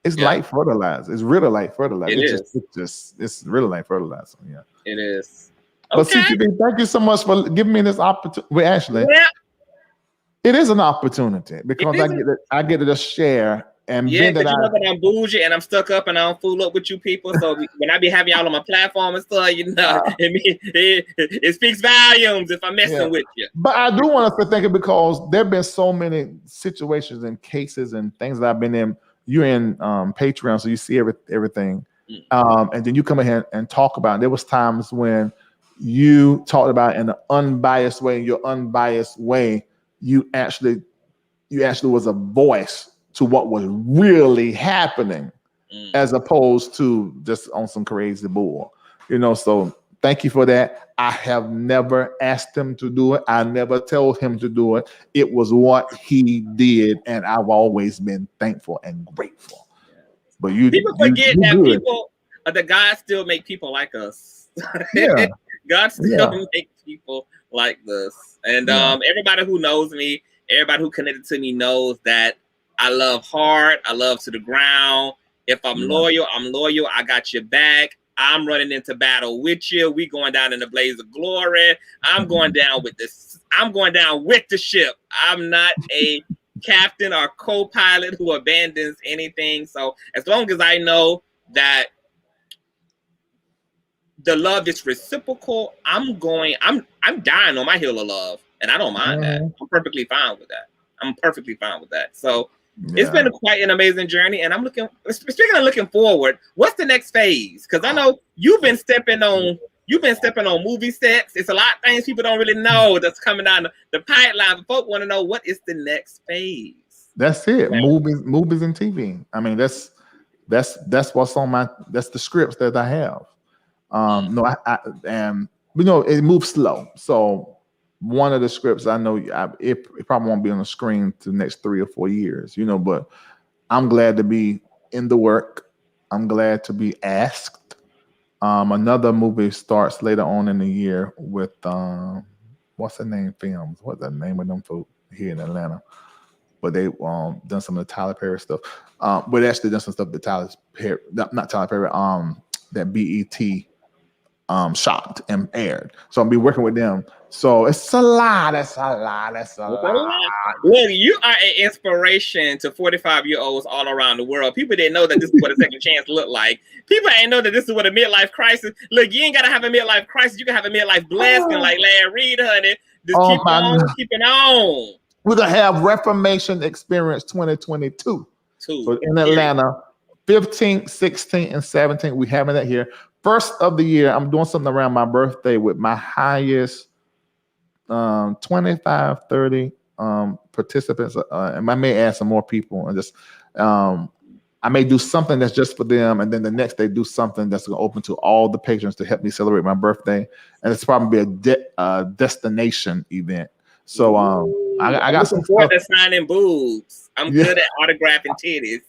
S3: It's like fertilizer. It's really like fertilizer. It's really like fertilizer. Yeah,
S1: it is.
S3: But CTV, thank you so much for giving me this opportunity. Well, actually, it is an opportunity because I get to just share. And
S1: yeah, because you know that I'm bougie and I'm stuck up and I don't fool up with you people. So when I be having y'all on my platform and stuff, you know, it speaks volumes if I'm messing with you.
S3: But I do want us to think it because there have been so many situations and cases and things that I've been in. You're in Patreon, so you see everything. And then you come in here and talk about it. There was times when you talked about it in an unbiased way. In your unbiased way, you actually was a voice to what was really happening, as opposed to just on some crazy bull, you know. So thank you for that. I have never asked him to do it. I never told him to do it. It was what he did, and I've always been thankful and grateful. But people
S1: forget that people, the God still make people like us. Yeah, God still make people like this, and everybody who knows me, everybody who connected to me knows that I love hard. I love to the ground. If I'm loyal, I'm loyal. I got your back. I'm running into battle with you. We going down in the blaze of glory. I'm going down with this. I'm going down with the ship. I'm not a captain or co-pilot who abandons anything. So as long as I know that the love is reciprocal, I'm dying on my hill of love, and I don't mind that. I'm perfectly fine with that. So It's been quite an amazing journey, and I'm speaking of looking forward, what's the next phase? Because I know you've been stepping on movie sets. It's a lot of things people don't really know that's coming down the pipeline, but folks want to know what is the next phase.
S3: That's it. Movies and TV. I mean, that's what's on that's the scripts that I have. It moves slow. So one of the scripts I know it probably won't be on the screen to the next 3 or 4 years, but I'm glad to be in the work. I'm glad to be asked. Another movie starts later on in the year with what's the name films? What's the name of them folks here in Atlanta? But they done some of the Tyler Perry stuff. But actually done some stuff that Tyler Perry, not Tyler Perry, that BET shot and aired. So I'll be working with them. So it's a lot. That's a lot.
S1: Well, you are an inspiration to 45-year-olds all around the world. People didn't know that this is what a second chance looked like. People ain't know that this is what a midlife crisis. Look, you ain't gotta have a midlife crisis. You can have a midlife blessing like Larry Reid, honey. Just keeping on.
S3: We're gonna have Reformation Experience 2022. So in Atlanta, 15th, 16th, and 17th. We're having that here. First of the year, I'm doing something around my birthday with my highest 25, 30 participants. And I may add some more people and just I may do something that's just for them, and then the next day do something that's going to open to all the patrons to help me celebrate my birthday. And it's probably a destination event. So I got some
S1: support the signing boobs. I'm good at autographing titties.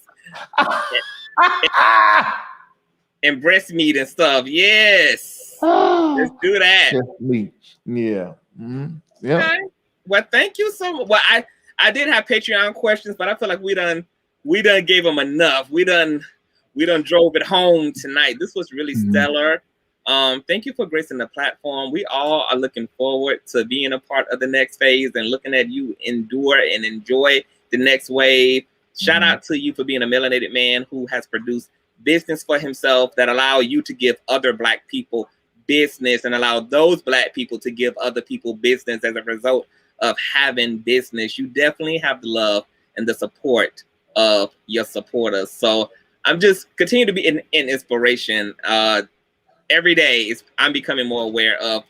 S1: And breast meat and stuff. Yes. Let's do that.
S3: Meat. Yeah. Mm-hmm. Yeah.
S1: Okay. Well, thank you so much. Well, I did have Patreon questions, but I feel like we done gave them enough. We done drove it home tonight. This was really stellar. Thank you for gracing the platform. We all are looking forward to being a part of the next phase and looking at you endure and enjoy the next wave. Shout out to you for being a melanated man who has produced business for himself that allow you to give other Black people business and allow those Black people to give other people business as a result of having business. You definitely have the love and the support of your supporters. So I'm just continue to be an inspiration. Every day I'm becoming more aware of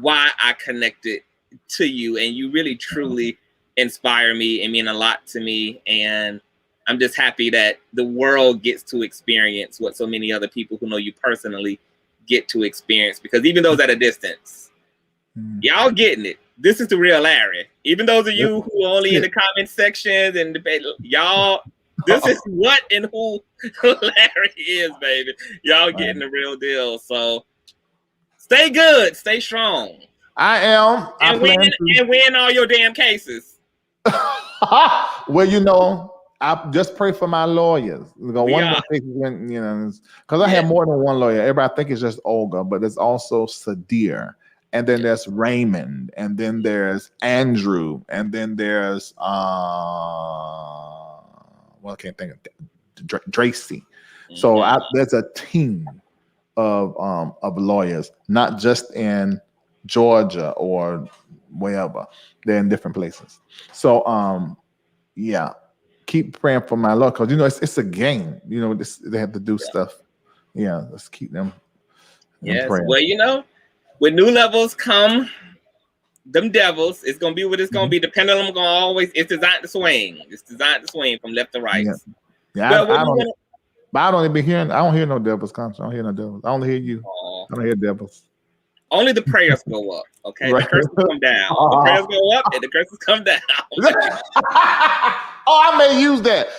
S1: why I connected to you, and you really truly inspire me and mean a lot to me. And I'm just happy that the world gets to experience what so many other people who know you personally get to experience, because even those at a distance, y'all getting it. This is the real Larry. Even those of you who are only in the comment sections and debate, y'all, this is what and who Larry is, baby. Y'all getting the real deal. So stay good, stay strong.
S3: I am.
S1: And win all your damn cases.
S3: Well, I just pray for my lawyers. Because I have more than one lawyer. Everybody think it's just Olga, but there's also Sadir, and then there's Raymond, and then there's Andrew, and then there's I can't think of Tracy. So there's a team of lawyers, not just in Georgia or wherever. They're in different places. So keep praying for my lawyer, because it's a game. They have to do stuff. Yeah, let's keep them.
S1: Yes. Praying. Well, when new levels come, them devils, it's gonna be what it's gonna be. The pendulum gonna always, it's designed to swing. It's designed to swing from left to right.
S3: Yeah, I don't even hear. I don't hear no devils. I don't hear no devils. I only hear you. I don't hear devils.
S1: Only the prayers go up. Okay, right. The curses come down. The prayers go up and the curses come down.
S3: I may use that.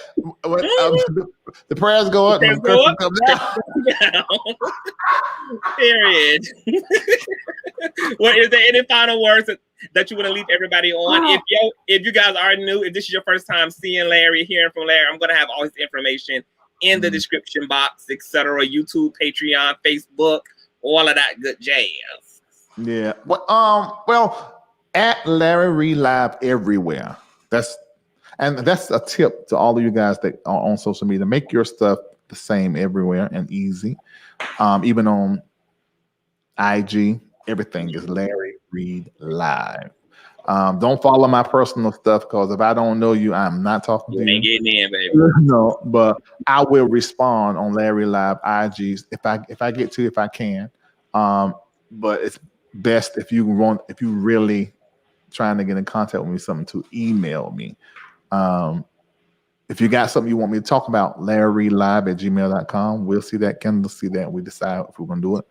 S3: The prayers go up and the curses come down.
S1: Period. Well, is there any final words that you want to leave everybody on? If you guys are new, if this is your first time seeing Larry, hearing from Larry, I'm gonna have all his information in the description box, etc. YouTube, Patreon, Facebook, all of that good jazz.
S3: Yeah. Well, at Larry Reid Live everywhere. That's a tip to all of you guys that are on social media. Make your stuff the same everywhere and easy. Even on IG, everything is Larry Reid Live. Don't follow my personal stuff because if I don't know you, I'm not talking to you.
S1: Ain't getting in, baby.
S3: No, but I will respond on Larry Live IGs if I get to, if I can. But it's best if you really trying to get in contact with me, something to email me. If you got something you want me to talk about, LarryLive@gmail.com. We'll see that. Kendall see that. We decide if we're gonna do it.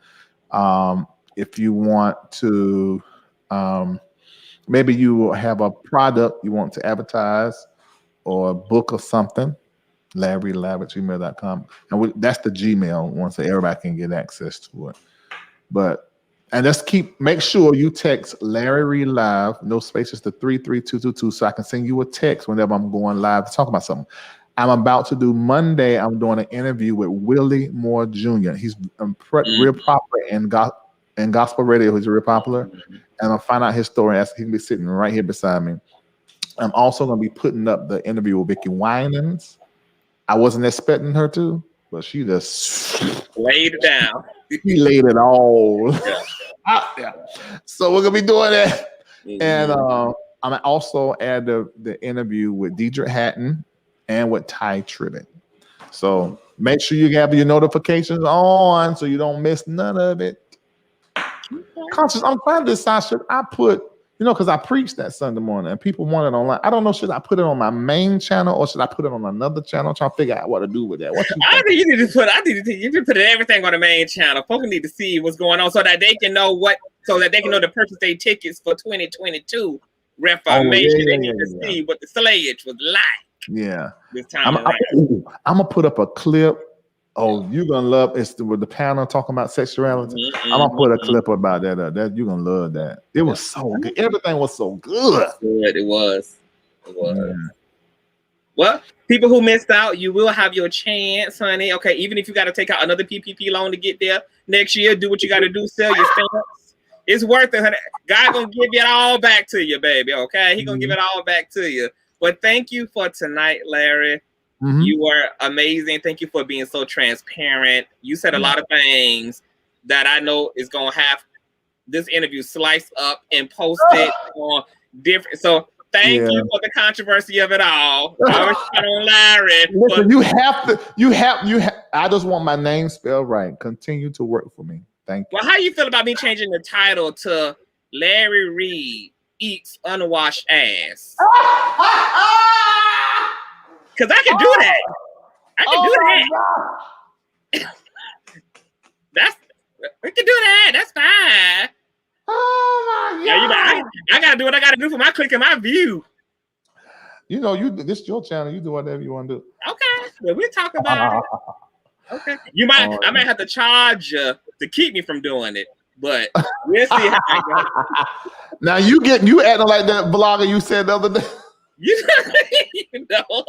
S3: If you want to, maybe you have a product you want to advertise or a book or something, LarryLive@gmail.com. And that's the Gmail one, so everybody can get access to it. And make sure you text Larry Live, no spaces, to 33222, so I can send you a text whenever I'm going live to talk about something. I'm about to do Monday. I'm doing an interview with Willie Moore Jr. He's real popular in gospel radio. He's real popular, and I'll find out his story as he can be sitting right here beside me. I'm also going to be putting up the interview with Vicky Winans. I wasn't expecting her to, but she just
S1: laid it down.
S3: He laid it all out there. So we're gonna be doing that, and I'm also add the interview with Deidre Hatton and with Ty Tribbett. So make sure you have your notifications on so you don't miss none of it. Conscious, I'm trying to decide, should I put, because I preached that Sunday morning and people want it online. I don't know, should I put it on my main channel or should I put it on another channel? I'm trying to figure out what to do with that.
S1: I think you need to put everything on the main channel. Folks need to see what's going on so that they can know to purchase their tickets for 2022 Reformation. They need to see what the slayage was like.
S3: Yeah.
S1: This time
S3: I'm gonna put up a clip. Oh, you're gonna love it with the panel talking about sexuality. I'm gonna put a clip about that. That you're gonna love that. It was so good. Everything was so good.
S1: It was. Yeah. Well, people who missed out, you will have your chance, honey. Okay, even if you got to take out another PPP loan to get there next year, do what you got to do. Sell your stamps. It's worth it, honey. God gonna give it all back to you, baby. Okay, He gonna give it all back to you. But thank you for tonight, Larry. You were amazing. Thank you for being so transparent. You said a lot of things that I know is going to have this interview sliced up and posted on different. So thank you for the controversy of it all. I was on Larry.
S3: Listen, you have, I just want my name spelled right. Continue to work for me. Thank you.
S1: Well, how you feel about me changing the title to Larry Reid Eats Unwashed Ass? Because I can do that. I can do that. We can do that. That's fine.
S3: Oh my God.
S1: Yeah, I gotta do what I gotta do for my click and my view.
S3: This is your channel. You do whatever you want to do.
S1: Okay. Well, we'll talk about it. Okay. I might have to charge you to keep me from doing it, but we'll see how it goes.
S3: Now you acting like that blogger you said the other day.
S1: You know what?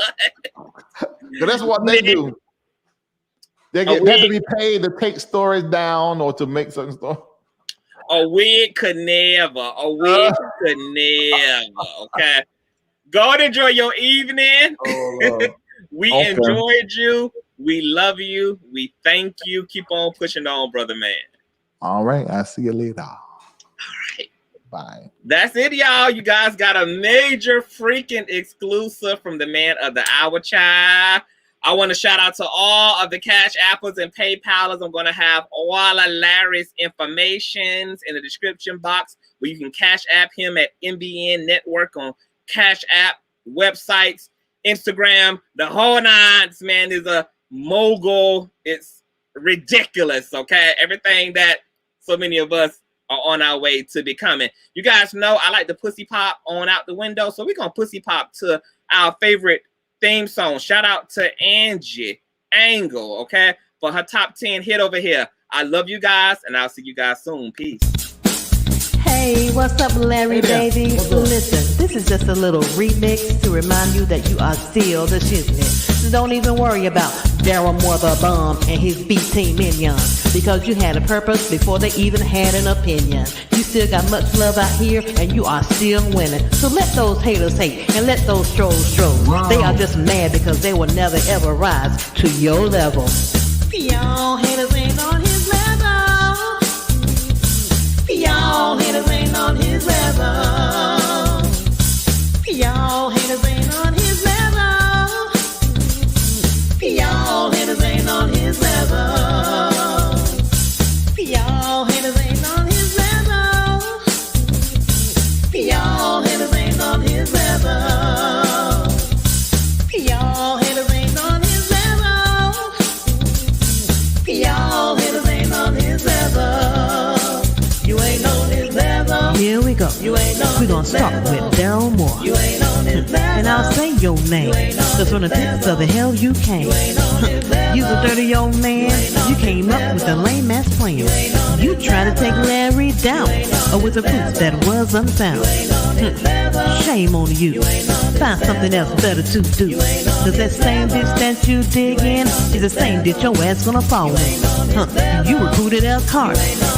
S3: So that's what they do. They have to be paid to take stories down or to make certain stories.
S1: A wig could never. Okay. Go and enjoy your evening. We enjoyed you. We love you. We thank you. Keep on pushing on, brother man.
S3: All right. I'll see you later.
S1: All right.
S3: Bye.
S1: That's it, y'all. You guys got a major freaking exclusive from the man of the hour, child. I want to shout out to all of the Cash Apples and PayPalers. I'm going to have all of Larry's information in the description box where you can Cash App him at MBN Network on Cash App, websites, Instagram, the whole nine. This man is a mogul. It's ridiculous, okay? Everything that so many of us are on our way to becoming. You guys know I like to pussy pop on out the window, so we're going to pussy pop to our favorite theme song. Shout out to Angie Angle, okay, for her top 10 hit over here. I love you guys, and I'll see you guys soon. Peace.
S2: Hey, what's up, Larry, baby? Listen, this is just a little remix to remind you that you are still the shiznit. So don't even worry about Darryl Moore the Bomb and his B-Team minions, because you had a purpose before they even had an opinion. You still got much love out here, and you are still winning. So let those haters hate, and let those trolls troll. Wow. They are just mad because they will never ever rise to your level. Y'all haters ain't on his level. Y'all haters ain't on his level. We're gonna start with Darryl Moore. And I'll say your name, cause from the pits of the hell you came. You's a dirty old man. You came up with a lame ass plan. You tried to take Larry down, with a proof that was unfound. Shame on you. Find something else better to do. Cause that same ditch that you dig in is the same ditch your ass gonna fall in. You recruited Earl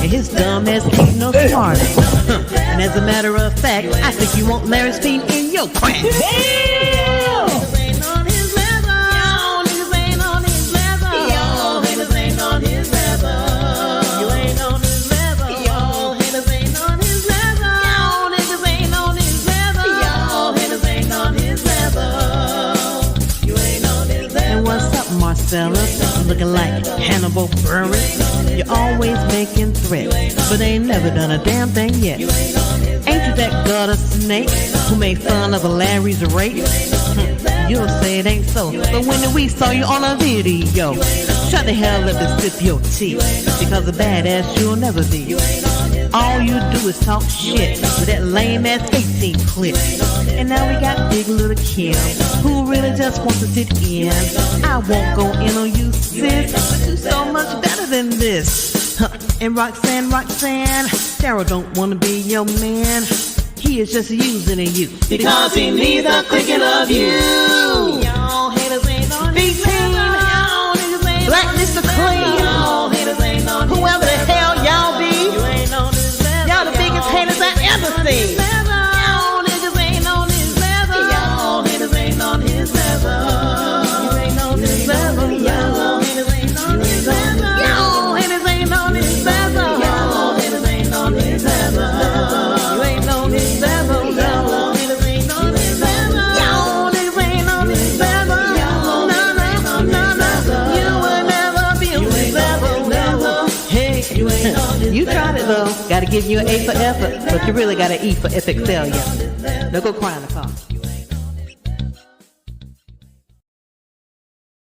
S2: and his dumb ass ain't no smart. And as a matter of fact, I think you want Larry's feet in your crack. Marcellus, looking like Hannibal Buress. You're always making threats, but ain't never done a damn thing yet. Ain't you that gutter snake who made fun of Larry's rape? You'll say it ain't so, but when we saw you on a video, shut the hell up and sip your tea, because a badass you'll never be. All you do is talk shit with that lame ass 18 clip. And now we got big little Kim, who really just wants to sit in. I won't go in on you, sis, but you're so much better than this. And Roxanne, Darryl don't wanna be your man. He is just using you because he needs a clicking of you. Y'all haters ain't on his level. Blacklist of clean. Y'all haters ain't on his whoever the hell y'all be. You ain't on his level. Y'all the biggest haters I ever seen. Y'all niggas ain't on his level. Y'all haters ain't on his level. You ain't on his level. Y'all haters ain't on his level. Y'all haters ain't on his level. Y'all haters ain't on his level. You ain't on his level. Y'all haters ain't on his level. Y'all niggas ain't on his level. Y'all haters ain't on his level. You will never be on his level. Hey, you ain't on his level. You tried it though. Gotta give you an A for effort, but you really got an E for epic failure. Now go cry in the car.